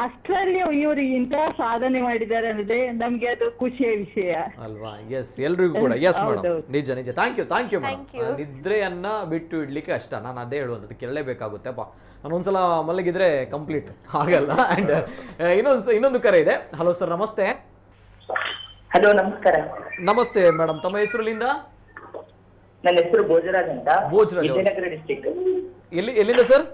ಅಷ್ಟರಲ್ಲಿ ಇವರು ಇಂತಹ ಸಾಧನೆ ಮಾಡಿದ್ದಾರೆ ಅಂದ್ರೆ ನಮ್ಗೆ ಅದು ಖುಷಿಯ ವಿಷಯ ಅಲ್ವಾ? ಎಸ್, ಎಲ್ರಿಗೂ ಕೂಡ. ಎಸ್ ಮೇಡಮ್, ನಿಜ ನಿಜ. Thank you madam. ನಿದ್ರೆಯನ್ನ ಬಿಟ್ಟು ಇಡ್ಲಿಕ್ಕೆ ಕಷ್ಟ, ನಾನು ಅದೇ ಹೇಳುವಂಥದ್ದು, ಕೇಳಲೇಬೇಕಾಗುತ್ತೆ. ನಾನು ಒಂದ್ಸಲ ಮಲಗಿದ್ರೆ ಕಂಪ್ಲೀಟ್ ಆಗಲ್ಲ. ಅಂಡ್ ಇನ್ನೊಂದು ಕರೆ ಇದೆ. ಹಲೋ ಸರ್, ನಮಸ್ತೆ. ಹಲೋ, ನಮಸ್ಕಾರ. ನಮಸ್ತೆ ಮೇಡಮ್, ತಮ್ಮ ಹೆಸರುಲಿಂದ? ನನ್ನ ಹೆಸರು ಭೋಜರಾಜ್ ಅಂತ, ವಿಜಯನಗರ ಡಿಸ್ಟ್ರಿಕ್ಟ್. ಎಲ್ಲಿಂದ ಸರ್?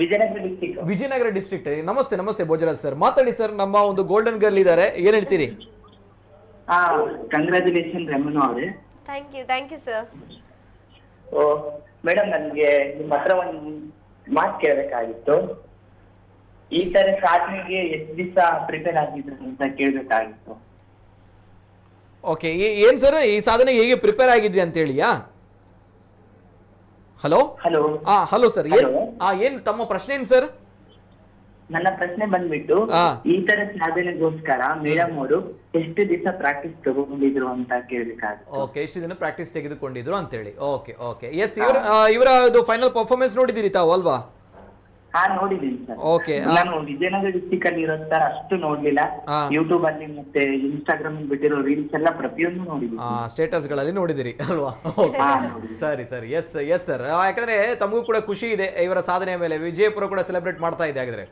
ವಿಜಯನಗರ ಡಿಸ್ಟ್ರಿಕ್ಟ್. ನಮಸ್ತೆ ಭೋಜರಾಜ್ ಸರ್, ಮಾತಾಡಿ ಸರ್. ನಮ್ಮ ಒಂದು ಗೋಲ್ಡನ್ ಗರ್ಲ್ ಇದ್ದಾರೆ, ಏನ್ ಹೇಳ್ತೀರಿ? ಕಂಗ್ರಾಚುಲೇಷನ್ ರೆಮನು ಅವರೇ. Thank you sir. ಮೇಡಮ್, ನನ್ಗೆ ನಿಮ್ಮ ಹತ್ರ ಒಂದು ಮಾತು ಕೇಳಬೇಕಾಗಿತ್ತು. ಈ ತರ ಸಾಧನೆಗೆ ಎಷ್ಟು ದಿವಸ ಪ್ರಿಪೇರ್ ಆಗಿದ್ರು ಅಂತ ಕೇಳ್ಬೇಕಾಗಿತ್ತು. ಓಕೆ, ಏನ್ ಸರ್ ಈ ಸಾಧನೆಗೆ ಹೇಗೆ ಪ್ರಿಪೇರ್ ಆಗಿದ್ರಿ ಅಂತ ಹೇಳಿಯಾ? Hello hello. ಹಲೋ ಸರ್, ಏನ್ ತಮ್ಮ ಪ್ರಶ್ನೆ ಏನ್ ಸರ್? ನನ್ನ ಪ್ರಶ್ನೆ ಬಂದ್ಬಿಟ್ಟು, ಈ ತರ ಸಾಧನೆಗೋಸ್ಕರ ಮೇಡಮ್ ಅವರು ಎಷ್ಟು ದಿವಸ ಪ್ರಾಕ್ಟೀಸ್ ತಗೊಂಡಿದ್ರು ಅಂತ ಕೇಳ್ಬೇಕಾಗಿತ್ತು. ಓಕೆ, ಎಷ್ಟು ದಿನ ಪ್ರಾಕ್ಟೀಸ್ ತೆಗೆದುಕೊಂಡಿದ್ರು ಅಂತ ಹೇಳಿ. ಓಕೆ ಓಕೆ, ಎಸ್, ಇವರ ಫೈನಲ್ ಪರ್ಫಾರ್ಮೆನ್ಸ್ ನೋಡಿದಿರಿ ತಾವು ಅಲ್ವಾ? ಹಾ, ನೋಡಿದೀನಿ ಸರ್. ಓಕೆ, ನಾನು ವಿಜಯನಗರ ಡಿಸ್ಟಿಕ್ ಅಲ್ಲಿ ಇರೋ ತರ ಅಷ್ಟು ನೋಡ್ಲಿಲ್ಲ. ಯೂಟ್ಯೂಬ್ ಅಲ್ಲಿ ಮತ್ತೆ ಇನ್ಸ್ಟಾಗ್ರಾಮ್ ಬಿಟ್ಟಿರೋ ರೀಲ್ಸ್ ಎಲ್ಲ ಪ್ರತಿಯೊಂದು ನೋಡಿದೀನಿ. ಸ್ಟೇಟಸ್ ಗಳಲ್ಲಿ ನೋಡಿದಿರಿ ಅಲ್ವಾ? ಸರಿ ಸರಿ, ಎಸ್ ಎಸ್ ಸರ್, ಯಾಕಂದ್ರೆ ತಮಗೂ ಕೂಡ ಖುಷಿ ಇದೆ ಇವರ ಸಾಧನೆಯ ಮೇಲೆ. ವಿಜಯಪುರ ಕೂಡ ಸೆಲೆಬ್ರೇಟ್ ಮಾಡ್ತಾ ಇದೆ ಹಾಗಾದ್ರೆ.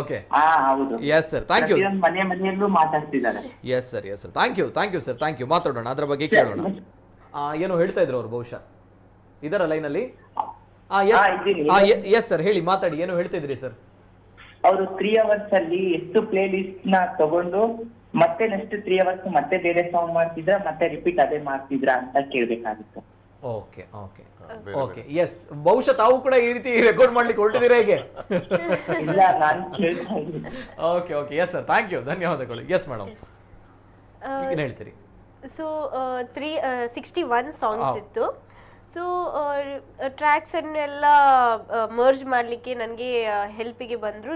ಓಕೆ, ಹೌದು. Yes sir, thank you. ಮನೆಯಲ್ಲೂ ಮಾತಾಡ್ತಿದ್ದಾರೆ. Yes sir, yes sir, thank you sir, thank you. ಮಾತಾಡೋಣ, ಅದ್ರ ಬಗ್ಗೆ ಕೇಳೋಣ. ಏನೋ ಹೇಳ್ತಾ ಇದ್ರು ಅವರು ಬಹುಶಃ ಇದರ ಲೈನಲ್ಲಿ. ಎಸ್ ಸರ್, ಹೇಳಿ, ಮಾತಾಡಿ, ಏನು ಹೇಳ್ತಾ ಇದ್ರಿ ಸರ್? ಅವರು 3 hours ಅಲ್ಲಿ ಎಷ್ಟು ಪ್ಲೇ ಲಿಸ್ಟ್ ನ ತಗೊಂಡು ಮತ್ತೆ ನೆಕ್ಸ್ಟ್ 3 hours ಮತ್ತೆ ಬೇರೆ ಸಾಂಗ್ ಮಾಡ್ತಿದ್ರ, ಮತ್ತೆ ರಿಪೀಟ್ ಅದೇ ಮಾಡ್ತಿದ್ರ ಅಂತ ಕೇಳ್ಬೇಕಾಗಿತ್ತು. ಓಕೆ ಓಕೆ ಓಕೆ, ಎಸ್, ಬಹುಶಃ ತಾವು ಕೂಡ ಈ ರೀತಿ ರೆಕಾರ್ಡ್ ಮಾಡ್ಲಿಕ್ಕೆ ಹೊರಟಿದ್ದೀರಾ ಹೇಗೆ? ಇಲ್ಲ, ನಾನು ಕೇಳ್ತಾ ಇದ್ದೀನಿ. Okay okay, yes sir, thank you, ಧನ್ಯವಾದಗಳು. ಎಸ್ ಮೇಡಮ್, ಏನು ಹೇಳ್ತೀರಿ? ಸೊ 61 ಸಾಂಗ್ಸ್ ಇತ್ತು. ಸೊ ಟ್ರ್ಯಾಕ್ಸನ್ನೆಲ್ಲ ಮರ್ಜ್ ಮಾಡಲಿಕ್ಕೆ ನನಗೆ ಹೆಲ್ಪಿಗೆ ಬಂದರು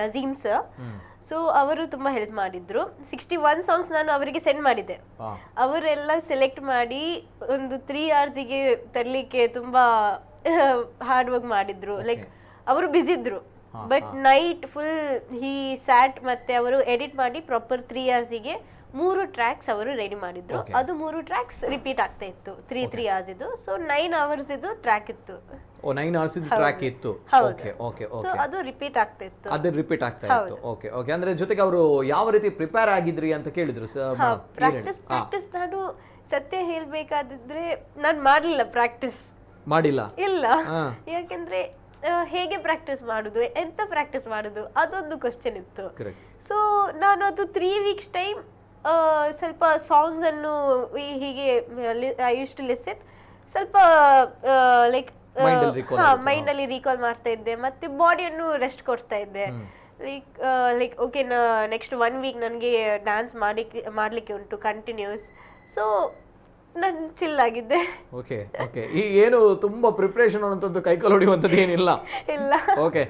ನಜೀಮ್ ಸರ್. ಸೊ ಅವರು ತುಂಬ ಹೆಲ್ಪ್ ಮಾಡಿದ್ರು. 61 ಸಾಂಗ್ಸ್ ನಾನು ಅವರಿಗೆ ಸೆಂಡ್ ಮಾಡಿದ್ದೆ. ಅವರೆಲ್ಲ ಸೆಲೆಕ್ಟ್ ಮಾಡಿ ಒಂದು 3 hours ತರಲಿಕ್ಕೆ ತುಂಬ ಹಾರ್ಡ್ ವರ್ಕ್ ಮಾಡಿದ್ರು. ಲೈಕ್ ಅವರು ಬ್ಯುಸಿ ಇದ್ರು, but night full he sat, ಮತ್ತೆ ಅವರು ಎಡಿಟ್ ಮಾಡಿ ಪ್ರಾಪರ್ 3 hours 3 ಟ್ರ್ಯಾಕ್ಸ್ ಅವರು ರೆಡಿ ಮಾಡಿದ್ರು. ಅದು 3 ಟ್ರ್ಯಾಕ್ಸ್ ರಿಪೀಟ್ ಆಗ್ತಾ ಇತ್ತು. 3 hours ಇದು. ಸೊ 9 hours ಇದು ಟ್ರ್ಯಾಕ್ ಇತ್ತು. 9 hours ಇದು ಟ್ರ್ಯಾಕ್ ಇತ್ತು. ಓಕೆ ಓಕೆ ಓಕೆ, ಸೊ ಅದು ರಿಪೀಟ್ ಆಗ್ತಾ ಇತ್ತು. ಅದು ರಿಪೀಟ್ ಆಗ್ತಾ ಇತ್ತು. ಓಕೆ ಓಕೆ, ಅಂದ್ರೆ ಜೊತೆಗೆ ಅವರು ಯಾವ ರೀತಿ ಪ್ರಿಪೇರ್ ಆಗಿದ್ರಿ ಅಂತ ಕೇಳಿದ್ರು. ಪ್ರಾಕ್ಟೀಸ್ ನಾನು ಸತ್ಯ ಹೇಳ್ಬೇಕಾದಿದ್ರೆ ನಾನು ಮಾಡ್ಲಿಲ್ಲ, ಪ್ರಾಕ್ಟೀಸ್ ಮಾಡಿಲ್ಲ. ಇಲ್ಲ, ಯಾಕೆಂದ್ರೆ ಹೇಗೆ ಪ್ರಾಕ್ಟೀಸ್ ಮಾಡುದು, ಎಂತ ಪ್ರಾಕ್ಟೀಸ್ ಮಾಡುದು, ಅದೊಂದು ಕ್ವಶನ್ ಇತ್ತು. ಸೊ ನಾನು ಅದು 3 weeks ಟೈಮ್ ಸ್ವಲ್ಪ ಸಾಂಗ್ಸ್ ಅನ್ನು ಹೀಗೆ ಐ ಯೂಸ್ ಟು ಲಿಸನ್, ಸ್ವಲ್ಪ ಲೈಕ್ ಮೈಂಡ್ ಅಲ್ಲಿ ರೀಕಾಲ್ ಮಾಡ್ತಾ ಇದ್ದೆ, ಮತ್ತೆ ಬಾಡಿಯನ್ನು ರೆಸ್ಟ್ ಕೊಡ್ತಾ ಇದ್ದೆ. ಲೈಕ್ ಓಕೆ, ನೆಕ್ಸ್ಟ್ 1 week ನನಗೆ ಡ್ಯಾನ್ಸ್ ಮಾಡ್ಲಿಕ್ಕೆ ಉಂಟು ಕಂಟಿನ್ಯೂಸ್. ಸೊ ನಾನು ಚಿಲ್ ಆಗಿದ್ದೆ. ಓಕೆ ಓಕೆ, ಏನು ತುಂಬಾ ಪ್ರಿಪರೇಷನ್ ಅನ್ನೋಂಥದ್ದು ಕೈಕಾಲು ಹೊಡಿಯುವಂಥದ್ದು ಏನಿಲ್ಲ. ಇಲ್ಲ. ಓಕೆ,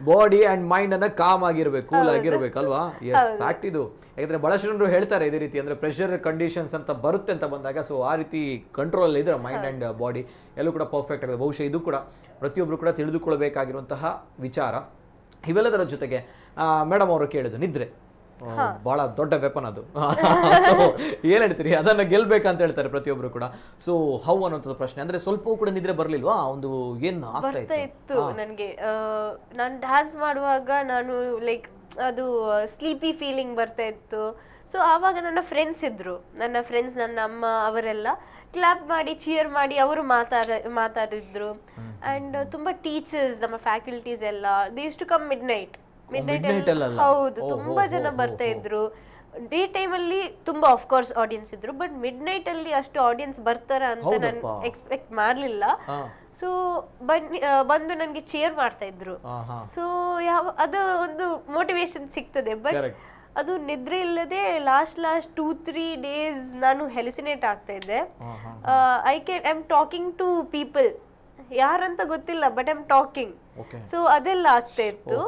ಬಾಡಿ ಅಂಡ್ ಮೈಂಡ್ ಅನ್ನ ಕಾಮ್ ಆಗಿರ್ಬೇಕು, ಕೂಲ್ ಆಗಿರ್ಬೇಕಲ್ವಾ? ಎಸ್, ಫ್ಯಾಕ್ಟ್ ಇದು. ಯಾಕಂದ್ರೆ ಬಹಳಷ್ಟು ಜನರು ಹೇಳ್ತಾರೆ ಇದೇ ರೀತಿ, ಅಂದ್ರೆ ಪ್ರೆಷರ್ ಕಂಡೀಷನ್ಸ್ ಅಂತ ಬರುತ್ತೆ ಅಂತ ಬಂದಾಗ, ಸೊ ಆ ರೀತಿ ಕಂಟ್ರೋಲ್ ಅಲ್ಲಿ ಇದ್ರೆ ಮೈಂಡ್ ಅಂಡ್ ಬಾಡಿ ಎಲ್ಲೂ ಕೂಡ ಪರ್ಫೆಕ್ಟ್ ಆಗಿದೆ. ಬಹುಶಃ ಇದು ಕೂಡ ಪ್ರತಿಯೊಬ್ರು ಕೂಡ ತಿಳಿದುಕೊಳ್ಬೇಕಾಗಿರುವಂತಹ ವಿಚಾರ. ಇವೆಲ್ಲದರ ಜೊತೆಗೆ ಮೇಡಮ್ ಅವರು ಕೇಳಿದ್ರು ನಿದ್ರೆ ಬಹಳ ದೊಡ್ಡ ವೆಪನ್ ಅದು. ಸೊ ಏನ್ ಹೇಳ್ತೀರಿ, ಅದನ್ನ ಗೆಲ್ಬೇಕಂತ ಹೇಳ್ತಾರೆ ಪ್ರತಿಯೊಬ್ರು ಕೂಡ. ಸೊ ಹೌ ಅನ್ನೋಂಥದ್ದು ಪ್ರಶ್ನೆ, ಅಂದ್ರೆ ಸ್ವಲ್ಪವೂ ಕೂಡ ನಿದ್ರೆ ಬರ್ಲಿಲ್ವಾ? ಒಂದು ಏನ್ ಆಗ್ತಾ ಇತ್ತು ನನಗೆ. ನಾನು ಡ್ಯಾನ್ಸ್ ಮಾಡುವಾಗ ನಾನು ಲೈಕ್ ಅದು ಸ್ಲೀಪಿ ಫೀಲಿಂಗ್ ಬರ್ತಾ ಇತ್ತು. ಸೊ ಆವಾಗ ನನ್ನ ಫ್ರೆಂಡ್ಸ್ ಇದ್ರು, ನನ್ನ ಅಮ್ಮ ಅವರೆಲ್ಲ ಕ್ಲಾಪ್ ಮಾಡಿ ಚಿಯರ್ ಮಾಡಿ ಅವರು ಮಾತಾಡಿದ್ರು. ಅಂಡ್ ತುಂಬಾ ಟೀಚರ್ಸ್, ನಮ್ಮ ಫ್ಯಾಕಲ್ಟೀಸ್ ಎಲ್ಲ they use to come midnight. ಹೌದು, ತುಂಬಾ ಜನ ಬರ್ತಾ ಇದ್ರು. ಡೇ ಟೈಮ್ ಅಲ್ಲಿ ತುಂಬಾ ಆಫ್ ಕೋರ್ಸ್ ಆಡಿಯನ್ಸ್ ಇದ್ರು, ಬಟ್ ಮಿಡ್ ನೈಟ್ ಅಲ್ಲಿ ಅಷ್ಟು ಆಡಿಯನ್ಸ್ ಬರ್ತಾರ ಅಂತ ನಾನು ಎಕ್ಸ್ಪೆಕ್ಟ್ ಮಾಡ್ಲಿಲ್ಲ. ಸೊ ಬಂದು ನನ್ಗೆ ಚೇರ್ ಮಾಡ್ತಾ ಇದ್ರು. ಸೊ ಅದು ಒಂದು ಮೋಟಿವೇಶನ್ ಸಿಗ್ತದೆ. ಬಟ್ ಅದು ನಿದ್ರೆ ಇಲ್ಲದೆ ಲಾಸ್ಟ್ 2-3 days ನಾನು ಹೆಲಿಸಿನೇಟ್ ಆಗ್ತಾ ಇದ್ದೆ. I am talking to people, ಯಾರಂತ ಗೊತ್ತಿಲ್ಲ, but I am talking. So ಅದೆಲ್ಲ ಆಗ್ತಾ ಇತ್ತು.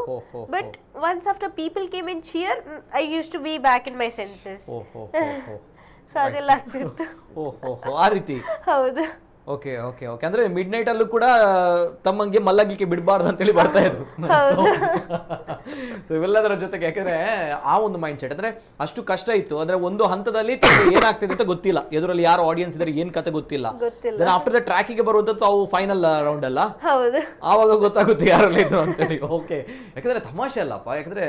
But once after people came in cheer, I use to be back in my senses. So ಅದೆಲ್ಲ ಆಗ್ತಾ ಇತ್ತು. ಆ ರೀತಿ. ಹೌದು. ಓಕೆ ಓಕೆ ಓಕೆ, ಅಂದ್ರೆ ಮಿಡ್ ನೈಟ್ ಅಲ್ಲೂ ಕೂಡ ತಮ್ಮಂಗೆ ಮಲ್ಲಗ್ಲಿಕ್ಕೆ ಬಿಡಬಾರ್ದು ಅಂತೇಳಿ ಬರ್ತಾ ಇದ್ರು. ಸೊ ಇವೆಲ್ಲದರ ಜೊತೆಗೆ, ಯಾಕಂದ್ರೆ ಆ ಒಂದು ಮೈಂಡ್ ಸೆಟ್ ಅಂದ್ರೆ ಅಷ್ಟು ಕಷ್ಟ ಇತ್ತು. ಅಂದ್ರೆ ಒಂದು ಹಂತದಲ್ಲಿ ಏನಾಗ್ತಿದೆ ಅಂತ ಗೊತ್ತಿಲ್ಲ, ಎದುರಲ್ಲಿ ಯಾರು ಆಡಿಯನ್ಸ್ ಇದಾರೆ, ಏನ್ ಕತೆ ಗೊತ್ತಿಲ್ಲ. ಆಫ್ಟರ್ ದ ಟ್ರ್ಯಾಕಿಗೆ ಬರುವಂತದ್ದು ಅವು ಫೈನಲ್ ರೌಂಡ್ ಅಲ್ಲ, ಆವಾಗ ಗೊತ್ತಾಗುತ್ತೆ ಯಾರೆಲ್ಲ ಇದ್ರು ಅಂತೇಳಿ. ಓಕೆ, ಯಾಕಂದ್ರೆ ತಮಾಷೆ ಅಲ್ಲಪ್ಪ, ಯಾಕಂದ್ರೆ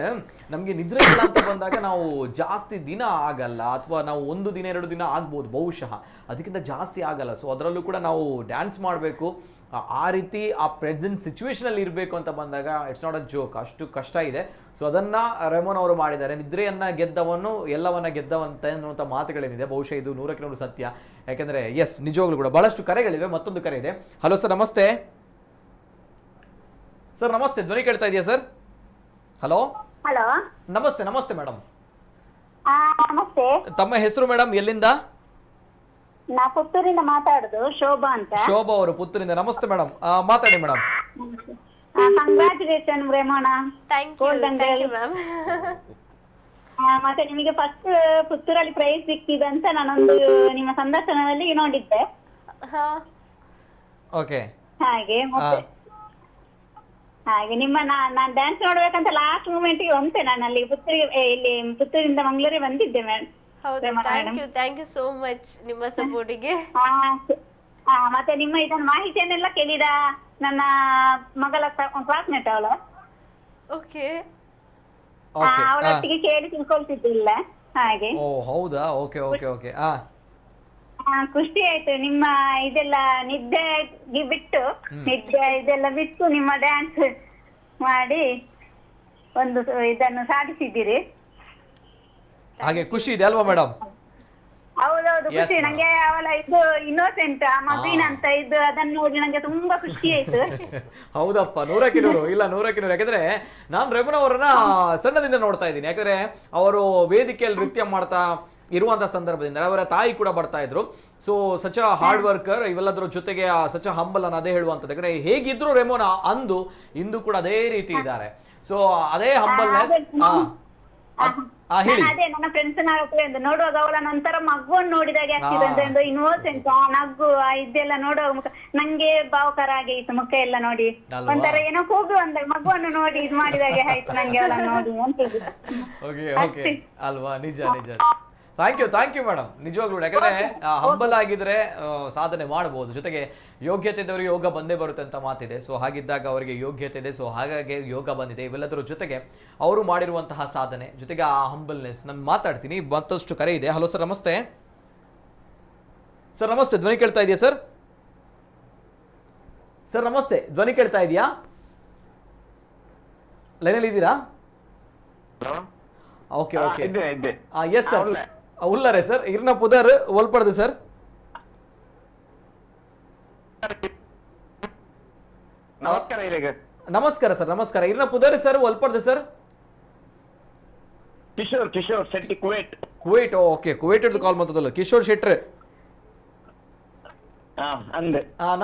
ನಮ್ಗೆ ನಿದ್ರೆ ಇಲ್ಲ ಅಂತ ಬಂದಾಗ ನಾವು ಜಾಸ್ತಿ ದಿನ ಆಗಲ್ಲ, ಅಥವಾ ನಾವು 1 ದಿನ 2 ದಿನ ಆಗ್ಬೋದು ಬಹುಶಃ, ಅದಕ್ಕಿಂತ ಜಾಸ್ತಿ ಆಗಲ್ಲ. ಸೊ ಅದರಲ್ಲೂ ಕೂಡ ನಾವು ಡ್ಯಾನ್ಸ್ ಮಾಡಬೇಕು, ಆ ರೀತಿ ಆ ಪ್ರೆಸೆಂಟ್ ಸಿಚುವೇಶನ್ ಅಲ್ಲಿ ಇರಬೇಕು ಅಂತ ಬಂದಾಗ ಇಟ್ಸ್ ನಾಟ್ ಅ ಜೋಕ್, ಅಷ್ಟು ಕಷ್ಟ ಇದೆ. ಸೊ ಅದನ್ನ ರೆಮೋನ್ ಅವರು ಮಾಡಿದ್ದಾರೆ. ನಿದ್ರೆಯನ್ನ ಗೆದ್ದವನು ಎಲ್ಲವನ್ನ ಗೆದ್ದವಂತ ಅನ್ನುವಂಥ ಮಾತುಗಳೇನಿದೆ, ಬಹುಶಃ ಇದು 100ಕ್ಕೆ 100 ಸತ್ಯ. ಯಾಕಂದ್ರೆ ಎಸ್, ನಿಜವಾಗ್ಲೂ ಕೂಡ ಬಹಳಷ್ಟು ಕರೆಗಳಿವೆ. ಮತ್ತೊಂದು ಕರೆ ಇದೆ. ಹಲೋ ಸರ್, ನಮಸ್ತೆ. ಸರ್ ನಮಸ್ತೆ, ಧ್ವನಿ ಕೇಳ್ತಾ ಇದೆಯಾ ಸರ್? ಹಲೋ ಹಲೋ ನಮಸ್ತೆ ನಮಸ್ತೆ ಮೇಡಮ್. ನಮಸ್ತೆ. ತಮ್ಮ ಹೆಸರು ಮೇಡಮ್, ಎಲ್ಲಿಂದ? ನಾ ಪುತ್ತೂರಿಂದ ಮಾತಾಡುದು, ಶೋಭಾ ಅಂತ. ಶೋಭಾ ಅವರು ಪುತ್ತೂರಿಂದ. ನಮಸ್ತೆ ಮೇಡಮ್, ಮಾತಾಡಿ madam. Congratulation Remona. Thank you ma'am. ಮತ್ತೆ ನಿಮಗೆ ಫಸ್ಟ್ ಪುತ್ತೂರಲ್ಲಿ ಪ್ರೈಸ್ ಸಿಕ್ಕಿದಂತ ನಾನೊಂದು ನಿಮ್ಮ ಸಂದರ್ಶನದಲ್ಲಿ ನೋಡಿದ್ದೆ. ಓಕೆ. ಹಾಗೆ ಮತ್ತೆ ಹಾಗೆ ನಿಮ್ಮ ನಾನ್ ಡ್ಯಾನ್ಸ್ ನೋಡ್ಬೇಕಂತ ಲಾಸ್ಟ್ ಮೂಮೆಂಟ್ ಗೆ ಬಂತೆ. ನಾನು ಅಲ್ಲಿ ಇಲ್ಲಿ ಪುತ್ತೂರಿಂದ ಮಂಗಳೂರಿಗೆ ಬಂದಿದ್ದೆ ಮೇಡಮ್. ಹೌದು, ಥ್ಯಾಂಕ್ ಯು ಸೋ ಮಚ್ ನಿಮ್ಮ ಸಪೋರ್ಟಿಗೆ. ಮತ್ತೆ ನಿಮ್ಮ ಇದನ್ನ ಮಾಹಿತಿಯನ್ನೆಲ್ಲ ಕೇಳಿದ ನನ್ನ ಮಗಳ ಕ್ಲಾಸ್ಮೇಟ್ ಅವಳು. ಓಕೆ. ಅವಳೊಟ್ಟಿಗೆ ಕೇಳಿ ತಿಳ್ಕೊಳ್ತಿದ್ದಿಲ್ಲ ಹಾಗೆ. ಓ ಹೌದಾ, ಓಕೆ ಓಕೆ ಓಕೆ. ಖುಷಿ ಆಯ್ತು. ನಿಮ್ಮ ಇದೆಲ್ಲ ನಿದ್ದೆ ಇದೆಲ್ಲ ಬಿಟ್ಟು ನಿಮ್ಮ ಡ್ಯಾನ್ಸ್ ಮಾಡಿ ಒಂದು ಇದನ್ನು ಸಾಧಿಸಿದ್ದೀರಿ. ಹಾಗೆ ಖುಷಿ ಇದೆ ಅಲ್ವಾ ಮೇಡಮ್? ಹೌದೌದು, ಖುಷಿ. ನಂಗೆ ಅವಳ ಇದು ಇನ್ನೋಸೆಂಟ್ ಮಗುವಿನ ಅಂತ ಇದು ಅದನ್ನ ನೋಡಿ ನಂಗೆ ತುಂಬಾ ಖುಷಿ ಆಯ್ತು. ಹೌದಪ್ಪ, 100ಕ್ಕೆ 100. ಇಲ್ಲ 100ಕ್ಕೆ 100. ಯಾಕಂದ್ರೆ ನಾನು ರೇಮೋನಾ ಅವರನ್ನ ಸಣ್ಣದಿಂದ ನೋಡ್ತಾ ಇದ್ದೀನಿ. ಯಾಕಂದ್ರೆ ಅವರು ವೇದಿಕೆಯಲ್ಲಿ ನೃತ್ಯ ಮಾಡ್ತಾ ಇರುವಂತ ಸಂದರ್ಭದಿಂದ ಅವರ ತಾಯಿ ಕೂಡ ಬರ್ತಾ ಇದ್ರು. So such a hard worker, ಇವೆಲ್ಲದರ ಜೊತೆಗೆ ಸಚ್ ಅ ಹಂಬಲ್ ಅನ್ನ ಅದೇ ಹೇಳುವಂಥದ್ದು. ಯಾಕಂದ್ರೆ ಹೇಗಿದ್ರು ರೇಮೋನಾ ಅಂದು ಇಂದು ಕೂಡ ಅದೇ ರೀತಿ ಇದ್ದಾರೆ. ಸೊ ಅದೇ ಹಂಬಲ್ನೆಸ್. ಹೇಳಿ. ಅದೇ ನನ್ನ ಫ್ರೆಂಡ್ಸ್ ನೋಡುವಾಗ ಅವಳನ್ನ ಒಂಥರ ಮಗುವನ್ನು ನೋಡಿದಾಗೆ ಆಗ್ತಿದೆ. ಒಂದು ಇನ್ನೋಸೆಂಟ್ ನಗು ಇದೆಲ್ಲ ನೋಡುವಾಗ ನಂಗೆ ಭಾವಕರ ಆಗಿ ಇತ್ತು. ಮುಖ ಎಲ್ಲ ನೋಡಿ ಒಂಥರ ಏನೋ ಕೂಗು ಅಂದ ಮಗುವನ್ನು ನೋಡಿ ಇದು ಮಾಡಿದಾಗೆ ಆಯ್ತು ನಂಗೆ ಅವಳನ್ನ ನೋಡಿ ಅಂತ. ಅಲ್ವಾ? ನಿಜ ನಿಜ. ಥ್ಯಾಂಕ್ ಯು ಮೇಡಮ್, ನಿಜವಾಗ್ಲೂ. ಯಾಕಂದ್ರೆ ಹಂಬಲ್ ಆಗಿದ್ರೆ ಸಾಧನೆ ಮಾಡಬಹುದು. ಜೊತೆಗೆ ಯೋಗ್ಯತೆ ಇದ್ದವರಿಗೆ ಯೋಗ ಬಂದೇ ಬರುತ್ತೆ ಅಂತ ಮಾತಿದೆ. ಸೊ ಹಾಗಿದ್ದಾಗ ಅವರಿಗೆ ಯೋಗ್ಯತೆ ಇದೆ, ಸೊ ಹಾಗಾಗಿ ಯೋಗ ಬಂದಿದೆ. ಇವೆಲ್ಲದರ ಜೊತೆಗೆ ಅವರು ಮಾಡಿರುವಂತಹ ಸಾಧನೆ ಜೊತೆಗೆ ಆ ಹಂಬಲ್ನೆಸ್. ನಾನು ಮಾತಾಡ್ತೀನಿ, ಮತ್ತಷ್ಟು ಕರೆ ಇದೆ. ಹಲೋ ಸರ್, ನಮಸ್ತೆ. ಸರ್ ನಮಸ್ತೆ, ಧ್ವನಿ ಕೇಳ್ತಾ ಇದೆಯಾ ಸರ್? ಸರ್ ನಮಸ್ತೆ, ಧ್ವನಿ ಕೇಳ್ತಾ ಇದೆಯಾ? ಲೈನಲ್ಲಿ ಇದ್ದೀರಾ? Okay okay. ಎಸ್ ಸರ್, ಉಲ್ಲರೆ ಸರ್, ಇರ್ನ ಪುದರ್ ಒಲ್ಪಡ್ದು ಸರ್. ನಮಸ್ಕಾರ ಸರ್, ನಮಸ್ಕಾರ. ಇರ್ನ ಪುದರ್ ಸರ್ ಒಲ್ಪಡ್ದು sir. Kishore Shetty, Kuwait. Okay, Kuwait ಹಿಡಿದು ಕಾಲ್ ಮಾಡ್ತದಲ್ಲ, ಕಿಶೋರ್ ಶೆಟ್ರೆ.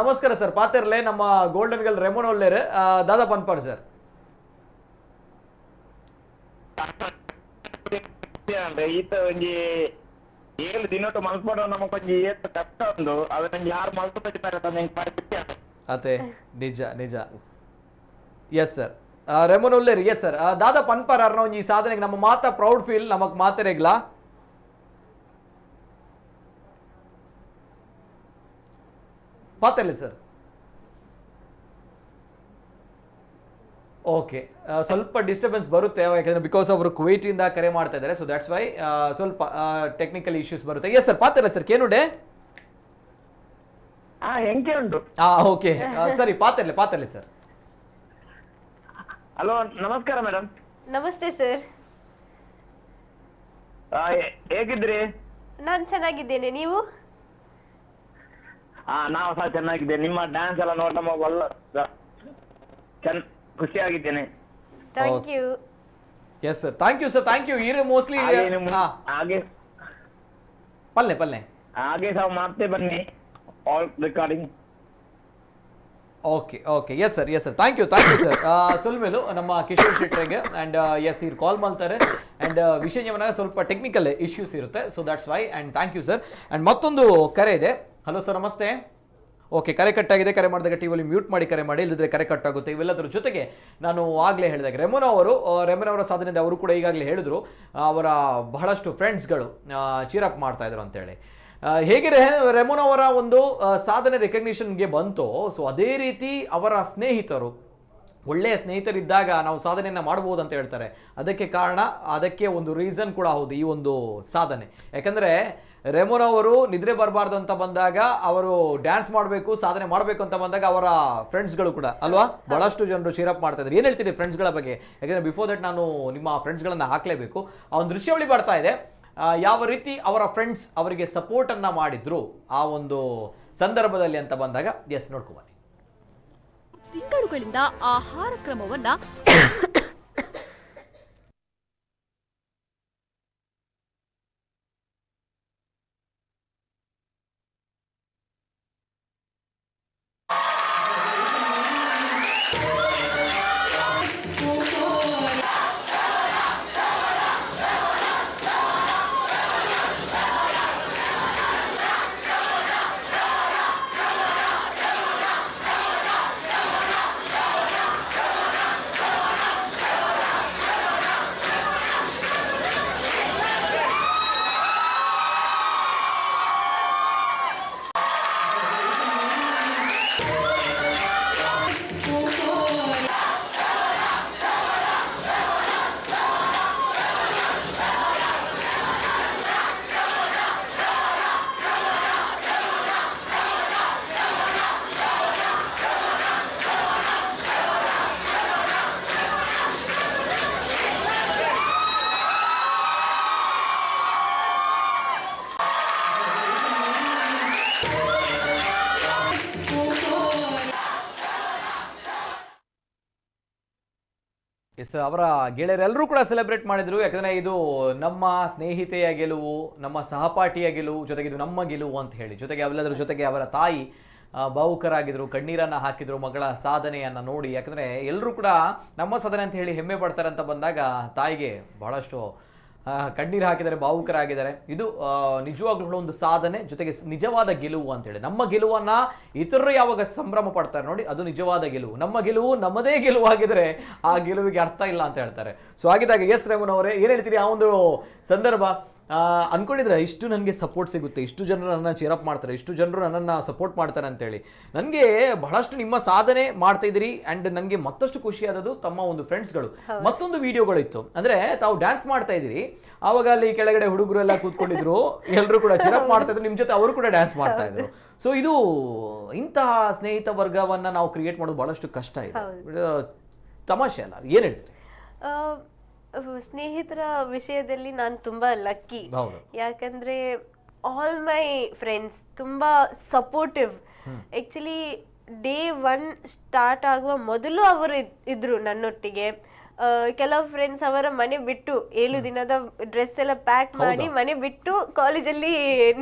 ನಮಸ್ಕಾರ ಸರ್, ಪಾತಿರ್ಲೆ ನಮ್ಮ ಗೋಲ್ಡನ್ ಗರ್ಲ್ ರೇಮೋನಾ ಒಳ್ಳೆಯರು ದಾದಾ ಪನ್ಪಾಡ್ ಸರ್. ಈತ ಒಂಜಿ 7 ದಿನಟ್ಟು ಮಲ್ಪಡ ನಮಕೊಂಜಿ ಏತ್ ಕಷ್ಟ ಉಂಡು. ಅದು ನಂಗೆ ಯಾರು ಮಲ್ಪಟ್ಟಿದ್ದಾರೆ ಅದೇ ನಿಜ ನಿಜ. ಎಸ್ ಸರ್, ರೇಮೋನಾ ಒಳ್ಳೆಯರು. ಎಸ್ ಸರ್, ದಾದಾ ಪನ್ಪಾರ್ ಅರ್ನ ಒಂಜಿ ಸಾಧನೆಗೆ ನಮ್ಮ ಮಾತಾ ಪ್ರೌಡ್ ಫೀಲ್ ನಮಕ್ ಮಾತೆರೆಗ್ಲಾ ಪಾತಲ್ಲ ಸರ್. ಓಕೆ, ಸ್ವಲ್ಪ ಡಿಸ್ಟರ್ಬೆನ್ಸ್ ಬರುತ್ತೆ ಯಾಕಂದ್ರೆ ಬಿಕಾಸ್ ಅವರು ಕುವೈಟಿಂದ ಕರೆ ಮಾಡ್ತಾ ಇದ್ದಾರೆ. ಸೊ ದಟ್ಸ್ ವೈ ಸ್ವಲ್ಪ ಟೆಕ್ನಿಕಲ್ ಇಶ್ಯೂಸ್ ಬರುತ್ತೆ. ಎಸ್ ಸರ್, ಪಾತಿಲ್ಲ ಸರ್, ಕೇನುಡೆ ಹೆಂಗೆ ಉಂಟು? ಓಕೆ ಸರಿ, ಪಾತರ್ಲೆ ಸರ್. ಹಲೋ, ನಮಸ್ಕಾರ ಮೇಡಮ್. ನಮಸ್ತೆ ಸರ್. ಹೇಗಿದ್ರಿ? ನಾನು ಚೆನ್ನಾಗಿದ್ದೇನೆ, ನೀವು? ನಾವು ಸಹ ಚೆನ್ನಾಗಿದ್ದೇನೆ. ನಿಮ್ಮ ಡ್ಯಾನ್ಸ್ ಎಲ್ಲ ನೋಡಿ ನಮಗೆ ಒಳ್ಳೆ ಖುಷಿ ಆಗಿದ್ದೇನೆ. Thank you. Yes sir, thank you sir, thank you. ಇರು ಮೋಸ್ಟ್ಲಿ ಹಾಗೆ ಪಲ್ಲೆ ಹಾಗೆ ಸಹ ಮಾಡ್ತೇ ಬನ್ನಿ all recording. Okay okay. Yes sir, thank you sir. ಸುಲ್ಮೇಲು ನಮ್ಮ ಕಿಶೋರ್ ಶೆಟ್ರಿಗೆ ಆ್ಯಂಡ್ ಎಸ್ ಇವ್ರು ಕಾಲ್ ಮಾಡ್ತಾರೆ. ಆ್ಯಂಡ್ ವಿಷಯ ಸ್ವಲ್ಪ ಟೆಕ್ನಿಕಲ್ ಇಶ್ಯೂಸ್ ಇರುತ್ತೆ. So that's why. And thank you sir. And ಮತ್ತೊಂದು ಕರೆ ಇದೆ. ಹಲೋ ಸರ್, ನಮಸ್ತೆ. ಓಕೆ, ಕರೆ ಕಟ್ಟಾಗಿದೆ. ಕರೆ ಮಾಡಿದಾಗ ಟಿವಿಲಿ ಮ್ಯೂಟ್ ಮಾಡಿ ಕರೆ ಮಾಡಿ, ಇಲ್ಲದಿದ್ರೆ ಕರೆ ಕಟ್ಟಾಗುತ್ತೆ. ಇವೆಲ್ಲದರ ಜೊತೆಗೆ ನಾನು ಆಗಲೇ ಹೇಳಿದಾಗ ರೇಮೋನಾ ಅವರ ಸಾಧನೆಯಿಂದ ಅವರು ಕೂಡ ಈಗಾಗಲೇ ಹೇಳಿದ್ರು ಅವರ ಬಹಳಷ್ಟು ಫ್ರೆಂಡ್ಸ್ಗಳು ಚೀರಪ್ ಮಾಡ್ತಾ ಇದ್ರು ಅಂತೇಳಿ. ಹೇಗೆ ರೇಮೋನಾ ಅವರ ಒಂದು ಸಾಧನೆ ರೆಕಗ್ನಿಷನ್ಗೆ ಬಂತು, ಸೊ ಅದೇ ರೀತಿ ಅವರ ಸ್ನೇಹಿತರು, ಒಳ್ಳೆಯ ಸ್ನೇಹಿತರಿದ್ದಾಗ ನಾವು ಸಾಧನೆಯನ್ನು ಮಾಡ್ಬೋದು ಅಂತ ಹೇಳ್ತಾರೆ. ಅದಕ್ಕೆ ಕಾರಣ, ಅದಕ್ಕೆ ಒಂದು ರೀಸನ್ ಕೂಡ ಹೌದು ಈ ಒಂದು ಸಾಧನೆ. ಯಾಕಂದರೆ ರೇಮೋನಾ ಅವರು ನಿದ್ರೆ ಬರಬಾರ್ದು ಅಂತ ಬಂದಾಗ, ಅವರು ಡ್ಯಾನ್ಸ್ ಮಾಡಬೇಕು, ಸಾಧನೆ ಮಾಡಬೇಕು ಅಂತ ಬಂದಾಗ ಅವರ ಫ್ರೆಂಡ್ಸ್ಗಳು ಕೂಡ ಅಲ್ವಾ ಬಹಳಷ್ಟು ಜನರು ಚೀರಪ್ ಮಾಡ್ತಾ ಇದ್ದಾರೆ. ಏನು ಹೇಳ್ತೀರಿ ಫ್ರೆಂಡ್ಸ್ಗಳ ಬಗ್ಗೆ? ಯಾಕಂದರೆ ಬಿಫೋರ್ ದಟ್ ನಾನು ನಿಮ್ಮ ಫ್ರೆಂಡ್ಸ್ಗಳನ್ನು ಹಾಕಲೇಬೇಕು. ಆ ಒಂದು ದೃಶ್ಯಾವಳಿ ಬರ್ತಾ ಇದೆ, ಯಾವ ರೀತಿ ಅವರ ಫ್ರೆಂಡ್ಸ್ ಅವರಿಗೆ ಸಪೋರ್ಟನ್ನು ಮಾಡಿದ್ರು ಆ ಒಂದು ಸಂದರ್ಭದಲ್ಲಿ ಅಂತ ಬಂದಾಗ. ಎಸ್, ನೋಡ್ಕೊಬನ್ನಿ. ತಿಂಗಳುಗಳಿಂದ ಆಹಾರ ಕ್ರಮವನ್ನ ಎಸ್, ಅವರ ಗೆಳೆಯರೆಲ್ಲರೂ ಕೂಡ ಸೆಲೆಬ್ರೇಟ್ ಮಾಡಿದ್ರು. ಯಾಕಂದರೆ ಇದು ನಮ್ಮ ಸ್ನೇಹಿತೆಯ ಗೆಲುವು, ನಮ್ಮ ಸಹಪಾಠಿಯ ಗೆಲುವು, ಜೊತೆಗೆ ಇದು ನಮ್ಮ ಗೆಲುವು ಅಂತ ಹೇಳಿ. ಜೊತೆಗೆ ಅವೆಲ್ಲದರ ಜೊತೆಗೆ ಅವರ ತಾಯಿ ಭಾವುಕರಾಗಿದ್ರು, ಕಣ್ಣೀರನ್ನು ಹಾಕಿದ್ರು ಮಗಳ ಸಾಧನೆಯನ್ನು ನೋಡಿ. ಯಾಕಂದರೆ ಎಲ್ಲರೂ ಕೂಡ ನಮ್ಮ ಸಾಧನೆ ಅಂತ ಹೇಳಿ ಹೆಮ್ಮೆ ಪಡ್ತಾರೆ ಅಂತ ಬಂದಾಗ ತಾಯಿಗೆ ಬಹಳಷ್ಟು ಕಣ್ಣೀರು ಹಾಕಿದ್ದಾರೆ, ಭಾವುಕರಾಗಿದ್ದಾರೆ. ಇದು ನಿಜವಾಗ್ಲೂ ಒಂದು ಸಾಧನೆ, ಜೊತೆಗೆ ನಿಜವಾದ ಗೆಲುವು ಅಂತೇಳಿ. ನಮ್ಮ ಗೆಲುವನ್ನು ಇತರರು ಯಾವಾಗ ಸಂಭ್ರಮ ಪಡ್ತಾರೆ ನೋಡಿ, ಅದು ನಿಜವಾದ ಗೆಲುವು. ನಮ್ಮ ಗೆಲುವು ನಮ್ಮದೇ ಗೆಲುವು ಆಗಿದ್ರೆ ಆ ಗೆಲುವಿಗೆ ಅರ್ಥ ಇಲ್ಲ ಅಂತ ಹೇಳ್ತಾರೆ. ಸೊ ಹಾಗಿದ್ದಾಗ ಎಸ್ ರೇಮನ್ ಅವರೇ, ಏನು ಹೇಳ್ತೀರಿ ಆ ಒಂದು ಸಂದರ್ಭ? ಅನ್ಕೊಂಡಿದ್ರೆ ಇಷ್ಟು ನನಗೆ ಸಪೋರ್ಟ್ ಸಿಗುತ್ತೆ, ಇಷ್ಟು ಜನರು ನನ್ನನ್ನು ಚೇರಪ್ ಮಾಡ್ತಾರೆ, ಇಷ್ಟು ಜನರು ನನ್ನನ್ನು ಸಪೋರ್ಟ್ ಮಾಡ್ತಾರೆ ಅಂತೇಳಿ. ನನಗೆ ಬಹಳಷ್ಟು ನಿಮ್ಮ ಸಾಧನೆ ಮಾಡ್ತಾ ಇದ್ದೀರಿ. ಆ್ಯಂಡ್ ನನಗೆ ಮತ್ತಷ್ಟು ಖುಷಿಯಾದದ್ದು ತಮ್ಮ ಒಂದು ಫ್ರೆಂಡ್ಸ್ಗಳು ಮತ್ತೊಂದು ವಿಡಿಯೋಗಳಿತ್ತು. ಅಂದರೆ ತಾವು ಡ್ಯಾನ್ಸ್ ಮಾಡ್ತಾ ಇದ್ದೀರಿ, ಆವಾಗ ಅಲ್ಲಿ ಕೆಳಗಡೆ ಹುಡುಗರು ಎಲ್ಲ ಕೂತ್ಕೊಂಡಿದ್ರು, ಎಲ್ಲರೂ ಕೂಡ ಚೇರಪ್ ಮಾಡ್ತಾ ಇದ್ರು, ನಿಮ್ಮ ಜೊತೆ ಅವರು ಕೂಡ ಡ್ಯಾನ್ಸ್ ಮಾಡ್ತಾ ಇದ್ರು. ಸೊ ಇದು ಇಂತಹ ಸ್ನೇಹಿತ ವರ್ಗವನ್ನು ನಾವು ಕ್ರಿಯೇಟ್ ಮಾಡೋದು ಬಹಳಷ್ಟು ಕಷ್ಟ ಇದೆ, ತಮಾಷೆ ಅಲ್ಲ. ಏನು ಹೇಳ್ತೀರಿ? ಸ್ನೇಹಿತರ ವಿಷಯದಲ್ಲಿ ನಾನು ತುಂಬಾ ಲಕ್ಕಿ. ಯಾಕಂದ್ರೆ ಆಲ್ ಮೈ ಫ್ರೆಂಡ್ಸ್ ತುಂಬಾ ಸಪೋರ್ಟಿವ್. ಆಕ್ಚುಲಿ ಡೇ 1 ಸ್ಟಾರ್ಟ್ ಆಗುವ ಮೊದಲು ಅವರು ಇದ್ರು ನನ್ನೊಟ್ಟಿಗೆ. ಕೆಲವು ಫ್ರೆಂಡ್ಸ್ ಅವರ ಮನೆ ಬಿಟ್ಟು 7 ದಿನದ ಡ್ರೆಸ್ ಎಲ್ಲ ಪ್ಯಾಕ್ ಮಾಡಿ ಮನೆ ಬಿಟ್ಟು ಕಾಲೇಜಲ್ಲಿ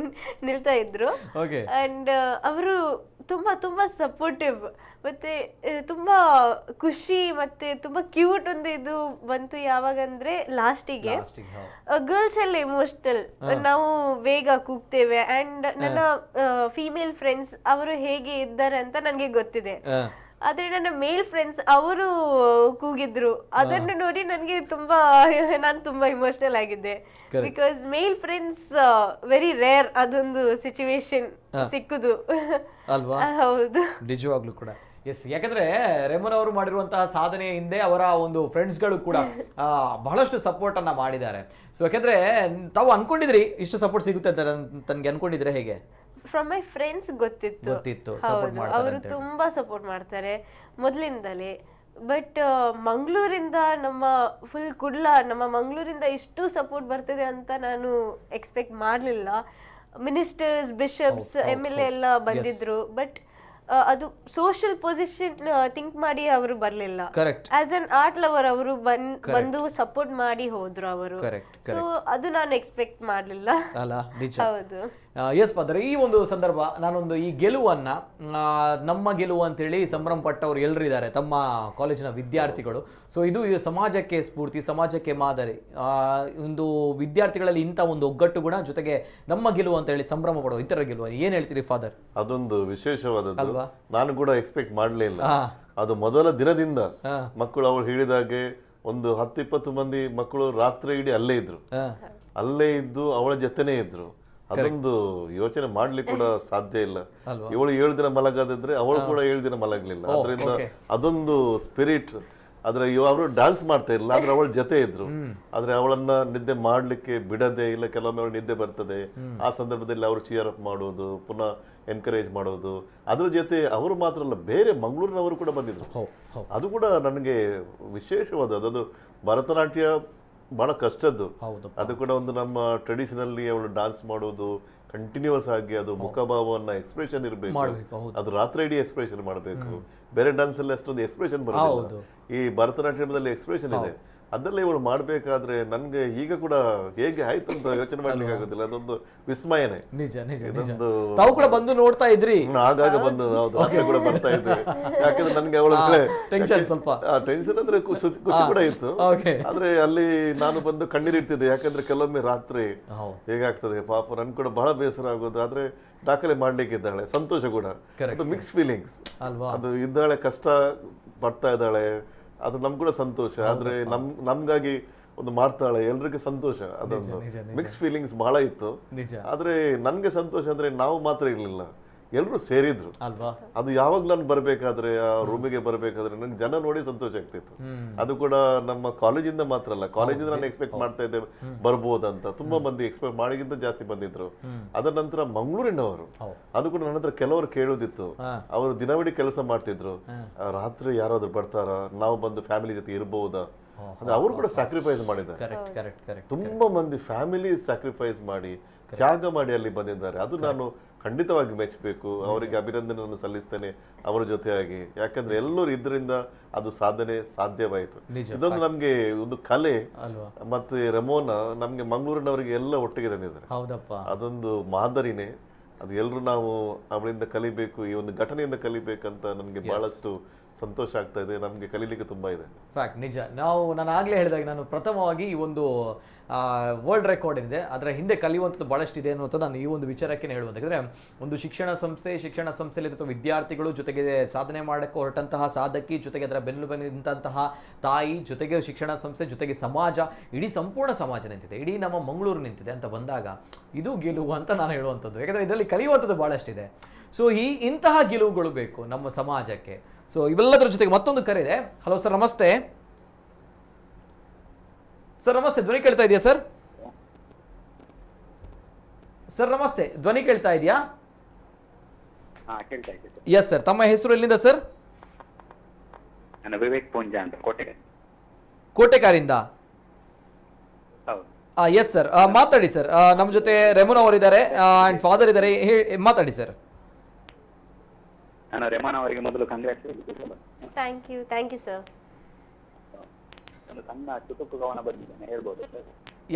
ನಿಲ್ತಾ ಇದ್ರು. ಅಂಡ್ ಅವರು ತುಂಬಾ ತುಂಬಾ ಸಪೋರ್ಟಿವ್, ಮತ್ತೆ ತುಂಬಾ ಖುಷಿ, ಮತ್ತೆ ತುಂಬಾ ಕ್ಯೂಟ್ ಒಂದು ಇದು ಬಂತು. ಯಾವಾಗಂದ್ರೆ ಲಾಸ್ಟಿಗೆ ಗರ್ಲ್ಸ್ ಎಲ್ಲ ಎಮೋಷನಲ್, ನಾವು ಬೇಗ ಕೂಗ್ತೇವೆ. ಅಂಡ್ ನನ್ನ ಫೀಮೇಲ್ ಫ್ರೆಂಡ್ಸ್ ಅವರು ಹೇಗೆ ಇದ್ದಾರೆ ಅಂತ ನನಗೆ ಗೊತ್ತಿದೆ. ಆದ್ರೆ ನನ್ನ ಮೇಲ್ ಫ್ರೆಂಡ್ಸ್ ಅವರು ಕೂಗಿದ್ರು, ಅದನ್ನು ನೋಡಿ ನನಗೆ ನಾನು ತುಂಬಾ ಇಮೋಷನಲ್ ಆಗಿದ್ದೆ. Because male friends very rare ಅದೊಂದು ಸಿಚುವೇಶನ್ ಸಿಕ್ಕುದು ಅಲ್ವಾ? ಹೌದು, ನಿಜವಾಗ್ಲೂ ಕೂಡ. ಎಸ್, ಯಾಕಂದ್ರೆ ರೇಮನ್ ಅವರು ಮಾಡಿರುವಂತಹ ಸಾಧನೆಯ ಹಿಂದೆ ಅವರ ಒಂದು ಫ್ರೆಂಡ್ಸ್ಗಳು ಕೂಡ ಬಹಳಷ್ಟು ಸಪೋರ್ಟ್ ಅನ್ನ ಮಾಡಿದ್ದಾರೆ. ಸೊ ಯಾಕಂದ್ರೆ ತಾವು ಅನ್ಕೊಂಡಿದ್ರಿ ಇಷ್ಟು ಸಪೋರ್ಟ್ ಸಿಗುತ್ತೆ ಅಂತ ತನ್ಗೆ ಅನ್ಕೊಂಡಿದ್ರೆ ಹೇಗೆ? ಫ್ರಮ್ ಮೈ ಫ್ರೆಂಡ್ಸ್ ಗೊತ್ತಿತ್ತು, ಅವರು ತುಂಬಾ ಸಪೋರ್ಟ್ ಮಾಡ್ತಾರೆ ಮೊದಲಿಂದಲೇ. ಬಟ್ ಮಂಗಳೂರಿಂದ ನಮ್ಮ ಫುಲ್ ನಮ್ಮ ಮಂಗಳೂರಿಂದ ಇಷ್ಟು ಸಪೋರ್ಟ್ ಬರ್ತಿದೆ ಅಂತ ನಾನು ಎಕ್ಸ್ಪೆಕ್ಟ್ ಮಾಡಲಿಲ್ಲ. ಮಿನಿಸ್ಟರ್ಸ್, ಬಿಷಪ್ಸ್, MLA ಎಲ್ಲ ಬಂದಿದ್ರು. ಬಟ್ ಅದು ಸೋಷಿಯಲ್ ಪೊಸಿಷನ್ ಥಿಂಕ್ ಮಾಡಿ ಅವರು ಬರ್ಲಿಲ್ಲ. ಆಸ್ ಅನ್ ಆರ್ಟ್ ಲವರ್ ಅವರು ಬಂದು ಸಪೋರ್ಟ್ ಮಾಡಿ ಹೋದ್ರು ಅವರು. ಸೊ ಅದು ನಾನು ಎಕ್ಸ್ಪೆಕ್ಟ್ ಮಾಡಲಿಲ್ಲ. ಹೌದು. ಎಸ್ ಪಾದ್ರೆ, ಈ ಒಂದು ಸಂದರ್ಭ ನಾನೊಂದು ಈ ಗೆಲುವನ್ನ ನಮ್ಮ ಗೆಲುವು ಅಂತೇಳಿ ಸಂಭ್ರಮ ಪಟ್ಟವ್ರು ಎಲ್ಲರೂ ಇದ್ದಾರೆ, ತಮ್ಮ ಕಾಲೇಜಿನ ವಿದ್ಯಾರ್ಥಿಗಳು. ಸೊ ಇದು ಸಮಾಜಕ್ಕೆ ಸ್ಫೂರ್ತಿ, ಸಮಾಜಕ್ಕೆ ಮಾದರಿ. ಒಂದು ವಿದ್ಯಾರ್ಥಿಗಳಲ್ಲಿ ಇಂಥ ಒಂದು ಒಗ್ಗಟ್ಟು ಗುಣ, ಜೊತೆಗೆ ನಮ್ಮ ಗೆಲುವು ಅಂತ ಹೇಳಿ ಸಂಭ್ರಮ ಪಡೋ ಇತರ ಗೆಲುವು, ಏನ್ ಹೇಳ್ತೀರಿ ಫಾದರ್? ಅದೊಂದು ವಿಶೇಷವಾದದ್ದು, ನಾನು ಕೂಡ ಎಕ್ಸ್ಪೆಕ್ಟ್ ಮಾಡಲಿಲ್ಲ. ಅದು ಮೊದಲ ದಿನದಿಂದ ಮಕ್ಕಳು ಅವಳು ಹೇಳಿದಾಗೆ ಒಂದು 10-20 ಮಂದಿ ಮಕ್ಕಳು ರಾತ್ರಿ ಇಡೀ ಅಲ್ಲೇ ಇದ್ರು, ಅಲ್ಲೇ ಇದ್ದು ಅವಳ ಜೊತೆನೇ ಇದ್ರು. ಅದೊಂದು ಯೋಚನೆ ಮಾಡ್ಲಿಕ್ಕೆ ಕೂಡ ಸಾಧ್ಯ ಇಲ್ಲ. ಇವಳು 7 ದಿನ ಮಲಗದಿದ್ರೆ ಅವಳು ಕೂಡ 7 ದಿನ ಮಲಗಲಿಲ್ಲ. ಅದರಿಂದ ಅದೊಂದು ಸ್ಪಿರಿಟ್. ಆದ್ರೆ ಅವರು ಡ್ಯಾನ್ಸ್ ಮಾಡ್ತಾ ಇರಲಿಲ್ಲ, ಆದ್ರೆ ಅವಳ ಜೊತೆ ಇದ್ರು. ಆದ್ರೆ ಅವಳನ್ನ ನಿದ್ದೆ ಮಾಡ್ಲಿಕ್ಕೆ ಬಿಡದೆ ಇಲ್ಲ, ಕೆಲವೊಮ್ಮೆ ಅವಳು ನಿದ್ದೆ ಬರ್ತದೆ, ಆ ಸಂದರ್ಭದಲ್ಲಿ ಅವರು ಚಿಯರ್ ಅಪ್ ಮಾಡೋದು, ಪುನಃ ಎನ್ಕರೇಜ್ ಮಾಡೋದು. ಅದ್ರ ಜೊತೆ ಅವರು ಮಾತ್ರ ಅಲ್ಲ, ಬೇರೆ ಮಂಗಳೂರಿನವರು ಕೂಡ ಬಂದಿದ್ರು. ಅದು ಕೂಡ ನನಗೆ ವಿಶೇಷವಾದದ್ದು. ಅದು ಭರತನಾಟ್ಯ ಬಹಳ ಕಷ್ಟದ್ದು. ಅದು ಕೂಡ ಒಂದು ನಮ್ಮ ಟ್ರೆಡಿಷನಲ್ಲಿ ಅವಳು ಡಾನ್ಸ್ ಮಾಡೋದು ಕಂಟಿನ್ಯೂಸ್ ಆಗಿ, ಅದು ಮುಖಭಾವವನ್ನ ಎಕ್ಸ್ಪ್ರೆಷನ್ ಇರಬೇಕು, ಅದು ರಾತ್ರಿ ಇಡೀ ಎಕ್ಸ್ಪ್ರೆಷನ್ ಮಾಡಬೇಕು. ಬೇರೆ ಡಾನ್ಸ್ ಅಲ್ಲಿ ಅಷ್ಟೊಂದು ಎಕ್ಸ್ಪ್ರೆಷನ್ ಬರೋದಿಲ್ಲ, ಈ ಭರತನಾಟ್ಯಮದಲ್ಲಿ ಎಕ್ಸ್ಪ್ರೆಷನ್ ಇದೆ. ಅದೆಲ್ಲ ಇವಳು ಮಾಡ್ಬೇಕಾದ್ರೆ ನನ್ಗೆ ಈಗ ಕೂಡ ಹೇಗೆ ಆಯ್ತು ಅಂತ ಯೋಚನೆ ಮಾಡ್ಲಿಕ್ಕೆ ಆಗೋದಿಲ್ಲ. ಅದೊಂದು ವಿಸ್ಮಯನೇ. ನಿಜ ನಿಜ. ತಾವು ಕೂಡ ಬಂದು ನೋಡ್ತಾ ಇದ್ರಿ? ಆಗಾಗ ಬಂದು ಕೂಡ ಬರ್ತಾ ಇದ್ದೆ. ಯಾಕಂದ್ರೆ ನನ್ಗೆ ಅವಳ ಟೆನ್ಷನ್, ಸ್ವಲ್ಪ ಟೆನ್ಷನ್ ಅಂದ್ರೆ ಖುಷಿ ಕೂಡ ಇತ್ತು. ಆದ್ರೆ ಅಲ್ಲಿ ನಾನು ಬಂದು ಕಣ್ಣೀರಿಡ್ತಿದ್ದೆ. ಯಾಕಂದ್ರೆ ಕೆಲವೊಮ್ಮೆ ರಾತ್ರಿ ಹೇಗಾಗ್ತದೆ ಪಾಪ, ನನ್ ಕೂಡ ಬಹಳ ಬೇಸರ ಆಗೋದು. ಆದ್ರೆ ದಾಖಲೆ ಮಾಡ್ಲಿಕ್ಕೆ ಇದ್ದಾಳೆ, ಸಂತೋಷ ಕೂಡ. ಅದು ಮಿಕ್ಸ್ ಫೀಲಿಂಗ್ಸ್ ಅಲ್ವಾ? ಅದು ಇದ್ದಾಳೆ, ಕಷ್ಟ ಪಡ್ತಾ ಇದ್ದಾಳೆ, ಅದು ನಮ್ಗೆ ಕೂಡ ಸಂತೋಷ. ಆದ್ರೆ ನಮ್ಗಾಗಿ ಒಂದು ಮಾಡ್ತಾಳೆ, ಎಲ್ರಿಗೂ ಸಂತೋಷ. ಅದೊಂದು ಮಿಕ್ಸ್ ಫೀಲಿಂಗ್ಸ್ ಬಹಳ ಇತ್ತು. ಆದ್ರೆ ನನ್ಗೆ ಸಂತೋಷ ಅಂದ್ರೆ ನಾವು ಮಾತ್ರ ಇರ್ಲಿಲ್ಲ, ಎಲ್ಲರೂ ಸೇರಿದ್ರು ಅಲ್ವಾ. ಅದು ಯಾವಾಗ ನಾನು ಬರ್ಬೇಕಾದ್ರೆ, ಆ ರೂಮಿಗೆ ಬರ್ಬೇಕಾದ್ರೆ ನನ್ಗೆ ಜನ ನೋಡಿ ಸಂತೋಷ ಆಗ್ತಿತ್ತು. ಅದು ಕೂಡ ನಮ್ಮ ಕಾಲೇಜಿಂದ ಮಾತ್ರ ಅಲ್ಲ, ಕಾಲೇಜಿಂದ ನಾನು ಎಕ್ಸ್ಪೆಕ್ಟ್ ಮಾಡ್ತಾ ಇದ್ದೆ ಬರ್ಬೋದಂತ. ತುಂಬಾ ಮಂದಿ ಎಕ್ಸ್ಪೆಕ್ಟ್ ಮಾಡಿಗಿಂತ ಜಾಸ್ತಿ ಬಂದಿದ್ರು. ಅದರ ನಂತರ ಮಂಗಳೂರಿನವರು, ಅದು ಕೂಡ ನನ್ನ ಹತ್ರ ಕೆಲವರು ಕೇಳೋದಿತ್ತು. ಅವರು ದಿನವಿಡೀ ಕೆಲಸ ಮಾಡ್ತಿದ್ರು, ರಾತ್ರಿ ಯಾರಾದ್ರೂ ಬರ್ತಾರ, ನಾವು ಬಂದು ಫ್ಯಾಮಿಲಿ ಜೊತೆ ಇರ್ಬಹುದಾ. ಅವರು ಕೂಡ ಸ್ಯಾಕ್ರಿಫೈಸ್ ಮಾಡಿದ್ದಾರೆ. ತುಂಬಾ ಮಂದಿ ಫ್ಯಾಮಿಲಿ ಸ್ಯಾಕ್ರಿಫೈಸ್ ಮಾಡಿ, ತ್ಯಾಗ ಮಾಡಿ ಅಲ್ಲಿ ಬಂದಿದ್ದಾರೆ. ಅದು ನಾನು ಖಂಡಿತವಾಗಿ ಮೆಚ್ಚಬೇಕು, ಅವರಿಗೆ ಅಭಿನಂದನೆಯನ್ನು ಸಲ್ಲಿಸ್ತೇನೆ ಅವರ ಜೊತೆಯಾಗಿ. ಯಾಕಂದ್ರೆ ಎಲ್ಲರೂ ಇದರಿಂದ ಅದು ಸಾಧನೆ ಸಾಧ್ಯವಾಯಿತು. ಇದೊಂದು ನಮ್ಗೆ ಒಂದು ಕಲೆ ಮತ್ತೆ ರೆಮೋನಾ ನಮ್ಗೆ ಮಂಗಳೂರಿನವರಿಗೆ ಎಲ್ಲ ಒಟ್ಟಿಗೆ ತಂದಿದ್ದಾರೆ. ಅದೊಂದು ಮಾದರಿನೇ. ಅದು ಎಲ್ಲರೂ ನಾವು ಅವಳಿಂದ ಕಲಿಬೇಕು, ಈ ಒಂದು ಘಟನೆಯಿಂದ ಕಲಿಬೇಕಂತ ನಮ್ಗೆ ಬಹಳಷ್ಟು ಸಂತೋಷ ಆಗ್ತಾ ಇದೆ. ನಮ್ಗೆ ಕಲೀಲಿಕ್ಕೆ ತುಂಬಾ ಇದೆ. ಫ್ಯಾಕ್ಟ್, ನಿಜ. ನಾನು ಆಗ್ಲೇ ಹೇಳಿದಾಗ ನಾನು ಪ್ರಥಮವಾಗಿ ಈ ಒಂದು ವರ್ಲ್ಡ್ ರೆಕಾರ್ಡ್ ಇದೆ, ಅದರ ಹಿಂದೆ ಕಲಿಯುವಂಥದ್ದು ಬಹಳಷ್ಟು ಇದೆ ಅನ್ನೋದು ನಾನು ಈ ಒಂದು ವಿಚಾರಕ್ಕೆ ಹೇಳುವಂತ. ಯಾಕಂದರೆ ಒಂದು ಶಿಕ್ಷಣ ಸಂಸ್ಥೆಯಲ್ಲಿರುವ ವಿದ್ಯಾರ್ಥಿಗಳು, ಜೊತೆಗೆ ಸಾಧನೆ ಮಾಡೋಕ್ಕೆ ಹೊರಟಂತಹ ಸಾಧಕಿ, ಜೊತೆಗೆ ಅದರ ಬೆನ್ನು ನಿಂತಹ ತಾಯಿ, ಜೊತೆಗೆ ಶಿಕ್ಷಣ ಸಂಸ್ಥೆ, ಜೊತೆಗೆ ಸಮಾಜ, ಇಡೀ ಸಂಪೂರ್ಣ ಸಮಾಜ ನಿಂತಿದೆ, ಇಡೀ ನಮ್ಮ ಮಂಗಳೂರು ನಿಂತಿದೆ ಅಂತ ಬಂದಾಗ ಇದು ಗೆಲುವು ಅಂತ ನಾನು ಹೇಳುವಂಥದ್ದು. ಯಾಕಂದರೆ ಇದರಲ್ಲಿ ಕಲಿಯುವಂಥದ್ದು ಭಾಳಷ್ಟಿದೆ. ಸೊ ಇಂತಹ ಗೆಲುವುಗಳು ಬೇಕು ನಮ್ಮ ಸಮಾಜಕ್ಕೆ. ಸೊ ಇವೆಲ್ಲದರ ಜೊತೆಗೆ ಮತ್ತೊಂದು ಕರೆ ಇದೆ. ಹಲೋ ಸರ್, ನಮಸ್ತೆ. ಸರ್ ನಮಸ್ತೆ, ಧ್ವನಿ ಕೇಳ್ತಾ ಇದೆಯಾ ಸರ್? ಸರ್ ನಮಸ್ತೆ, ಧ್ವನಿ ಕೇಳ್ತಾ ಇದೆಯಾ? ಎಸ್ ಸರ್, ತಮ್ಮ ಹೆಸರು ಎಲ್ಲಿಂದ ಸರ್? ನಾನು ವಿವೇಕ್ ಪೂಂಜಾ ಅಂತ, ಕೋಟೆಕಾರಿಂದ. ಎಸ್ ಸರ್, ಮಾತಾಡಿ ಸರ್. ನಮ್ಮ ಜೊತೆ ರೆಮೋನ್ ಅವರಿದ್ದಾರೆ ಅಂಡ್ ಫಾದರ್ ಇದ್ದಾರೆ, ಮಾತಾಡಿ ಸರ್. ನಾನು ರೆಮೋನ್ ಅವರಿಗೆ ಮೊದಲು ಥ್ಯಾಂಕ್ ಯು ಸರ್. ಒಂದು ಸಣ್ಣ ಚುಟುಕು ಕವನ ಬರೆದಿದ್ದೇನೆ, ಹೇಳ್ಬೋದು ಸರ್?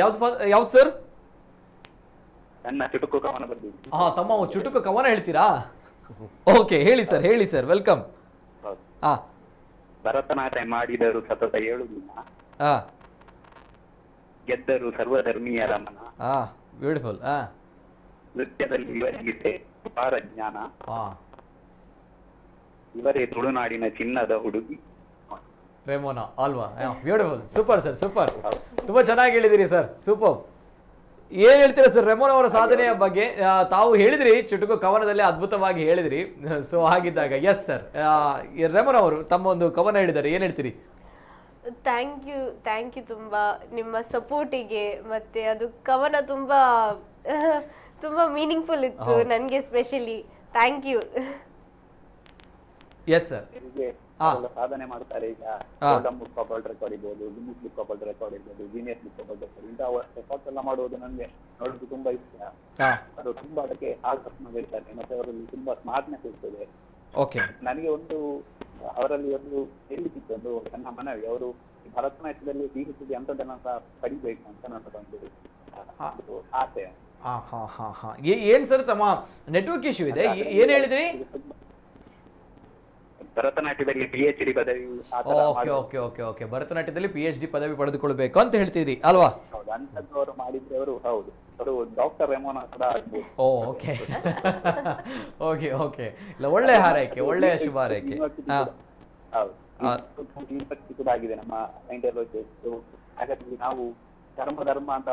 ಯಾವ್ದು ಸರ್? ಸಣ್ಣ ಚುಟುಕು ಕವನ ಬರೆದಿದ್ದೀನಿ. ತಮ್ಮ ಚುಟುಕು ಕವನ ಹೇಳ್ತೀರಾ? ಓಕೆ, ಹೇಳಿ ಸರ್, ವೆಲ್ಕಮ್. ಭರತನಾಟ್ಯ ಮಾಡಿದರು ಸತತ 7 ದಿನ, ಗೆದ್ದರು ಸರ್ವಧರ್ಮೀಯರ ಮನ, ಬ್ಯೂಟಿಫುಲ್. ನೃತ್ಯದಲ್ಲಿ ಇವರಿಗೆ ಅಪಾರ ಜ್ಞಾನ, ಇವರೇ ತುಳುನಾಡಿನ ಚಿನ್ನದ ಹುಡುಗಿ ರೆಮೋನಾ ಅಲ್ವಾ? Beautiful, super sir, super. ತುಂಬಾ ಚೆನ್ನಾಗಿ ಹೇಳಿದಿರಿ ಸರ್, ಸೂಪರ್. ಏನ್ ಹೇಳ್ತೀರಾ ಸರ್ ರೆಮೋನ್ ಅವರ ಸಾಧನೆಯ ಬಗ್ಗೆ? ತಾವು ಹೇಳಿದ್ರಿ ಚುಟುಕು ಕವನದಲ್ಲಿ, ಅದ್ಭುತವಾಗಿ ಹೇಳಿದ್ರಿ. ಸೊ ಹಾಗಿದ್ದಾಗ ಎಸ್ ಸರ್, ರೆಮೋನ್ ಅವರು ತಮ್ಮ ಒಂದು ಕವನ ಹೇಳಿದ್ದಾರೆ, ಏನ್ ಹೇಳ್ತೀರಿ? ಥ್ಯಾಂಕ್ ಯು ತುಂಬಾ ನಿಮ್ಮ ಸಪೋರ್ಟಿಗೆ. ಮತ್ತೆ ಅದು ಕವನ ತುಂಬಾ ತುಂಬಾ ಮೀನಿಂಗ್ಫುಲ್ ಇತ್ತು ನನಗೆ specially. Thank you. Yes sir, ಸಾಧನೆ ಮಾಡ್ತಾರೆ. ಈಗ ಬುಕ್ ಆಫ್ ವರ್ಲ್ಡ್ ರೆಕಾರ್ಡ್ ಇರ್ಬೋದು, Guinness book of world record ಇರ್ಬೋದು, genius book of world record, ಇಂತಹ ರೆಕಾರ್ಡ್ಸ್ ಎಲ್ಲ ಮಾಡುವುದು ನನಗೆ ನೋಡೋದು ತುಂಬಾ ಇಷ್ಟ. ಅದು ತುಂಬಾ ಅದಕ್ಕೆ ಆಕರ್ಷಣೆ, ಮತ್ತೆ ಅವರಲ್ಲಿ ತುಂಬಾ ಸ್ಮಾರ್ಟ್ನೆಸ್ ಇರ್ತದೆ. ನನಗೆ ಅವರಲ್ಲಿ ಒಂದು ಹೇಳಲಿಕ್ಕಿತ್ತು, ಒಂದು ನನ್ನ ಮನವಿ, ಅವರು ಭರತನಾಟ್ಯದಲ್ಲಿ PhD ಅಂತದನ್ನ ಪಡಿಬೇಕು ಅಂತ ನನ್ನದೊಂದು ಆಸೆ. ಏನ್ ಸರ್ ತಮ್ಮ ನೆಟ್ವರ್ಕ್ ಇಶ್ಯೂ ಇದೆ, ಏನ್ ಹೇಳಿದ್ರಿ? ಭರತನಾಟ್ಯದಲ್ಲಿ PhD ಪದವಿ. ಓಕೆ, ಭರತನಾಟ್ಯದಲ್ಲಿ PhD ಪದವಿ ಪಡೆದುಕೊಳ್ಬೇಕು ಅಂತ ಹೇಳ್ತಿದ್ರಿ ಅಲ್ವಾ? ಹೌದು, ಅಂತದ್ದು ಮಾಡಿದ್ರೆ ಅವರು ಡಾಕ್ಟರ್ ರೆಮೋನಾ ಕೂಡ ಆಗ್ಬೋದು. ಓಕೆ, ಇಲ್ಲ, ಒಳ್ಳೆ ಹಾರೈಕೆ, ಒಳ್ಳೆಯ ಶುಭ ಹಾರೈಕೆ. ಯೂನಿವರ್ಸಿಟಿ ಕೂಡ ಆಗಿದೆ ನಮ್ಮ ಸೈಂಟಿಸ್ಟ್. ಹಾಗಾಗಿ ನಾವು ಧರ್ಮ ಅಂತ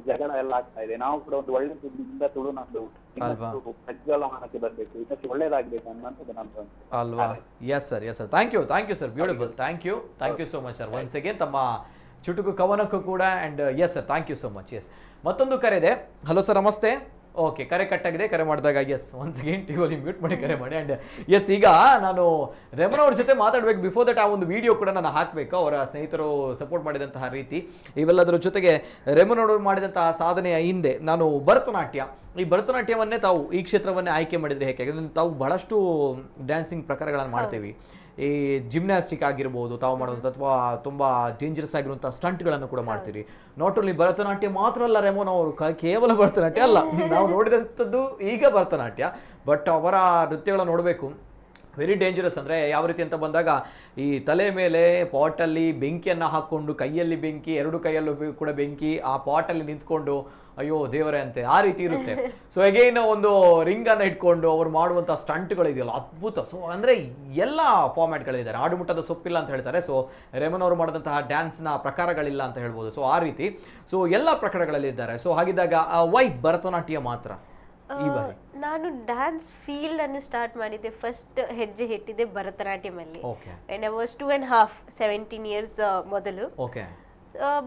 ಜಗಳ ಎಲ್ಲ ಆಗ್ತಾ ಇದೆ, ನಾವು ಕೂಡ ಒಂದು ಒಳ್ಳೆ ಸುದ್ದಿಯಿಂದ ತುಳುನಾಡು ಪ್ರಜ್ವಲಮಾನಕ್ಕೆ ಬರ್ಬೇಕು, ಇದಕ್ಕೆ ಒಳ್ಳೇದಾಗ್ಬೇಕು ಅನ್ನೋದು ನಮ್ದು ಅಲ್ವಾ? Yes sir, thank you sir, beautiful. Thank you so much sir, once again ತಮ್ಮ ಚುಟುಕು ಕವನಕ್ಕೂ ಕೂಡ. And yes sir, thank you so much. Yes, ಮತ್ತೊಂದು ಕರೆ ಇದೆ. ಹಲೋ ಸರ್, ನಮಸ್ತೆ. ಓಕೆ, ಕರೆ ಕಟ್ಟಾಗಿದೆ. ಕರೆ ಮಾಡಿದಾಗ ಎಸ್, ಒನ್ಸ್ ಅಗೇನ್ ಟಿವಿಯಲ್ಲಿ ಮ್ಯೂಟ್ ಮಾಡಿ ಕರೆ ಮಾಡಿ. ಆ್ಯಂಡ್ ಎಸ್, ಈಗ ನಾನು ರೆಮೋನ್ ಅವ್ರ ಜೊತೆ ಮಾತಾಡ್ಬೇಕು. ಬಿಫೋರ್ ದಟ್ ಆ ಒಂದು ವಿಡಿಯೋ ಕೂಡ ನಾನು ಹಾಕಬೇಕು, ಅವರ ಸ್ನೇಹಿತರು ಸಪೋರ್ಟ್ ಮಾಡಿದಂತಹ ರೀತಿ, ಇವೆಲ್ಲದರ ಜೊತೆಗೆ ರೆಮೋನ್ ಅವರು ಮಾಡಿದಂತಹ ಸಾಧನೆಯ ಹಿಂದೆ ನಾನು ಈ ಭರತನಾಟ್ಯವನ್ನೇ ತಾವು ಈ ಕ್ಷೇತ್ರವನ್ನೇ ಆಯ್ಕೆ ಮಾಡಿದರೆ ಹೇಗೆ? ಯಾಕಂದರೆ ತಾವು ಬಹಳಷ್ಟು ಡ್ಯಾನ್ಸಿಂಗ್ ಪ್ರಕಾರಗಳನ್ನು ಮಾಡ್ತೀವಿ. ಈ ಜಿಮ್ನಾಸ್ಟಿಕ್ ಆಗಿರ್ಬೋದು ತಾವು ಮಾಡೋದು, ಅಥವಾ ತುಂಬ ಡೇಂಜರಸ್ ಆಗಿರುವಂಥ ಸ್ಟಂಟ್ಗಳನ್ನು ಕೂಡ ಮಾಡ್ತೀರಿ. ನಾಟ್ ಓನ್ಲಿ ಭರತನಾಟ್ಯ ಮಾತ್ರ ಅಲ್ಲ ರೆಮೋನ್ ಅವರು, ಕೇವಲ ಭರತನಾಟ್ಯ ಅಲ್ಲ, ನಾವು ನೋಡಿದಂಥದ್ದು ಈಗ ಭರತನಾಟ್ಯ, ಬಟ್ ಅವರ ನೃತ್ಯಗಳನ್ನು ನೋಡಬೇಕು, ವೆರಿ ಡೇಂಜರಸ್. ಅಂದರೆ ಯಾವ ರೀತಿ ಅಂತ ಬಂದಾಗ, ಈ ತಲೆ ಮೇಲೆ ಪಾಟಲ್ಲಿ ಬೆಂಕಿಯನ್ನು ಹಾಕ್ಕೊಂಡು, ಕೈಯಲ್ಲಿ ಬೆಂಕಿ, 2 ಕೈಯಲ್ಲೂ ಕೂಡ ಬೆಂಕಿ, ಆ ಪಾಟಲ್ಲಿ ನಿಂತ್ಕೊಂಡು ಅಯ್ಯೋ ದೇವರೇ ಅಂತೆ, ಆ ರೀತಿ ಇರುತ್ತೆ. ಸೊ ಅಗೈನ್ ಒಂದು ರಿಂಗನ್ನು ಇಟ್ಕೊಂಡು ಅವ್ರು ಮಾಡುವಂಥ ಸ್ಟಂಟ್ಗಳಿದೆಯಲ್ಲ, ಅದ್ಭುತ. ಸೊ ಅಂದರೆ ಎಲ್ಲ ಫಾರ್ಮ್ಯಾಟ್ಗಳಿದ್ದಾರೆ, ಆಡುಮುಟ್ಟದ ಸೊಪ್ಪಿಲ್ಲ ಅಂತ ಹೇಳ್ತಾರೆ. ಸೊ ರೆಮೋನ್ ಅವರು ಮಾಡಿದಂತಹ ಡ್ಯಾನ್ಸ್ನ ಪ್ರಕಾರಗಳಿಲ್ಲ ಅಂತ ಹೇಳ್ಬೋದು. ಸೊ ಆ ರೀತಿ ಎಲ್ಲ ಪ್ರಕಾರಗಳಲ್ಲಿ ಇದ್ದಾರೆ. ಸೊ ಹಾಗಿದ್ದಾಗ ವೈ ಭರತನಾಟ್ಯ ಮಾತ್ರ? ನಾನು ಡ್ಯಾನ್ಸ್ ಫೀಲ್ಡ್ ಅನ್ನು ಸ್ಟಾರ್ಟ್ ಮಾಡಿದ್ದೆ, ಫಸ್ಟ್ ಹೆಜ್ಜೆ ಇಟ್ಟಿದ್ದೆ ಭರತನಾಟ್ಯಮಲ್ಲಿ. when I was 2.5 17 years ಮೊದಲು.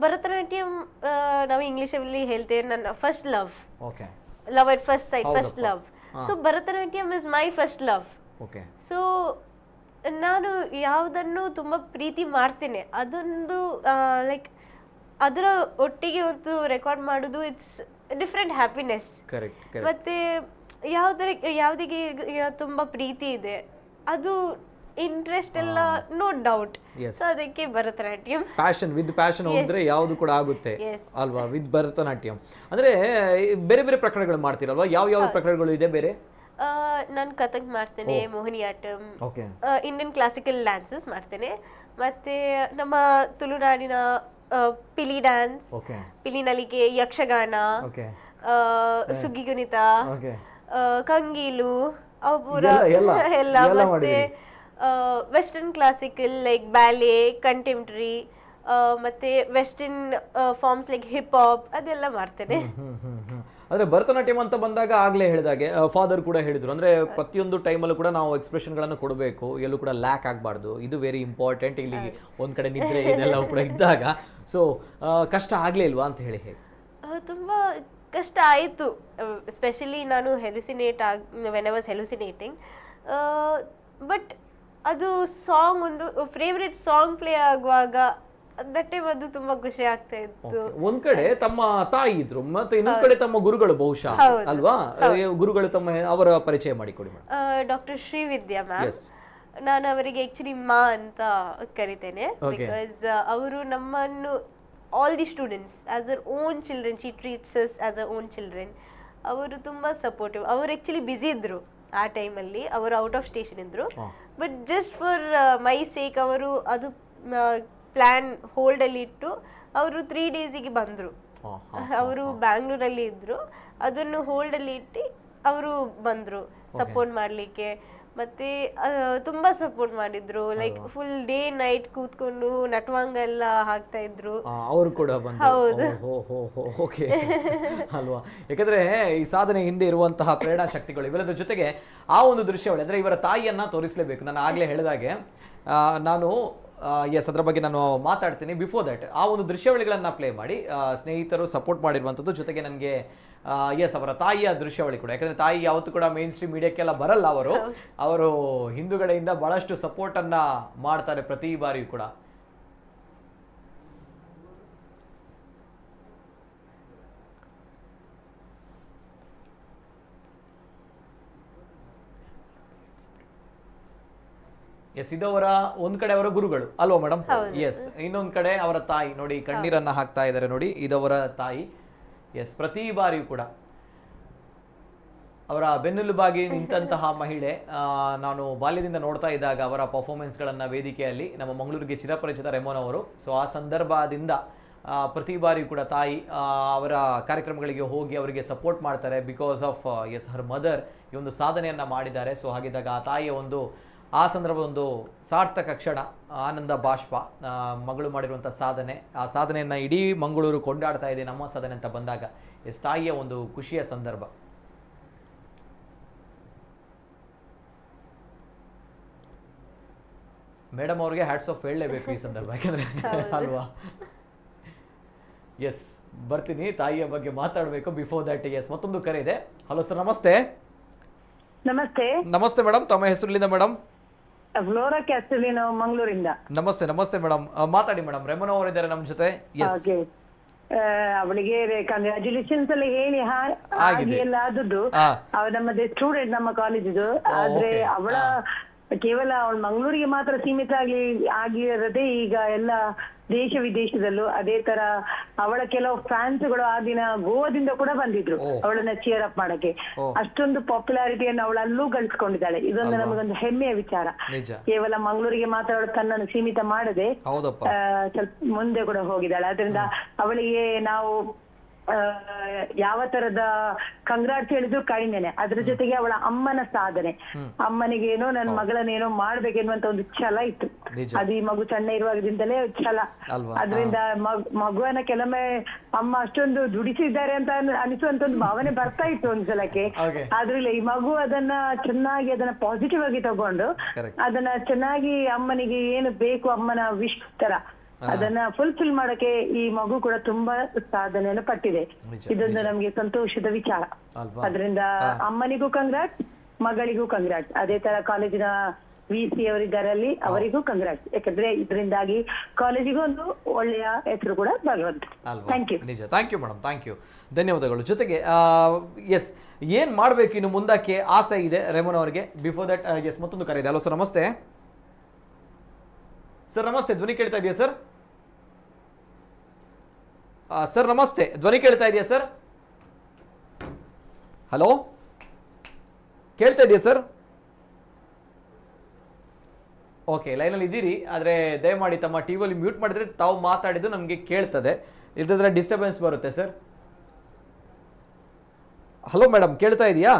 ಭರತನಾಟ್ಯಂ ನಾವು ಇಂಗ್ಲಿಷಲ್ಲಿ ಹೇಳ್ತೇವೆ ನನ್ನ first love at first sight, first love. So Bharatanatyam is my first love. So ನಾನು ಯಾವುದನ್ನು ತುಂಬಾ ಪ್ರೀತಿ ಮಾಡ್ತೇನೆ, ಅದೊಂದು ಲೈಕ್ ಅದರ ಒಟ್ಟಿಗೆ ಒಂದು ರೆಕಾರ್ಡ್ ಮಾಡೋದು, ಇಟ್ಸ್ ಡಿಫ್ರೆಂಟ್ ಹ್ಯಾಪಿನೆಸ್. ಕರೆಕ್ಟ್. ಮತ್ತೆ ಯಾವುದಿಗೆ ತುಂಬಾ ಪ್ರೀತಿ ಇದೆ, ಅದು ಇಂಟ್ರೆಸ್ಟ್ ಎಲ್ಲ ನೋ ಡೌಟ್. ಸೊ ಅದಕ್ಕೆ ಭರತನಾಟ್ಯಂ ವಿತ್ ಪ್ಯಾಷನ್ ಹೋದ್ರೆ ಯಾವುದು ಕೂಡ ಆಗುತ್ತೆ ಅಲ್ವಾ. ವಿತ್ ಭರತನಾಟ್ಯಂ ಅಂದ್ರೆ ಬೇರೆ ಬೇರೆ ಪ್ರಕಾರಗಳು ಮಾಡ್ತೀರಲ್ವಾ, ಯಾವ ಪ್ರಕಾರಗಳು ಇದೆ ಬೇರೆ? ನಾನು ಕಥಕ್ ಮಾಡ್ತೇನೆ, ಮೋಹಿನಿಯಾಟ್ಟಂ, ಇಂಡಿಯನ್ ಕ್ಲಾಸಿಕಲ್ ಡ್ಯಾನ್ಸಸ್ ಮಾಡ್ತೇನೆ, ಮತ್ತೆ ನಮ್ಮ ತುಳುನಾಡಿನ ಪಿಲಿ ಡ್ಯಾನ್ಸ್, ಪಿಲಿ ನಲಿಕೆ, ಯಕ್ಷಗಾನ, ಸುಗ್ಗಿಗುಣಿತ, ಕಂಗೀಲು, ಅವು ಪೂರ ಎಲ್ಲ, ಮತ್ತೆ western classical like ballet, contemporary, ಮತ್ತೆ western forms like hip hop, ಅದೆಲ್ಲ ಮಾಡ್ತೇನೆ. ಅಂದ್ರೆ ಭರತನಾಟ್ಯಂ ಅಂತ ಬಂದಾಗ ಆಗ್ಲೇ ಹೇಳಿದಾಗೆ ಫಾದರ್ ಕೂಡ ಹೇಳಿದ್ರು, ಅಂದ್ರೆ ಪ್ರತಿಯೊಂದು ಟೈಮಲ್ಲೂ ಕೂಡ ನಾವು ಎಕ್ಸ್ಪ್ರೆಷನ್ಗಳನ್ನು ಕೊಡಬೇಕು, ಎಲ್ಲೂ ಕೂಡ ಲ್ಯಾಕ್ ಆಗಬಾರ್ದು, ಇದು ವೆರಿ ಇಂಪಾರ್ಟೆಂಟ್. ಇಲ್ಲಿ ಒಂದ್ ಕಡೆ ನಿದ್ರೆ ಇದೆಲ್ಲ ಕೂಡ ಇದ್ದಾಗ ಸೊ ಕಷ್ಟ ಆಗ್ಲೇ ಇಲ್ವಾ ಅಂತ ಹೇಳಿ? ತುಂಬಾ ಕಷ್ಟ ಆಯಿತು, ಎಸ್ಪೆಷಲಿ ನಾನು ವೆನ್ ಐ ವಾಸ್ ಹೆಲುಸಿನೇಟಿಂಗ್. ಬಟ್ ಅದು ಸಾಂಗ್, ಒಂದು ಫೇವ್ರೆಟ್ ಸಾಂಗ್ ಪ್ಲೇ ಆಗುವಾಗ ಅದು ತುಂಬಾ ಖುಷಿ ಆಗ್ತಾ ಇತ್ತು. ಒಂದ್ ಕಡೆ ತಮ್ಮ ತಾಯಿ ಇದ್ರು, ಮತ್ತೆ ಇನ್ನೊಂದ್ ಕಡೆ ತಮ್ಮ ಗುರುಗಳು ಬಹುಶಃ ಅಲ್ವಾ? ಗುರುಗಳು ಅವರ ಪರಿಚಯ ಮಾಡಿಕೊಡಿ. ಡಾಕ್ಟರ್ ಶ್ರೀವಿದ್ಯಾ ಮ್ಯಾಮ್, ನಾನು ಅವರಿಗೆ ಆಕ್ಚುಲಿ ಮಾ ಅಂತ ಕರಿತೇನೆ, ಬಿಕಾಸ್ ಅವರು ನಮ್ಮನ್ನು all the students as our own children, she treats us as our own children. ಅವರು ತುಂಬಾ ಸಪೋರ್ಟಿವ್. ಅವರು ಆಕ್ಚುಲಿ ಬ್ಯುಸಿ ಇದ್ರು ಆ ಟೈಮಲ್ಲಿ, ಅವರು ಔಟ್ ಆಫ್ ಸ್ಟೇಷನ್ ಇದ್ರು. But just for my sake ಅವರು ಅದು ಪ್ಲಾನ್ ಹೋಲ್ಡ್ ಅಲ್ಲಿ ಇಟ್ಟು ಅವರು 3 ಡೇಸಿಗೆ ಬಂದ್ರು. ಅವರು ಬ್ಯಾಂಗ್ಳೂರಲ್ಲಿ ಇದ್ರು, ಅದನ್ನು ಹೋಲ್ಡ್ ಅಲ್ಲಿ ಇಟ್ಟು ಅವರು ಬಂದ್ರು ಸಪೋರ್ಟ್ ಮಾಡ್ಲಿಕ್ಕೆ. ಮತ್ತೆ ತುಂಬಾ ಸಪೋರ್ಟ್ ಮಾಡಿದ್ರು, ಲೈಕ್ ಫುಲ್ ಡೇ ನೈಟ್ ಕೂತ್ಕೊಂಡು ನಟವಾಂಗ ಎಲ್ಲ ಹಾಕ್ತಾ ಇದ್ರು. ಅವರು ಕೂಡ ಬಂದ್ರು. ಓಕೆ ಅಲ್ವಾ? ಯಾಕಂದ್ರೆ ಈ ಸಾಧನೆ ಹಿಂದೆ ಇರುವಂತಹ ಪ್ರೇರಣಾ ಶಕ್ತಿಗಳು ಇವೆಲ್ಲದರ ಜೊತೆಗೆ ಆ ಒಂದು ದೃಶ್ಯಾವಳಿ ಅಂದ್ರೆ ಇವರ ತಾಯಿಯನ್ನ ತೋರಿಸಲೇಬೇಕು. ನಾನು ಆಗ್ಲೇ ಹೇಳಿದಾಗೆ ನಾನು ಅದರ ಬಗ್ಗೆ ನಾನು ಮಾತಾಡ್ತೀನಿ. ಬಿಫೋರ್ ದಟ್ ಆ ಒಂದು ದೃಶ್ಯಾವಳಿಗಳನ್ನ ಪ್ಲೇ ಮಾಡಿ ಸ್ನೇಹಿತರು ಸಪೋರ್ಟ್ ಮಾಡಿರುವಂಥದ್ದು, ಜೊತೆಗೆ ನನಗೆ ಅವರ ತಾಯಿಯ ದೃಶ್ಯಾವಳಿ ಕೂಡ, ಯಾಕಂದ್ರೆ ತಾಯಿ ಯಾವತ್ತೂ ಕೂಡ ಮೇನ್ ಸ್ಟ್ರೀಮ್ ಮೀಡಿಯಾಕ್ಕೆಲ್ಲ ಬರಲ್ಲ, ಅವರು ಹಿಂದುಗಡೆಯಿಂದ ಬಹಳಷ್ಟು ಸಪೋರ್ಟ್ ಅನ್ನ ಮಾಡ್ತಾರೆ ಪ್ರತಿ ಬಾರಿಯೂ ಕೂಡ. ಇದವರ ಒಂದ್ ಕಡೆ ಅವರ ಗುರುಗಳು ಅಲ್ವಾ ಮೇಡಮ್? ಇನ್ನೊಂದ್ ಕಡೆ ಅವರ ತಾಯಿ ನೋಡಿ, ಕಣ್ಣೀರನ್ನ ಹಾಕ್ತಾ ಇದ್ದಾರೆ ನೋಡಿ, ಇದವರ ತಾಯಿ. ಪ್ರತಿ ಬಾರಿಯೂ ಕೂಡ ಅವರ ಬೆನ್ನೆಲುಬಾಗಿ ನಿಂತಹ ಮಹಿಳೆ. ನಾನು ಬಾಲ್ಯದಿಂದ ನೋಡ್ತಾ ಇದ್ದಾಗ ಅವರ ಪರ್ಫಾರ್ಮೆನ್ಸ್ಗಳನ್ನು ವೇದಿಕೆಯಲ್ಲಿ ನಮ್ಮ ಮಂಗಳೂರಿಗೆ ಚಿರಪರಿಚಿತ ರೆಮೋನ್ ಅವರು. ಸೊ ಆ ಸಂದರ್ಭದಿಂದ ಪ್ರತಿ ಬಾರಿಯೂ ಕೂಡ ತಾಯಿ ಅವರ ಕಾರ್ಯಕ್ರಮಗಳಿಗೆ ಹೋಗಿ ಅವರಿಗೆ ಸಪೋರ್ಟ್ ಮಾಡ್ತಾರೆ. ಬಿಕಾಸ್ ಆಫ್ ಹರ್ ಮದರ್ ಈ ಒಂದು ಸಾಧನೆಯನ್ನು ಮಾಡಿದ್ದಾರೆ. ಸೊ ಹಾಗಿದ್ದಾಗ ಆ ತಾಯಿಯ ಆ ಸಂದರ್ಭ ಒಂದು ಸಾರ್ಥಕ ಕ್ಷಣ, ಆನಂದ ಬಾಷ್ಪ. ಮಗಳು ಮಾಡಿರುವಂಥ ಸಾಧನೆ, ಆ ಸಾಧನೆಯನ್ನು ಇಡೀ ಮಂಗಳೂರು ಕೊಂಡಾಡ್ತಾ ಇದೆ ನಮ್ಮ ಸಾಧನೆ ಅಂತ ಬಂದಾಗ ತಾಯಿಯ ಒಂದು ಖುಷಿಯ ಸಂದರ್ಭ. ಮೇಡಮ್ ಅವ್ರಿಗೆ ಹ್ಯಾಟ್ಸ್ ಆಫ್ ಹೇಳಲೇಬೇಕು ಈ ಸಂದರ್ಭ, ಯಾಕಂದ್ರೆ ಅಲ್ವಾ? ಬರ್ತೀನಿ, ತಾಯಿಯ ಬಗ್ಗೆ ಮಾತಾಡಬೇಕು. ಬಿಫೋರ್ ದಟ್ ಮತ್ತೊಂದು ಕರೆ ಇದೆ. ಹಲೋ ಸರ್, ನಮಸ್ತೆ. ನಮಸ್ತೆ ಮೇಡಮ್, ತಮ್ಮ ಹೆಸರಿನಿಂದ ಮೇಡಮ್? ಫ್ಲೋರಾ ಕ್ಯಾಸ್ಟಲಿನೋ, ಮಂಗಳೂರಿಂದ. ನಮಸ್ತೆ ಮೇಡಮ್, ಮಾತಾಡಿ ಮೇಡಮ್. ರೆಮೋನ್ ಅವರಿದ್ದಾರೆ ನಮ್ಮ ಜೊತೆ. ಅವಳಿಗೆ ಕಂಗ್ರಾಚುಲೇಷನ್ಸ್ ಎಲ್ಲ ಹೇಳಿ ಹಾಗೆ ಎಲ್ಲ ಆದದ್ದು. ನಮ್ಮದೇ ಸ್ಟೂಡೆಂಟ್ ನಮ್ಮ ಕಾಲೇಜಿದು. ಆದ್ರೆ ಅವಳ ಕೇವಲ ಅವಳು ಮಂಗಳೂರಿಗೆ ಮಾತ್ರ ಸೀಮಿತ ಆಗಿರದೆ ಈಗ ಎಲ್ಲ ದೇಶ ವಿದೇಶದಲ್ಲೂ ಅದೇ ತರ ಅವಳ ಕೆಲವು ಫ್ಯಾನ್ಸ್ಗಳು ಆ ದಿನ ಗೋವಾದಿಂದ ಕೂಡ ಬಂದಿದ್ರು ಅವಳನ್ನ ಚಿಯರ್ ಅಪ್ ಮಾಡಕ್ಕೆ. ಅಷ್ಟೊಂದು ಪಾಪ್ಯುಲಾರಿಟಿಯನ್ನು ಅವಳು ಅಲ್ಲೂ ಗಳಿಸ್ಕೊಂಡಿದ್ದಾಳೆ. ಇದೊಂದು ನಮಗೊಂದು ಹೆಮ್ಮೆಯ ವಿಚಾರ. ಕೇವಲ ಮಂಗಳೂರಿಗೆ ಮಾತ್ರ ಅವಳು ತನ್ನನ್ನು ಸೀಮಿತ ಮಾಡದೆ ಸ್ವಲ್ಪ ಮುಂದೆ ಕೂಡ ಹೋಗಿದ್ದಾಳೆ. ಅದರಿಂದ ಅವಳಿಗೆ ನಾವು ಯಾವ ತರದ ಕಂಗ್ರಾಟ್ಸ್ ಹೇಳಿದ್ರು ಕಡಿಮೆನೆ. ಅದ್ರ ಜೊತೆಗೆ ಅವಳ ಅಮ್ಮನ ಸಾಧನೆ, ಅಮ್ಮನಿಗೇನೋ ನನ್ನ ಮಗಳನ್ನೇನೋ ಮಾಡ್ಬೇಕೆನ್ನುವಂತ ಒಂದು ಛಲ ಇತ್ತು. ಅದು ಈ ಮಗು ಸಣ್ಣ ಇರುವಾಗದಿಂದಲೇ ಛಲ. ಅದರಿಂದ ಮಗುವನ್ನ ಕೆಲವೊಮ್ಮೆ ಅಮ್ಮ ಅಷ್ಟೊಂದು ದುಡಿಸಿದ್ದಾರೆ ಅಂತ ಅನಿಸುವಂತ ಒಂದು ಭಾವನೆ ಬರ್ತಾ ಇತ್ತು ಒಂದ್ಸಲಕ್ಕೆ. ಆದ್ರೂ ಈ ಮಗು ಅದನ್ನ ಚೆನ್ನಾಗಿ ಅದನ್ನ ಪಾಸಿಟಿವ್ ಆಗಿ ತಗೊಂಡು ಅದನ್ನ ಚೆನ್ನಾಗಿ ಅಮ್ಮನಿಗೆ ಏನು ಬೇಕು ಅಮ್ಮನ ವಿಶ್ ತರ ಅದನ್ನ ಫುಲ್ಫಿಲ್ ಮಾಡಕ್ಕೆ ಈ ಮಗು ಕೂಡ ತುಂಬಾ ಸಾಧನೆಯನ್ನು ಪಟ್ಟಿದೆ. ಇದೊಂದು ನಮ್ಗೆ ಸಂತೋಷದ ವಿಚಾರ. ಅದರಿಂದ ಅಮ್ಮನಿಗೂ ಕಂಗ್ರಾಟ್, ಮಗಳಿಗೂ ಕಂಗ್ರಾಟ್. ಅದೇ ತರ ಕಾಲೇಜಿನ VC ಅವರಿಗಾರಲ್ಲಿ ಅವರಿಗೂ ಕಂಗ್ರಾಟ್ಸ್. ಯಾಕಂದ್ರೆ ಇದರಿಂದಾಗಿ ಕಾಲೇಜಿಗೂ ಒಂದು ಒಳ್ಳೆಯ ಹೆಸರು ಕೂಡ ಬರುವಂತ. Thank you. ನಿಜ, thank you madam, thank you, ಧನ್ಯವಾದಗಳು. ಜೊತೆಗೆ ಎಸ್ ಏನ್ ಮಾಡ್ಬೇಕು ಇನ್ನು ಮುಂದಕ್ಕೆ ಆಸೆ ಇದೆ ರೇಮನ್ ಅವರಿಗೆ. ಬಿಫೋರ್ ದಟ್ ಎಸ್ ಮತ್ತೊಂದು ಕರೆ ಇದೆ. ಹಲೋ ಸರ್, ನಮಸ್ತೆ ಸರ್. ನಮಸ್ತೆ, ಧ್ವನಿ ಕೇಳ್ತಾ ಇದೆಯಾ ಸರ್? ಸರ್ ನಮಸ್ತೆ, ಧ್ವನಿ ಕೇಳ್ತಾ ಇದೆಯಾ ಸರ್? ಹಲೋ, ಕೇಳ್ತಾ ಇದೆಯಾ ಸರ್? ಓಕೆ, ಲೈನಲ್ಲಿ ಇದ್ದೀರಿ, ಆದರೆ ದಯಮಾಡಿ ತಮ್ಮ ಟಿವಿಯಲ್ಲಿ ಮ್ಯೂಟ್ ಮಾಡಿದ್ರೆ ತಾವು ಮಾತಾಡಿದ್ದು ನಮಗೆ ಕೇಳ್ತದೆ, ಇಲ್ಲದ್ರೆ ಡಿಸ್ಟರ್ಬೆನ್ಸ್ ಬರುತ್ತೆ ಸರ್. ಹಲೋ ಮೇಡಮ್, ಕೇಳ್ತಾ ಇದೆಯಾ?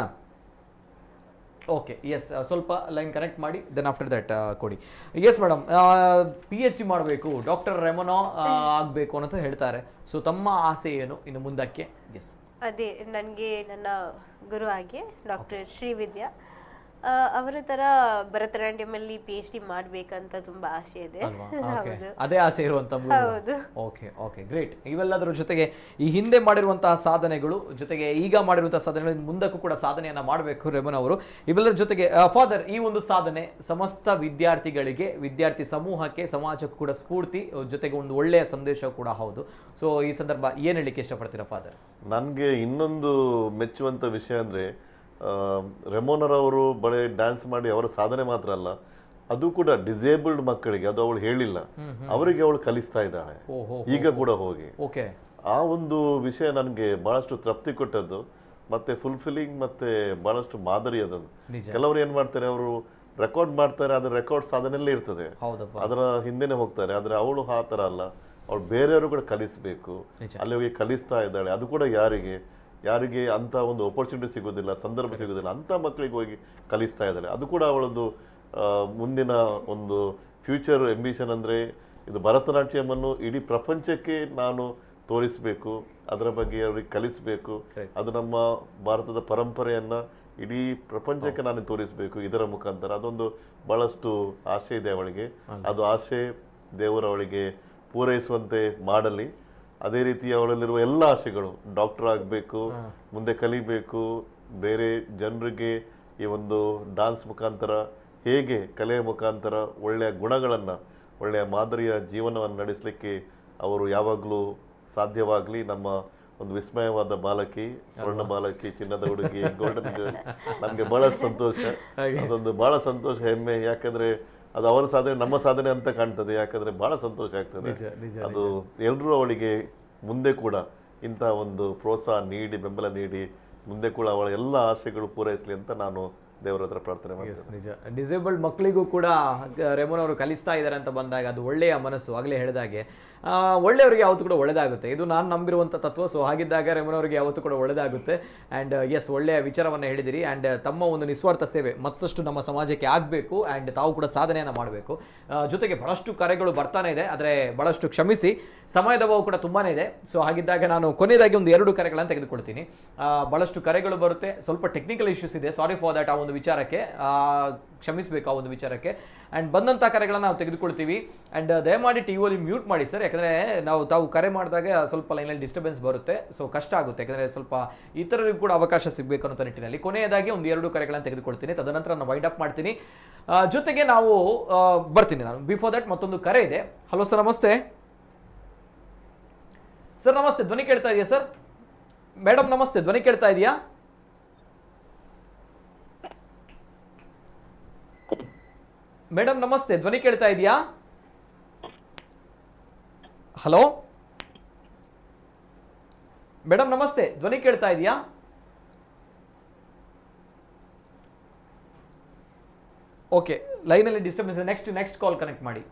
ಓಕೆ, ಎಸ್, ಸ್ವಲ್ಪ ಲೈನ್ ಕನೆಕ್ಟ್ ಮಾಡಿ, ದೆನ್ ಆಫ್ಟರ್ ದಟ್ ಕೊಡಿ. ಎಸ್ ಮೇಡಮ್, PhD ಮಾಡಬೇಕು, ಡಾಕ್ಟರ್ ರೆಮನೋ ಆಗಬೇಕು ಅನ್ನೋದು ಹೇಳ್ತಾರೆ. ಸೊ ತಮ್ಮ ಆಸೆ ಏನು ಇನ್ನು ಮುಂದಕ್ಕೆ? ಎಸ್, ಅದೇ ನನಗೆ ನನ್ನ ಗುರು ಆಗಿ ಡಾಕ್ಟರ್ ಶ್ರೀವಿದ್ಯಾ ಅವರ ತರ ಭರತನಾಟ್ಯಮಲ್ಲಿ PhD ಮಾಡ್ಬೇಕಂತ ತುಂಬಾ ಆಸೆ ಇದೆ. ಅದೇ ಆಸೆ ಇರುವಂತ. ಹೌದು. Okay okay, great. ಇವೆಲ್ಲದರ ಜೊತೆಗೆ ಈ ಹಿಂದೆ ಮಾಡಿರುವಂತಹ ಸಾಧನೆಗಳು, ಜೊತೆಗೆ ಈಗ ಮಾಡಿರುವಂತಹ ಸಾಧನೆಗಳು, ಮುಂದಕ್ಕೂ ಕೂಡ ಸಾಧನೆಯನ್ನ ಮಾಡಬೇಕು ರೇಮನ್ ಅವರು. ಇವೆಲ್ಲರ ಜೊತೆಗೆ ಫಾದರ್, ಈ ಒಂದು ಸಾಧನೆ ಸಮಸ್ತ ವಿದ್ಯಾರ್ಥಿಗಳಿಗೆ, ವಿದ್ಯಾರ್ಥಿ ಸಮೂಹಕ್ಕೆ, ಸಮಾಜಕ್ಕೂ ಕೂಡ ಸ್ಫೂರ್ತಿ, ಜೊತೆಗೆ ಒಂದು ಒಳ್ಳೆಯ ಸಂದೇಶ ಕೂಡ ಹೌದು. ಸೊ ಈ ಸಂದರ್ಭ ಏನ್ ಹೇಳಲಿಕ್ಕೆ ಇಷ್ಟಪಡ್ತೀರಾ ಫಾದರ್? ನನಗೆ ಇನ್ನೊಂದು ಮೆಚ್ಚುವಂತ ವಿಷಯ ಅಂದ್ರೆ ರೆಮೋನರವರು ಬರೀ ಡ್ಯಾನ್ಸ್ ಮಾಡಿ ಅವರ ಸಾಧನೆ ಮಾತ್ರ ಅಲ್ಲ, ಅದು ಕೂಡ ಡಿಸೇಬಲ್ಡ್ ಮಕ್ಕಳಿಗೆ, ಅದು ಅವಳು ಹೇಳಿಲ್ಲ, ಅವರಿಗೆ ಅವಳು ಕಲಿಸ್ತಾ ಇದ್ದಾಳೆ ಈಗ ಕೂಡ ಹೋಗಿ. ಆ ಒಂದು ವಿಷಯ ನನಗೆ ಬಹಳಷ್ಟು ತೃಪ್ತಿ ಕೊಟ್ಟದ್ದು, ಮತ್ತೆ ಫುಲ್ಫಿಲ್ಲಿಂಗ್, ಮತ್ತೆ ಬಹಳಷ್ಟು ಮಾದರಿಯಾದದ್ದು. ಕೆಲವರು ಏನ್ ಮಾಡ್ತಾರೆ, ಅವರು ರೆಕಾರ್ಡ್ ಮಾಡ್ತಾರೆ, ಅದ್ರ ರೆಕಾರ್ಡ್ ಸಾಧನೆಯಲ್ಲೇ ಇರ್ತದೆ, ಅದರ ಹಿಂದೆನೆ ಹೋಗ್ತಾರೆ. ಆದ್ರೆ ಅವಳು ಆ ತರ ಅಲ್ಲ, ಅವಳು ಬೇರೆಯವರು ಕೂಡ ಕಲಿಸ್ಬೇಕು, ಅಲ್ಲಿ ಹೋಗಿ ಕಲಿಸ್ತಾ ಇದ್ದಾಳೆ. ಅದು ಕೂಡ ಯಾರಿಗೆ ಅಂತ ಒಂದು ಆಪರ್ಚುನಿಟಿ ಸಿಗೋದಿಲ್ಲ, ಸಂದರ್ಭ ಸಿಗೋದಿಲ್ಲ, ಅಂತ ಮಕ್ಕಳಿಗೆ ಹೋಗಿ ಕಲಿಸ್ತಾ ಇದ್ದಾಳೆ. ಅದು ಕೂಡ ಅವಳದ್ದು ಮುಂದಿನ ಒಂದು ಫ್ಯೂಚರ್ ಎಂಬಿಷನ್. ಅಂದರೆ ಇದು ಭರತನಾಟ್ಯಮನ್ನು ಇಡೀ ಪ್ರಪಂಚಕ್ಕೆ ನಾನು ತೋರಿಸಬೇಕು, ಅದರ ಬಗ್ಗೆ ಅವ್ರಿಗೆ ಕಲಿಸಬೇಕು, ಅದು ನಮ್ಮ ಭಾರತದ ಪರಂಪರೆಯನ್ನು ಇಡೀ ಪ್ರಪಂಚಕ್ಕೆ ನಾನು ತೋರಿಸಬೇಕು ಇದರ ಮುಖಾಂತರ. ಅದೊಂದು ಬಹಳಷ್ಟು ಆಸೆ ಇದೆ ಅವಳಿಗೆ. ಅದು ಆಸೆ ದೇವರು ಅವಳಿಗೆ ಪೂರೈಸುವಂತೆ ಮಾಡಲಿ. ಅದೇ ರೀತಿ ಅವಳಲ್ಲಿರುವ ಎಲ್ಲ ಆಸೆಗಳು, ಡಾಕ್ಟರ್ ಆಗಬೇಕು, ಮುಂದೆ ಕಲಿಬೇಕು, ಬೇರೆ ಜನರಿಗೆ ಈ ಒಂದು ಡಾನ್ಸ್ ಮುಖಾಂತರ ಹೇಗೆ ಕಲೆಯ ಮುಖಾಂತರ ಒಳ್ಳೆಯ ಗುಣಗಳನ್ನು, ಒಳ್ಳೆಯ ಮಾದರಿಯ ಜೀವನವನ್ನು ನಡೆಸಲಿಕ್ಕೆ ಅವರು ಯಾವಾಗಲೂ ಸಾಧ್ಯವಾಗಲಿ. ನಮ್ಮ ಒಂದು ವಿಸ್ಮಯವಾದ ಬಾಲಕಿ, ಸ್ವರ್ಣ ಬಾಲಕಿ, ಚಿನ್ನದ ಹುಡುಗಿ, ಗೋಲ್ಡನ್ ಗರ್ಲ್, ನಮಗೆ ಬಹಳ ಸಂತೋಷ. ಅದೊಂದು ಬಹಳ ಸಂತೋಷ, ಹೆಮ್ಮೆ. ಯಾಕಂದ್ರೆ ಅದು ಅವರ ಸಾಧನೆ ನಮ್ಮ ಸಾಧನೆ ಅಂತ ಕಾಣ್ತದೆ. ಯಾಕಂದ್ರೆ ಬಹಳ ಸಂತೋಷ ಆಗ್ತದೆ. ಅದು ಎಲ್ಲರೂ ಅವಳಿಗೆ ಮುಂದೆ ಕೂಡ ಇಂಥ ಒಂದು ಪ್ರೋತ್ಸಾಹ ನೀಡಿ, ಬೆಂಬಲ ನೀಡಿ, ಮುಂದೆ ಕೂಡ ಅವಳ ಎಲ್ಲ ಆಶೆಗಳು ಪೂರೈಸಲಿ ಅಂತ ನಾನು ದೇವರ ಹತ್ರ ಪ್ರಾರ್ಥನೆ ಮಾಡ್ತೀನಿ. ನಿಜ, ಡಿಸೇಬಲ್ಡ್ ಮಕ್ಕಳಿಗೂ ಕೂಡ ರೆಮೋನ್ ಅವರು ಕಲಿಸ್ತಾ ಇದ್ದಾರೆ ಅಂತ ಬಂದಾಗ ಅದು ಒಳ್ಳೆಯ ಮನಸ್ಸು. ಆಗಲೇ ಹೇಳಿದಾಗೆ ಒಳ್ಳೆಯವರಿಗೆ ಯಾವತ್ತೂ ಕೂಡ ಒಳ್ಳೆಯದಾಗುತ್ತೆ, ಇದು ನಾನು ನಂಬಿರುವಂಥ ತತ್ವ. ಸೊ ಹಾಗಿದ್ದಾಗ ರೆಮೋನ್ ಅವರಿಗೆ ಯಾವತ್ತೂ ಕೂಡ ಒಳ್ಳೆಯದಾಗುತ್ತೆ. ಆ್ಯಂಡ್ ಎಸ್, ಒಳ್ಳೆಯ ವಿಚಾರವನ್ನು ಹೇಳಿದಿರಿ. ಆ್ಯಂಡ್ ತಮ್ಮ ಒಂದು ನಿಸ್ವಾರ್ಥ ಸೇವೆ ಮತ್ತಷ್ಟು ನಮ್ಮ ಸಮಾಜಕ್ಕೆ ಆಗಬೇಕು, ಆ್ಯಂಡ್ ತಾವು ಕೂಡ ಸಾಧನೆಯನ್ನು ಮಾಡಬೇಕು. ಜೊತೆಗೆ ಬಹಳಷ್ಟು ಕರೆಗಳು ಬರ್ತಾನೆ ಇದೆ, ಆದರೆ ಬಹಳಷ್ಟು ಕ್ಷಮಿಸಿ, ಸಮಯದ ಅಭಾವ ಕೂಡ ತುಂಬಾ ಇದೆ. ಸೊ ಹಾಗಿದ್ದಾಗ ನಾನು ಕೊನೆಯದಾಗಿ ಒಂದು 2 ಕರೆಗಳನ್ನು ತೆಗೆದುಕೊಳ್ತೀನಿ. ಬಹಳಷ್ಟು ಕರೆಗಳು ಬರುತ್ತೆ, ಸ್ವಲ್ಪ ಟೆಕ್ನಿಕಲ್ ಇಶ್ಯೂಸ್ ಇದೆ, ಸಾರಿ ಫಾರ್ ದ್ಯಾಟ್. ಆ ಒಂದು ವಿಚಾರಕ್ಕೆ ಕ್ಷಮಿಸಬೇಕು, ಆ ಒಂದು ವಿಚಾರಕ್ಕೆ. ಆ್ಯಂಡ್ ಬಂದಂಥ ಕರೆಗಳನ್ನು ನಾವು ತೆಗೆದುಕೊಳ್ತೀವಿ. ಆ್ಯಂಡ್ ದಯಮಾಡಿ ಟಿವಿಯಲ್ಲಿ ಮ್ಯೂಟ್ ಮಾಡಿ ಸರ್, ಯಾಕಂದರೆ ತಾವು ಕರೆ ಮಾಡಿದಾಗ ಸ್ವಲ್ಪ ಲೈನಲ್ಲಿ ಡಿಸ್ಟರ್ಬೆನ್ಸ್ ಬರುತ್ತೆ, ಸೊ ಕಷ್ಟ ಆಗುತ್ತೆ. ಯಾಕಂದರೆ ಸ್ವಲ್ಪ ಇತರರಿಗೂ ಕೂಡ ಅವಕಾಶ ಸಿಗಬೇಕು ಅನ್ನೋ ನಿಟ್ಟಿನಲ್ಲಿ ಕೊನೆಯದಾಗಿ ಒಂದು 2 ಕರೆಗಳನ್ನು ತೆಗೆದುಕೊಳ್ತೀನಿ, ತದನಂತರ ನಾನು ವೈಂಡ್ ಅಪ್ ಮಾಡ್ತೀನಿ. ಜೊತೆಗೆ ನಾವು ಬರ್ತೀನಿ ನಾನು. ಬಿಫೋರ್ ದಟ್ ಮತ್ತೊಂದು ಕರೆ ಇದೆ. ಹಲೋ ಸರ್, ನಮಸ್ತೆ ಸರ್. ನಮಸ್ತೆ, ಧ್ವನಿ ಕೇಳ್ತಾ ಇದೆಯಾ ಸರ್? ಮೇಡಮ್ ನಮಸ್ತೆ, ಧ್ವನಿ ಕೇಳ್ತಾ ಇದೆಯಾ? ಮೇಡಮ್ ನಮಸ್ತೆ, ಧ್ವನಿ ಕೇಳ್ತಾ ಇದೆಯಾ? ಹಲೋ ಮೇಡಮ್ ನಮಸ್ತೆ, ಧ್ವನಿ ಕೇಳ್ತಾ ಇದೆಯಾ? ಓಕೆ, ಲೈನಲ್ಲಿ ಡಿಸ್ಟರ್ಬೆನ್ಸ್. ನೆಕ್ಸ್ಟ್ ಕಾಲ್ ಕನೆಕ್ಟ್ ಮಾಡಿ.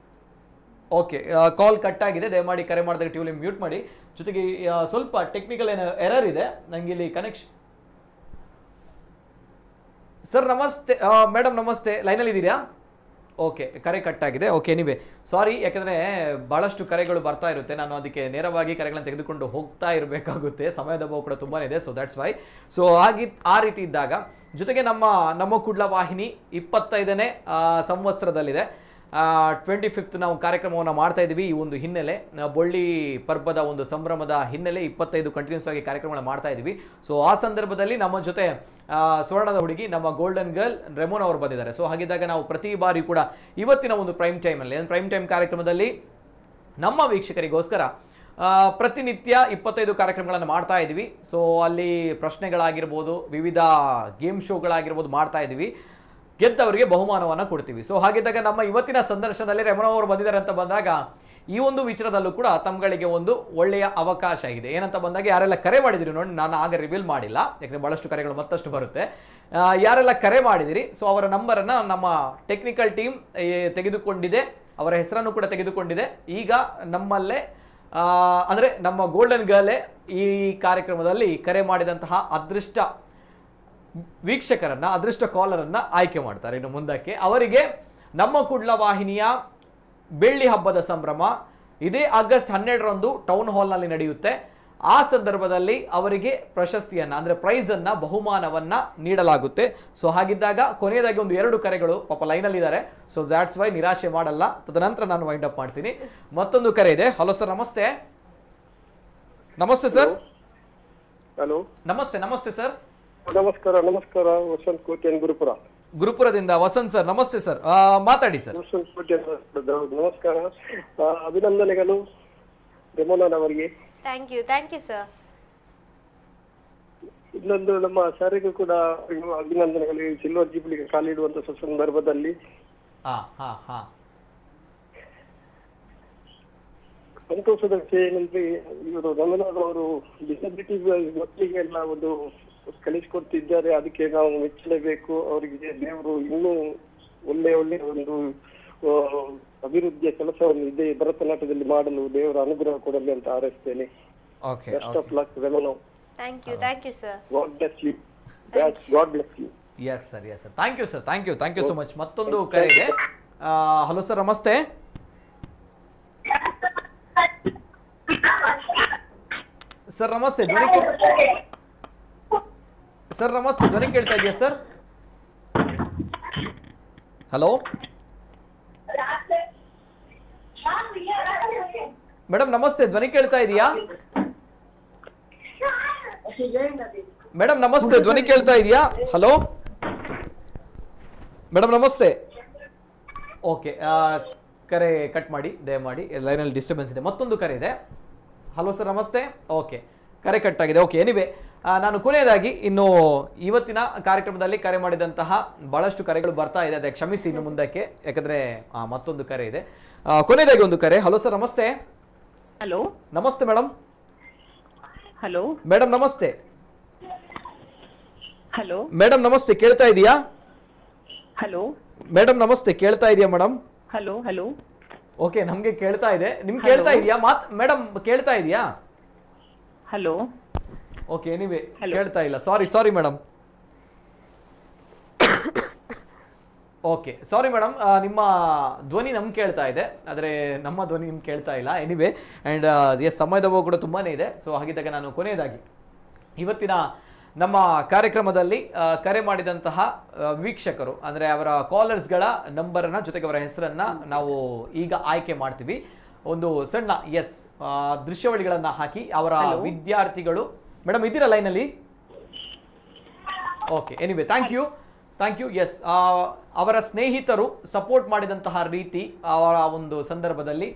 ಓಕೆ, ಕಾಲ್ ಕಟ್ ಆಗಿದೆ, ದಯಮಾಡಿ ಕರೆ ಮಾಡಿದಾಗ ಟಿವಿಲಿ ಮ್ಯೂಟ್ ಮಾಡಿ. ಜೊತೆಗೆ ಸ್ವಲ್ಪ ಟೆಕ್ನಿಕಲ್ ಎರರ್ ಇದೆ ನನಗೆ ಇಲ್ಲಿ ಕನೆಕ್ಷನ್. ಸರ್ ನಮಸ್ತೆ, ಮೇಡಮ್ ನಮಸ್ತೆ, ಲೈನಲ್ಲಿ ಇದ್ದೀರಾ? ಓಕೆ, ಕರೆ ಕಟ್ ಆಗಿದೆ. ಓಕೆ, ನೀವೇ ಸಾರಿ, ಯಾಕಂದರೆ ಭಾಳಷ್ಟು ಕರೆಗಳು ಬರ್ತಾ ಇರುತ್ತೆ, ನಾನು ಅದಕ್ಕೆ ನೇರವಾಗಿ ಕರೆಗಳನ್ನು ತೆಗೆದುಕೊಂಡು ಹೋಗ್ತಾ ಇರಬೇಕಾಗುತ್ತೆ, ಸಮಯದ ಅಭಾವ ಕೂಡ ತುಂಬಾ ಇದೆ. So that's why. ಸೊ ಆ ರೀತಿ ಇದ್ದಾಗ, ಜೊತೆಗೆ ನಮ್ಮ ಕುಡ್ಲ ವಾಹಿನಿ 25ನೇ ಸಂವತ್ಸರದಲ್ಲಿದೆ. 25th ನಾವು ಕಾರ್ಯಕ್ರಮವನ್ನು ಮಾಡ್ತಾ ಇದ್ದೀವಿ. ಈ ಒಂದು ಹಿನ್ನೆಲೆ ಬೊಳ್ಳಿ ಪರ್ಬದ ಒಂದು ಸಂಭ್ರಮದ ಹಿನ್ನೆಲೆ 25 ಕಂಟಿನ್ಯೂಸ್ ಆಗಿ ಕಾರ್ಯಕ್ರಮಗಳನ್ನು ಮಾಡ್ತಾ ಇದ್ದೀವಿ. ಸೊ ಆ ಸಂದರ್ಭದಲ್ಲಿ ನಮ್ಮ ಜೊತೆ ಸ್ವರ್ಣದ ಹುಡುಗಿ ನಮ್ಮ ಗೋಲ್ಡನ್ ಗರ್ಲ್ ರೆಮೋನ್ ಅವರು ಬಂದಿದ್ದಾರೆ. ಸೊ ಹಾಗಿದ್ದಾಗ ನಾವು ಪ್ರತಿ ಬಾರಿ ಕೂಡ ಇವತ್ತಿನ ಒಂದು ಪ್ರೈಮ್ ಟೈಮ್ ಕಾರ್ಯಕ್ರಮದಲ್ಲಿ ನಮ್ಮ ವೀಕ್ಷಕರಿಗೋಸ್ಕರ ಪ್ರತಿನಿತ್ಯ 25 ಕಾರ್ಯಕ್ರಮಗಳನ್ನು ಮಾಡ್ತಾ ಇದ್ದೀವಿ. ಸೊ ಅಲ್ಲಿ ಪ್ರಶ್ನೆಗಳಾಗಿರ್ಬೋದು, ವಿವಿಧ ಗೇಮ್ ಶೋಗಳಾಗಿರ್ಬೋದು ಮಾಡ್ತಾ ಇದ್ದೀವಿ. ಗೆದ್ದವರಿಗೆ ಬಹುಮಾನವನ್ನು ಕೊಡ್ತೀವಿ. ಸೊ ಹಾಗಿದ್ದಾಗ ನಮ್ಮ ಇವತ್ತಿನ ಸಂದರ್ಶನದಲ್ಲಿ ರೆಮೋನ್ ಅವರು ಬಂದಿದ್ದಾರೆ ಅಂತ ಬಂದಾಗ ಈ ಒಂದು ವಿಚಾರದಲ್ಲೂ ಕೂಡ ತಮ್ಮಗಳಿಗೆ ಒಂದು ಒಳ್ಳೆಯ ಅವಕಾಶ ಇದೆ. ಏನಂತ ಬಂದಾಗ ಯಾರೆಲ್ಲ ಕರೆ ಮಾಡಿದಿರಿ ನೋಡಿ, ನಾನು ಆಗ ರಿವೀಲ್ ಮಾಡಿಲ್ಲ, ಯಾಕಂದರೆ ಭಾಳಷ್ಟು ಕರೆಗಳು ಮತ್ತಷ್ಟು ಬರುತ್ತೆ. ಯಾರೆಲ್ಲ ಕರೆ ಮಾಡಿದಿರಿ, ಸೊ ಅವರ ನಂಬರನ್ನು ನಮ್ಮ ಟೆಕ್ನಿಕಲ್ ಟೀಮ್ ತೆಗೆದುಕೊಂಡಿದೆ, ಅವರ ಹೆಸರನ್ನು ಕೂಡ ತೆಗೆದುಕೊಂಡಿದೆ. ಈಗ ನಮ್ಮಲ್ಲೇ ಅಂದರೆ ನಮ್ಮ ಗೋಲ್ಡನ್ ಗರ್ಲೇ ಈ ಕಾರ್ಯಕ್ರಮದಲ್ಲಿ ಕರೆ ಮಾಡಿದಂತಹ ಅದೃಷ್ಟ ವೀಕ್ಷಕರನ್ನು, ಅದೃಷ್ಟ ಕಾಲರನ್ನು ಆಯ್ಕೆ ಮಾಡ್ತಾರೆ. ಇನ್ನು ಮುಂದಕ್ಕೆ ಅವರಿಗೆ ನಮ್ಮ ಕುಡ್ಲ ವಾಹಿನಿಯ ಬೆಳ್ಳಿ ಹಬ್ಬದ ಸಂಭ್ರಮ ಇದೇ ಆಗಸ್ಟ್ 12ರಂದು ಟೌನ್ ಹಾಲ್ನಲ್ಲಿ ನಡೆಯುತ್ತೆ. ಆ ಸಂದರ್ಭದಲ್ಲಿ ಅವರಿಗೆ ಪ್ರಶಸ್ತಿಯನ್ನು ಅಂದರೆ ಪ್ರೈಸನ್ನು, ಬಹುಮಾನವನ್ನು ನೀಡಲಾಗುತ್ತೆ. ಸೊ ಹಾಗಿದ್ದಾಗ ಕೊನೆಯದಾಗಿ ಒಂದು 2 ಕರೆಗಳು ಪಾಪ ಲೈನಲ್ಲಿದ್ದಾರೆ. ಸೊ ದ್ಯಾಟ್ಸ್ ವೈ ನಿರಾಶೆ ಮಾಡಲ್ಲ. ತದನಂತರ ನಾನು ವೈಂಡ್ ಅಪ್ ಮಾಡ್ತೀನಿ. ಮತ್ತೊಂದು ಕರೆ ಇದೆ. ಹಲೋ ಸರ್, ನಮಸ್ತೆ. ನಮಸ್ತೆ ಸರ್. ಹಲೋ, ನಮಸ್ತೆ ಸರ್. ನಮಸ್ಕಾರ. ವಸಂತ್ ಕೋಟೆನ್ ಗುರುಪುರದಿಂದ ವಸಂತ್ ಸರ್. ನಮಸ್ತೆ ಸರ್, ಮಾತಾಡಿ ಸರ್. ವಸಂತ್ ಕೋಟೆನ್ ನಮಸ್ಕಾರ. ಅಭಿನಂದನೆಗಳು ರೆಮೋನನ್ ಅವರಿಗೆ. Thank you sir. ಇನ್ನೊಂದು ನಮ್ಮ ಸರಿಗೂ ಕೂಡ ಅಭಿನಂದನೆಗಳು. ಸಿಲ್ವರ್ ಜೂಬ್ಲಿಗೆ ಕಾಲಿಡುವಂತ ಸಂದರ್ಭದಲ್ಲಿ ಸಂತೋಷದ ವಿಷಯ ಏನಂದ್ರೆ, ಇವರು ರೆಮೋನನ್ ಅವರು ಡಿಸಬಿಲಿಟಿ ಮಕ್ಕಳಿಗೆಲ್ಲ ಒಂದು ಕಲಿಸಿಕೊಡ್ತಿದ್ದಾರೆ. ಅದಕ್ಕೆ ನಾವು ಮೆಚ್ಚಲೇಬೇಕು. ಅವರಿಗೆ ದೇವರು ಇನ್ನೂ ಒಳ್ಳೆ ಒಂದು ಅಭಿವೃದ್ಧಿಯ ಕೆಲಸವನ್ನು ಇದೆ ಭರತನಾಟ್ಯದಲ್ಲಿ ಮಾಡಲು ದೇವರ ಅನುಗ್ರಹ ಕೊಡಲಿ ಅಂತ ಹಾರೈಸ್ತೇನೆ. ಬೆಸ್ಟ್ ಆಫ್ ಲಕ್ ರೆಮೋನನ್. Thank you sir. God bless you. God bless you. Yes sir. Thank you so much. ಮತ್ತೊಂದು ಕರೆ ಇದೆ. ಹಲೋ ಸರ್, ನಮಸ್ತೆ. ಸರ್ ನಮಸ್ತೆ, ಧ್ವನಿ ಕೇಳ್ತಾ ಇದೆಯಾ ಸರ್? ಹಲೋ ಮೇಡಮ್, ನಮಸ್ತೆ, ಧ್ವನಿ ಕೇಳ್ತಾ ಇದೆಯಾ? ಮೇಡಮ್ ನಮಸ್ತೆ, ಧ್ವನಿ ಕೇಳ್ತಾ ಇದೆಯಾ? ಹಲೋ ಮೇಡಮ್, ನಮಸ್ತೆ. ಓಕೆ, ಕರೆ ಕಟ್ ಮಾಡಿ ದಯಮಾಡಿ, ಲೈನಲ್ಲಿ ಡಿಸ್ಟರ್ಬೆನ್ಸ್ ಇದೆ. ಮತ್ತೊಂದು ಕರೆ ಇದೆ. ಹಲೋ ಸರ್, ನಮಸ್ತೆ. ಓಕೆ, ಕರೆ ಕಟ್ ಆಗಿದೆ. ಓಕೆ, ಎನಿವೆ ನಾನು ಕೊನೆಯದಾಗಿ ಇನ್ನು ಇವತ್ತಿನ ಕಾರ್ಯಕ್ರಮದಲ್ಲಿ ಕರೆ ಮಾಡಿದಂತಹ ಬಹಳಷ್ಟು ಕರೆಗಳು ಬರ್ತಾ ಇದೆ, ಅದೇ ಕ್ಷಮಿಸಿ ಇನ್ನು ಮುಂದಕ್ಕೆ, ಯಾಕಂದ್ರೆ ಮತ್ತೊಂದು ಕರೆ ಇದೆ. ಕೊನೆಯದಾಗಿ ಒಂದು ಕರೆ. ಹಲೋ ಸರ್, ನಮಸ್ತೆ. ಹಲೋ, ನಮಸ್ತೆ ಮೇಡಮ್. ಹಲೋ ಮೇಡಮ್, ನಮಸ್ತೆ. ಹಲೋ ಮೇಡಮ್, ನಮಸ್ತೆ, ಕೇಳ್ತಾ ಇದೆಯಾ? ಹಲೋ ಮೇಡಮ್, ನಮಸ್ತೆ, ಕೇಳ್ತಾ ಇದೆಯಾ ಮೇಡಮ್? ಹಲೋ ಓಕೆ, ನಮ್ಗೆ ಕೇಳ್ತಾ ಇದೆ. ನಿಮ್ಗೆ ಕೇಳ್ತಾ ಇದೆಯಾ ಮೇಡಮ್? ಕೇಳ್ತಾ ಇದೆಯಾ? ಹಲೋ ಓಕೆ, ಎನಿವೆ ಕೇಳ್ತಾ ಇಲ್ಲ. Sorry madam. Okay, sorry madam, ನಿಮ್ಮ ಧ್ವನಿ ನಮ್ಗೆ ಕೇಳ್ತಾ ಇದೆ, ಆದರೆ ನಮ್ಮ ಧ್ವನಿ ನಿಮ್ಗೆ ಕೇಳ್ತಾ ಇಲ್ಲ. ಎನಿವೆ, ಆ್ಯಂಡ್ ಎಸ್, ಸಮಯದ ಕೂಡ ತುಂಬಾ ಇದೆ. ಸೊ ಹಾಗಿದ್ದಾಗ ನಾನು ಕೊನೆಯದಾಗಿ ಇವತ್ತಿನ ನಮ್ಮ ಕಾರ್ಯಕ್ರಮದಲ್ಲಿ ಕರೆ ಮಾಡಿದಂತಹ ವೀಕ್ಷಕರು ಅಂದರೆ ಅವರ ಕಾಲರ್ಸ್ಗಳ ನಂಬರನ್ನು ಜೊತೆಗೆ ಅವರ ಹೆಸರನ್ನು ನಾವು ಈಗ ಆಯ್ಕೆ ಮಾಡ್ತೀವಿ. ಒಂದು ಸಣ್ಣ ದೃಶ್ಯಾವಳಿಗಳನ್ನು ಹಾಕಿ ಅವರ ವಿದ್ಯಾರ್ಥಿಗಳು. ಮೇಡಮ್, ಇದ್ದೀರಾ ಲೈನಲ್ಲಿ? Okay, anyway, thank you. Yes, ಅವರ ಸ್ನೇಹಿತರು ಸಪೋರ್ಟ್ ಮಾಡಿದಂತಹ ರೀತಿ, ಅವರ ಒಂದು ಸಂದರ್ಭದಲ್ಲಿ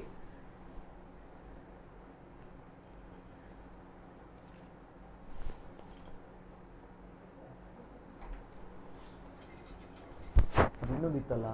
ಇನ್ನೊಂದಿತ್ತಲ್ಲ.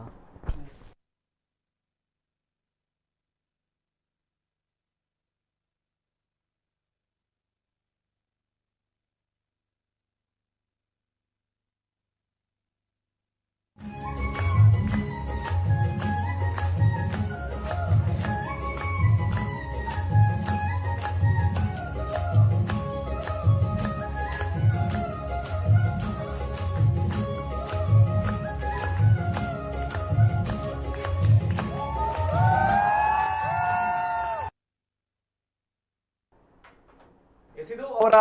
ಅವರ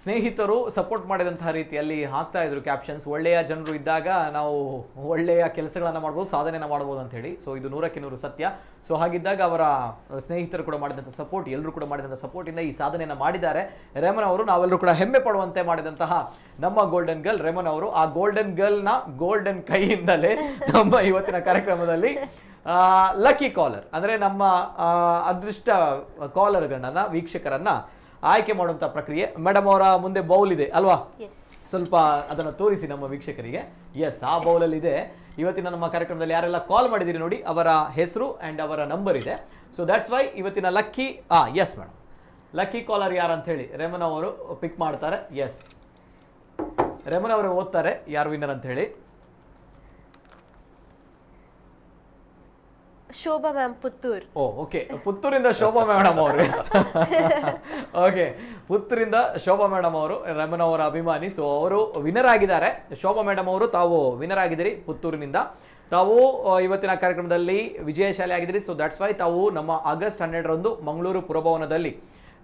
ಸ್ನೇಹಿತರು ಸಪೋರ್ಟ್ ಮಾಡಿದಂತಹ ರೀತಿಯಲ್ಲಿ ಹಾಕ್ತಾ ಇದ್ರು ಕ್ಯಾಪ್ಷನ್ಸ್. ಒಳ್ಳೆಯ ಜನರು ಇದ್ದಾಗ ನಾವು ಒಳ್ಳೆಯ ಕೆಲಸಗಳನ್ನು ಮಾಡ್ಬೋದು, ಸಾಧನೆಯನ್ನು ಮಾಡ್ಬೋದು ಅಂತ ಹೇಳಿ. ಸೊ ಇದು 100% ಸತ್ಯ. ಸೊ ಹಾಗಿದ್ದಾಗ ಅವರ ಸ್ನೇಹಿತರು ಕೂಡ ಮಾಡಿದಂಥ ಸಪೋರ್ಟ್, ಎಲ್ಲರೂ ಕೂಡ ಮಾಡಿದಂಥ ಸಪೋರ್ಟಿಂದ ಈ ಸಾಧನೆಯನ್ನು ಮಾಡಿದ್ದಾರೆ ರೇಮನ್ ಅವರು. ನಾವೆಲ್ಲರೂ ಕೂಡ ಹೆಮ್ಮೆ ಪಡುವಂತೆ ಮಾಡಿದಂತಹ ನಮ್ಮ ಗೋಲ್ಡನ್ ಗರ್ಲ್ ರೇಮನ್ ಅವರು. ಆ ಗೋಲ್ಡನ್ ಗರ್ಲ್ನ ಗೋಲ್ಡನ್ ಕೈಯಿಂದಲೇ ನಮ್ಮ ಇವತ್ತಿನ ಕಾರ್ಯಕ್ರಮದಲ್ಲಿ ಲಕ್ಕಿ ಕಾಲರ್ ಅಂದರೆ ನಮ್ಮ ಅದೃಷ್ಟ ಕಾಲರ್ಗಳನ್ನ, ವೀಕ್ಷಕರನ್ನ ಆಯ್ಕೆ ಮಾಡುವಂಥ ಪ್ರಕ್ರಿಯೆ. ಮೇಡಮ್ ಅವರ ಮುಂದೆ ಬೌಲ್ ಇದೆ ಅಲ್ವಾ, ಸ್ವಲ್ಪ ಅದನ್ನು ತೋರಿಸಿ ನಮ್ಮ ವೀಕ್ಷಕರಿಗೆ. ಎಸ್, ಆ ಬೌಲಲ್ಲಿ ಇದೆ. ಇವತ್ತಿನ ನಮ್ಮ ಕಾರ್ಯಕ್ರಮದಲ್ಲಿ ಯಾರೆಲ್ಲ ಕಾಲ್ ಮಾಡಿದ್ದೀರಿ ನೋಡಿ, ಅವರ ಹೆಸರು ಆ್ಯಂಡ್ ಅವರ ನಂಬರ್ ಇದೆ. ಸೊ ದ್ಯಾಟ್ಸ್ ವೈ ಇವತ್ತಿನ lucky yes madam, lucky collar ಯಾರು ಅಂತ ಹೇಳಿ ರೇಮನ್ ಅವರು ಪಿಕ್ ಮಾಡ್ತಾರೆ. ಎಸ್, ರೇಮನ್ ಅವರು ಓದ್ತಾರೆ ಯಾರು ವಿನ್ನರ್ ಅಂತ ಹೇಳಿ. ಶೋಭಾ ಮ್ಯಾಮ್, ಪುತ್ತೂರ್. ಓಕೆ, ಪುತ್ತೂರಿಂದ ಶೋಭಾ ಮೇಡಮ್ ಅವರು. ಓಕೆ, ಪುತ್ತೂರಿಂದ ಶೋಭಾ ಮೇಡಮ್ ಅವರು ರೇಮನ್ ಅವರ ಅಭಿಮಾನಿ. ಸೊ ಅವರು ವಿನ್ನರ್ ಆಗಿದ್ದಾರೆ. ಶೋಭಾ ಮೇಡಮ್ ಅವರು ತಾವು ವಿನ್ನರ್ ಆಗಿದ್ದೀರಿ ಪುತ್ತೂರಿನಿಂದ. ತಾವು ಇವತ್ತಿನ ಕಾರ್ಯಕ್ರಮದಲ್ಲಿ ವಿಜಯಶಾಲಿ ಆಗಿದ್ದೀರಿ. ಸೊ ದ್ಯಾಟ್ಸ್ ವೈ ತಾವು ನಮ್ಮ ಆಗಸ್ಟ್ 12ರಂದು ಮಂಗಳೂರು ಪುರಭವನದಲ್ಲಿ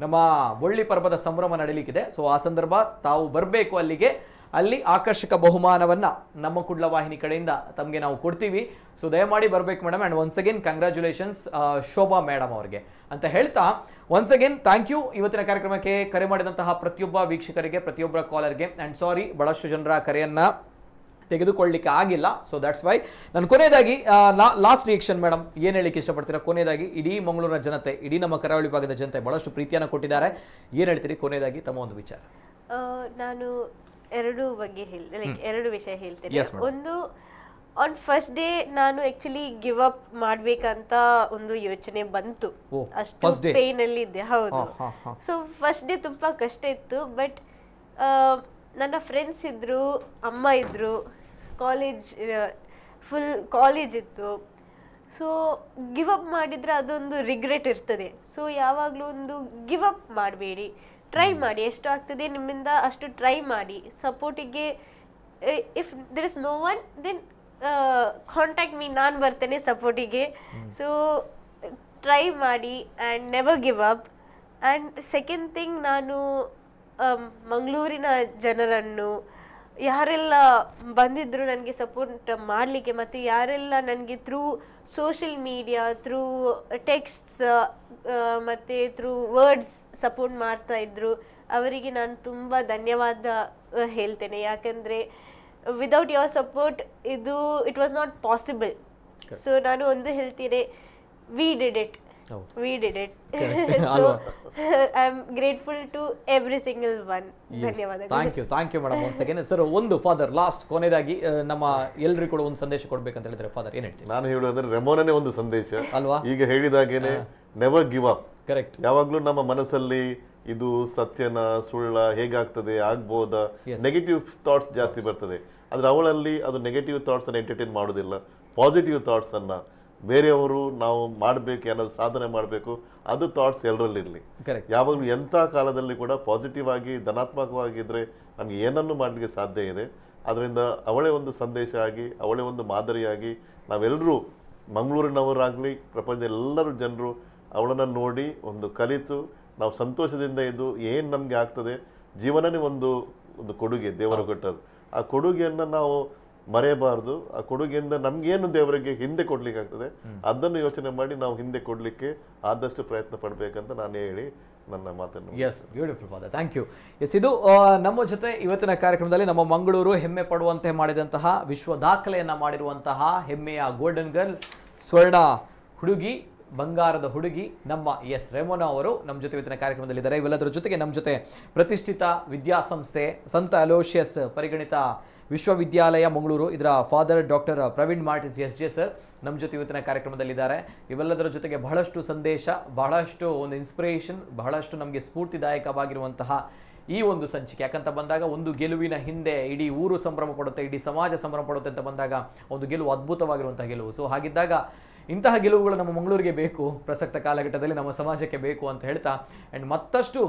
ನಮ್ಮ ಬೊಳ್ಳಿ ಪರ್ವದ ಸಂಭ್ರಮ ನಡೀಲಿಕ್ಕಿದೆ. ಸೊ ಆ ಸಂದರ್ಭ ತಾವು ಬರಬೇಕು ಅಲ್ಲಿಗೆ. ಅಲ್ಲಿ ಆಕರ್ಷಕ ಬಹುಮಾನವನ್ನು ನಮ್ಮ ಕುಡ್ಲ ವಾಹಿನಿ ಕಡೆಯಿಂದ ತಮಗೆ ನಾವು ಕೊಡ್ತೀವಿ. ಸೊ ದಯಮಾಡಿ ಬರಬೇಕು madam. And once again congratulations Shobha madam ಅವ್ರಿಗೆ ಅಂತ ಹೇಳ್ತಾ, ಒನ್ಸ್ ಅಗೇನ್ ಥ್ಯಾಂಕ್ ಯು ಇವತ್ತಿನ ಕಾರ್ಯಕ್ರಮಕ್ಕೆ ಕರೆ ಮಾಡಿದಂತಹ ಪ್ರತಿಯೊಬ್ಬ ವೀಕ್ಷಕರಿಗೆ, ಪ್ರತಿಯೊಬ್ಬರ ಕಾಲರ್ಗೆ. ಆ್ಯಂಡ್ ಸಾರಿ, ಬಹಳಷ್ಟು ಜನರ ಕರೆಯನ್ನು ತೆಗೆದುಕೊಳ್ಳಲಿಕ್ಕೆ ಆಗಿಲ್ಲ. ಸೊ ದ್ಯಾಟ್ಸ್ ವೈ ನಾನು ಕೊನೆಯದಾಗಿ ಲಾಸ್ಟ್ ರಿಯಾಕ್ಷನ್ ಮೇಡಮ್, ಏನು ಹೇಳಲಿಕ್ಕೆ ಇಷ್ಟಪಡ್ತೀರಾ ಕೊನೆಯದಾಗಿ? ಇಡೀ ಮಂಗಳೂರಿನ ಜನತೆ, ಇಡೀ ನಮ್ಮ ಕರಾವಳಿ ಭಾಗದ ಜನತೆ ಬಹಳಷ್ಟು ಪ್ರೀತಿಯನ್ನು ಕೊಟ್ಟಿದ್ದಾರೆ. ಏನು ಹೇಳ್ತೀರಿ ಕೊನೆಯದಾಗಿ ತಮ್ಮ ಒಂದು ವಿಚಾರ? ನಾನು ಎರಡು ವಿಷಯ ಹೇಳ್ತೇನೆ. ಒಂದು, ಆನ್ ಫಸ್ಟ್ ಡೇ ನಾನು ಆಕ್ಚುಲಿ ಗಿವ್ ಅಪ್ ಮಾಡ್ಬೇಕಂತ ಒಂದು ಯೋಚನೆ ಬಂತು. ಅಷ್ಟು ಪೇನ್ ಅಲ್ಲಿ ಇದ್ದೆ. ಹೌದು. ಸೊ ಫಸ್ಟ್ ಡೇ ತುಂಬಾ ಕಷ್ಟ ಇತ್ತು. ಬಟ್ ನನ್ನ ಫ್ರೆಂಡ್ಸ್ ಇದ್ರು, ಅಮ್ಮ ಇದ್ರು, ಫುಲ್ ಕಾಲೇಜ್ ಇತ್ತು. ಸೊ ಗಿವ್ ಅಪ್ ಮಾಡಿದ್ರೆ ಅದೊಂದು ರಿಗ್ರೆಟ್ ಇರ್ತದೆ. ಸೊ ಯಾವಾಗಲೂ ಒಂದು ಗಿವ್ ಅಪ್ ಮಾಡಬೇಡಿ, ಟ್ರೈ ಮಾಡಿ. ಎಷ್ಟು ಆಗ್ತದೆ ನಿಮ್ಮಿಂದ ಅಷ್ಟು ಟ್ರೈ ಮಾಡಿ. ಸಪೋರ್ಟಿಗೆ if there is no one then contact me, ನಾನು ಬರ್ತೇನೆ ಸಪೋರ್ಟಿಗೆ. ಸೊ ಟ್ರೈ ಮಾಡಿ and never give up. And second thing, ನಾನು ಮಂಗಳೂರಿನ ಜನರನ್ನು ಯಾರೆಲ್ಲ ಬಂದಿದ್ರು ನನಗೆ ಸಪೋರ್ಟ್ ಮಾಡಲಿಕ್ಕೆ, ಮತ್ತು ಯಾರೆಲ್ಲ ನನಗೆ ಥ್ರೂ ಸೋಷಿಯಲ್ ಮೀಡಿಯಾ, ಥ್ರೂ ಟೆಕ್ಸ್ಟ್ಸ್ ಮತ್ತು ಥ್ರೂ ವರ್ಡ್ಸ್ ಸಪೋರ್ಟ್ ಮಾಡ್ತಾ ಇದ್ರು, ಅವರಿಗೆ ನಾನು ತುಂಬ ಧನ್ಯವಾದ ಹೇಳ್ತೇನೆ. ಯಾಕಂದರೆ without your support it was not possible. So ನಾನು ಒಂದು ಹೇಳ್ತೀನಿ, we did it. So I am grateful to every single one. ಧನ್ಯವಾದಗಳು. Thank you madam. Once again sir, ಒಂದು ಫಾದರ್ ಲಾಸ್ಟ್ ಕೊನೆಯದಾಗಿ ನಮ್ಮ ಎಲ್ಲರಿಗೂ ಕೂಡ ಒಂದು ಸಂದೇಶ ಕೊಡ್ಬೇಕಂತ ಹೇಳಿದ್ರೆ ಫಾದರ್ ಏನು ಹೇಳ್ತೀನಿ? ನಾನು ಹೇಳೋದಂದ್ರೆ ರೆಮೋನನೇ ಒಂದು ಸಂದೇಶ ಅಲ್ವಾ. ಈಗ ಹೇಳಿದಾಗೇನೆ ನೆವರ್ ಗಿವ್ ಅಪ್. ಕರೆಕ್ಟ್. ಯಾವಾಗ್ಲೂ ನಮ್ಮ ಮನಸ್ಸಲ್ಲಿ ಇದು ಸತ್ಯನ ಸುಳ್ಳ, ಹೇಗಾಗ್ತದೆ, ಆಗ್ಬೋದಾ, ನೆಗೆಟಿವ್ ಥಾಟ್ಸ್ ಜಾಸ್ತಿ ಬರ್ತದೆ. ಆದ್ರೆ ಅವಳಲ್ಲಿ ಅದು ನೆಗೆಟಿವ್ ಥಾಟ್ಸ್ ಅನ್ನು ಎಂಟರ್ಟೈನ್ ಮಾಡೋದಿಲ್ಲ. ಪಾಸಿಟಿವ್ ಥಾಟ್ಸ್ ಅನ್ನ, ಬೇರೆಯವರು ನಾವು ಮಾಡಬೇಕು, ಏನಾದ್ರು ಸಾಧನೆ ಮಾಡಬೇಕು, ಅದು ಥಾಟ್ಸ್ ಎಲ್ಲರಲ್ಲಿರಲಿ. ಯಾವಾಗಲೂ ಎಂಥ ಕಾಲದಲ್ಲಿ ಕೂಡ ಪಾಸಿಟಿವ್ ಆಗಿ ಧನಾತ್ಮಕವಾಗಿದ್ದರೆ ನಮಗೆ ಏನನ್ನು ಮಾಡಲಿಕ್ಕೆ ಸಾಧ್ಯ ಇದೆ. ಅದರಿಂದ ಅವಳೇ ಒಂದು ಸಂದೇಶ ಆಗಿ, ಅವಳೇ ಒಂದು ಮಾದರಿಯಾಗಿ ನಾವೆಲ್ಲರೂ ಮಂಗಳೂರಿನವರಾಗಲಿ ಪ್ರಪಂಚದ ಎಲ್ಲರೂ ಜನರು ಅವಳನ್ನು ನೋಡಿ ಒಂದು ಕಲಿತು ನಾವು ಸಂತೋಷದಿಂದ ಇದ್ದು ಏನು ನಮಗೆ ಆಗ್ತದೆ. ಜೀವನನೇ ಒಂದು ಕೊಡುಗೆ ದೇವರು ಕೊಟ್ಟದ್ದು. ಆ ಕೊಡುಗೆಯನ್ನು ನಾವು ಮರೆಯಬಾರ್ದು. ಆ ಕೊಡುಗೆಯಿಂದ ನಮ್ಗೇನು ದೇವರಿಗೆ ಹಿಂದೆ ಕೊಡ್ಲಿಕ್ಕೆ ಆಗ್ತದೆ ಅದನ್ನು ಯೋಚನೆ ಮಾಡಿ ನಾವು ಹಿಂದೆ ಕೊಡ್ಲಿಕ್ಕೆ ಆದಷ್ಟು ಪ್ರಯತ್ನ ಪಡ್ಬೇಕಂತ ನಾನು ಹೇಳಿ ನನ್ನ ಮಾತನ್ನು. Yes, beautiful father, thank you. Yes, ಇದು ನಮ್ಮ ಜೊತೆ ಇವತ್ತಿನ ಕಾರ್ಯಕ್ರಮದಲ್ಲಿ ನಮ್ಮ ಮಂಗಳೂರು ಹೆಮ್ಮೆ ಪಡುವಂತೆ ಮಾಡಿದಂತಹ, ವಿಶ್ವ ದಾಖಲೆಯನ್ನು ಮಾಡಿರುವಂತಹ ಹೆಮ್ಮೆಯ ಗೋಲ್ಡನ್ ಗರ್ಲ್, ಸ್ವರ್ಣ ಹುಡುಗಿ, ಬಂಗಾರದ ಹುಡುಗಿ ನಮ್ಮ ರೇಮೋನಾ ಅವರು ನಮ್ಮ ಜೊತೆ ಇವತ್ತಿನ ಕಾರ್ಯಕ್ರಮದಲ್ಲಿದ್ದಾರೆ. ಇವೆಲ್ಲದರ ಜೊತೆಗೆ ನಮ್ಮ ಜೊತೆ ಪ್ರತಿಷ್ಠಿತ ವಿದ್ಯಾಸಂಸ್ಥೆ ಸಂತ ಅಲೋಷಿಯಸ್ ಪರಿಗಣಿತ ವಿಶ್ವವಿದ್ಯಾಲಯ ಮಂಗಳೂರು, ಇದರ father doctor Praveen Martis SJ sir ನಮ್ಮ ಜೊತೆ ಇವತ್ತಿನ ಕಾರ್ಯಕ್ರಮದಲ್ಲಿದ್ದಾರೆ. ಇವೆಲ್ಲದರ ಜೊತೆಗೆ ಬಹಳಷ್ಟು ಸಂದೇಶ, ಬಹಳಷ್ಟು ಒಂದು ಇನ್ಸ್ಪಿರೇಷನ್, ಬಹಳಷ್ಟು ನಮಗೆ ಸ್ಫೂರ್ತಿದಾಯಕವಾಗಿರುವಂತಹ ಈ ಒಂದು ಸಂಚಿಕೆ. ಯಾಕಂತ ಬಂದಾಗ ಒಂದು ಗೆಲುವಿನ ಹಿಂದೆ ಇಡೀ ಊರು ಸಂಭ್ರಮ ಪಡುತ್ತೆ, ಇಡೀ ಸಮಾಜ ಸಂಭ್ರಮ ಪಡುತ್ತೆ ಅಂತ ಬಂದಾಗ ಒಂದು ಗೆಲುವು ಅದ್ಭುತವಾಗಿರುವಂತಹ ಗೆಲುವು. ಸೊ ಹಾಗಿದ್ದಾಗ ಇಂತಹ ಗೆಲುವುಗಳು ನಮ್ಮ ಮಂಗಳೂರಿಗೆ ಬೇಕು, ಪ್ರಸಕ್ತ ಕಾಲಘಟ್ಟದಲ್ಲಿ ನಮ್ಮ ಸಮಾಜಕ್ಕೆ ಬೇಕು ಅಂತ ಹೇಳ್ತಾ, ಆ್ಯಂಡ್ ಮತ್ತಷ್ಟು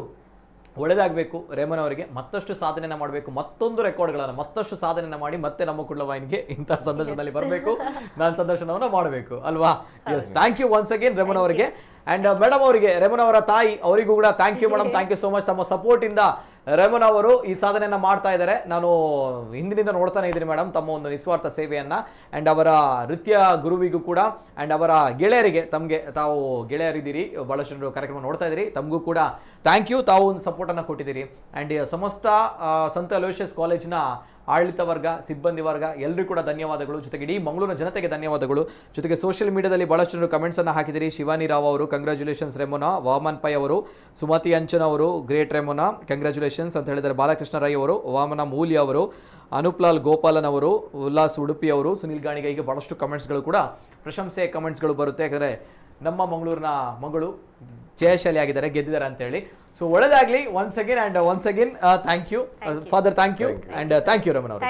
ಒಳ್ಳೆಯದಾಗಬೇಕು ರೇಮನ್ ಅವರಿಗೆ, ಮತ್ತಷ್ಟು ಸಾಧನೆಯನ್ನು ಮಾಡಬೇಕು, ಮತ್ತೊಂದು ರೆಕಾರ್ಡ್ಗಳನ್ನು ಮತ್ತಷ್ಟು ಸಾಧನೆಯನ್ನು ಮಾಡಿ ಮತ್ತೆ ನಮ್ಮ ಕುಡ್ಲ ವಾಹಿನಿಗೆ ಇಂತಹ ಸಂದರ್ಶನದಲ್ಲಿ ಬರಬೇಕು, ನಾನು ಸಂದರ್ಶನವನ್ನು ಮಾಡಬೇಕು ಅಲ್ವಾ. Yes, thank you once again ರೇಮನ್ ಅವರಿಗೆ. ಆ್ಯಂಡ್ ಮೇಡಮ್ ಅವರಿಗೆ, ರೇಮನ್ ಅವರ ತಾಯಿ ಅವರಿಗೂ ಕೂಡ thank you madam, thank you so much. ತಮ್ಮ ಸಪೋರ್ಟಿಂದ ರೇಮೋನಾ ಅವರು ಈ ಸಾಧನೆಯನ್ನ ಮಾಡ್ತಾ ಇದ್ದಾರೆ. ನಾನು ಹಿಂದಿನಿಂದ ನೋಡ್ತಾನೆ ಇದ್ದೀನಿ ಮೇಡಮ್ ತಮ್ಮ ಒಂದು ನಿಸ್ವಾರ್ಥ ಸೇವೆಯನ್ನ. ಅಂಡ್ ಅವರ ನೃತ್ಯ ಗುರುವಿಗೂ ಕೂಡ ಅಂಡ್ ಅವರ ಗೆಳೆಯರಿಗೆ, ತಮಗೆ ತಾವು ಗೆಳೆಯರಿದ್ದೀರಿ, ಬಹಳಷ್ಟು ಜನರು ಕಾರ್ಯಕ್ರಮ ನೋಡ್ತಾ ಇದ್ದೀರಿ, ತಮಗೂ ಕೂಡ ಥ್ಯಾಂಕ್ ಯು. ತಾವು ಒಂದು ಸಪೋರ್ಟನ್ನು ಕೊಟ್ಟಿದ್ದೀರಿ. ಆ್ಯಂಡ್ ಸಮಸ್ತ ಸಂತ ಅಲೋಷಿಯಸ್ ಕಾಲೇಜ್ನ ಆಡಳಿತ ವರ್ಗ, ಸಿಬ್ಬಂದಿ ವರ್ಗ ಎಲ್ಲರಿಗೂ ಕೂಡ ಧನ್ಯವಾದಗಳು. ಜೊತೆಗೆ ಇಡೀ ಮಂಗಳೂರಿನ ಜನತೆಗೆ ಧನ್ಯವಾದಗಳು. ಜೊತೆಗೆ ಸೋಷಿಯಲ್ ಮೀಡಿಯಾದಲ್ಲಿ ಬಹಳಷ್ಟು ಜನರು ಕಮೆಂಟ್ಸನ್ನು ಹಾಕಿದಿರಿ. ಶಿವಾನಿ ರಾವ್ ಅವರು ಕಂಗ್ರ್ಯಾಚುಲೇಷನ್ಸ್ ರೆಮೋನಾ, ವಾಮನ್ ಪೈ ಅವರು, ಸುಮತಿ ಅಂಚನ್ ಅವರು ಗ್ರೇಟ್ ರೆಮೋನಾ ಕಂಗ್ರ್ಯಾಚುಲೇಷನ್ಸ್ ಅಂತ ಹೇಳಿದ್ದಾರೆ. ಬಾಲಕೃಷ್ಣ ರೈ ಅವರು, ವಾಮನ ಮೂಲ್ಯ ಅವರು, ಅನುಪ್ಲಾಲ್ ಗೋಪಾಲನ್ ಅವರು, ಉಲ್ಲಾಸ್ ಉಡುಪಿ ಅವರು, ಸುನಿಲ್ ಗಾಣಿಗೆ, ಈಗ ಬಹಳಷ್ಟು ಕಮೆಂಟ್ಸ್ಗಳು ಕೂಡ ಪ್ರಶಂಸೆ ಕಮೆಂಟ್ಸ್ಗಳು ಬರುತ್ತೆ. ಯಾಕಂದರೆ ನಮ್ಮ ಮಂಗಳೂರಿನ ಮಗಳು ಜಯಶಾಲಿ ಆಗಿದ್ದಾರೆ, ಗೆದ್ದಿದ್ದಾರೆ ಅಂತ ಹೇಳಿ. ಸೊ ಒಳ್ಳೆದಾಗ್ಲಿ once again thank you father, thank you and thank you ರಮನ್ ಅವರು,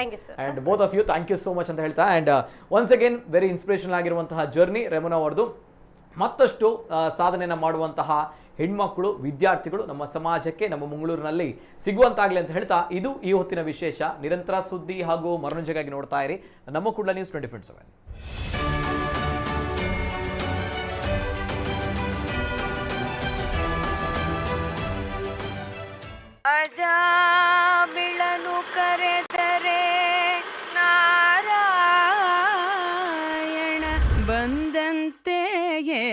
and both of you thank you so much ಅಂತ ಹೇಳ್ತಾ. And once again very inspirational ಆಗಿರುವಂತಹ ಜರ್ನಿ ರೆಮನ್ ಅವರದು. ಮತ್ತಷ್ಟು ಸಾಧನೆಯನ್ನು ಮಾಡುವಂತಹ ಹೆಣ್ಮಕ್ಳು, ವಿದ್ಯಾರ್ಥಿಗಳು ನಮ್ಮ ಸಮಾಜಕ್ಕೆ, ನಮ್ಮ ಮಂಗಳೂರಿನಲ್ಲಿ ಸಿಗುವಂತಾಗಲಿ ಅಂತ ಹೇಳ್ತಾ, ಇದು ಈ ಹೊತ್ತಿನ ವಿಶೇಷ. ನಿರಂತರ ಸುದ್ದಿ ಹಾಗೂ ಮನೋರಂಜನೆಗಾಗಿ ನೋಡ್ತಾ ಇರಿ ನಮ್ಮ ಕೂಡಲ ನ್ಯೂಸ್ 24/7. ಅಜಾಮಿಳನು ಕರೆದರೆ ನಾರಾಯಣ ಬಂದಂತೆಯೇ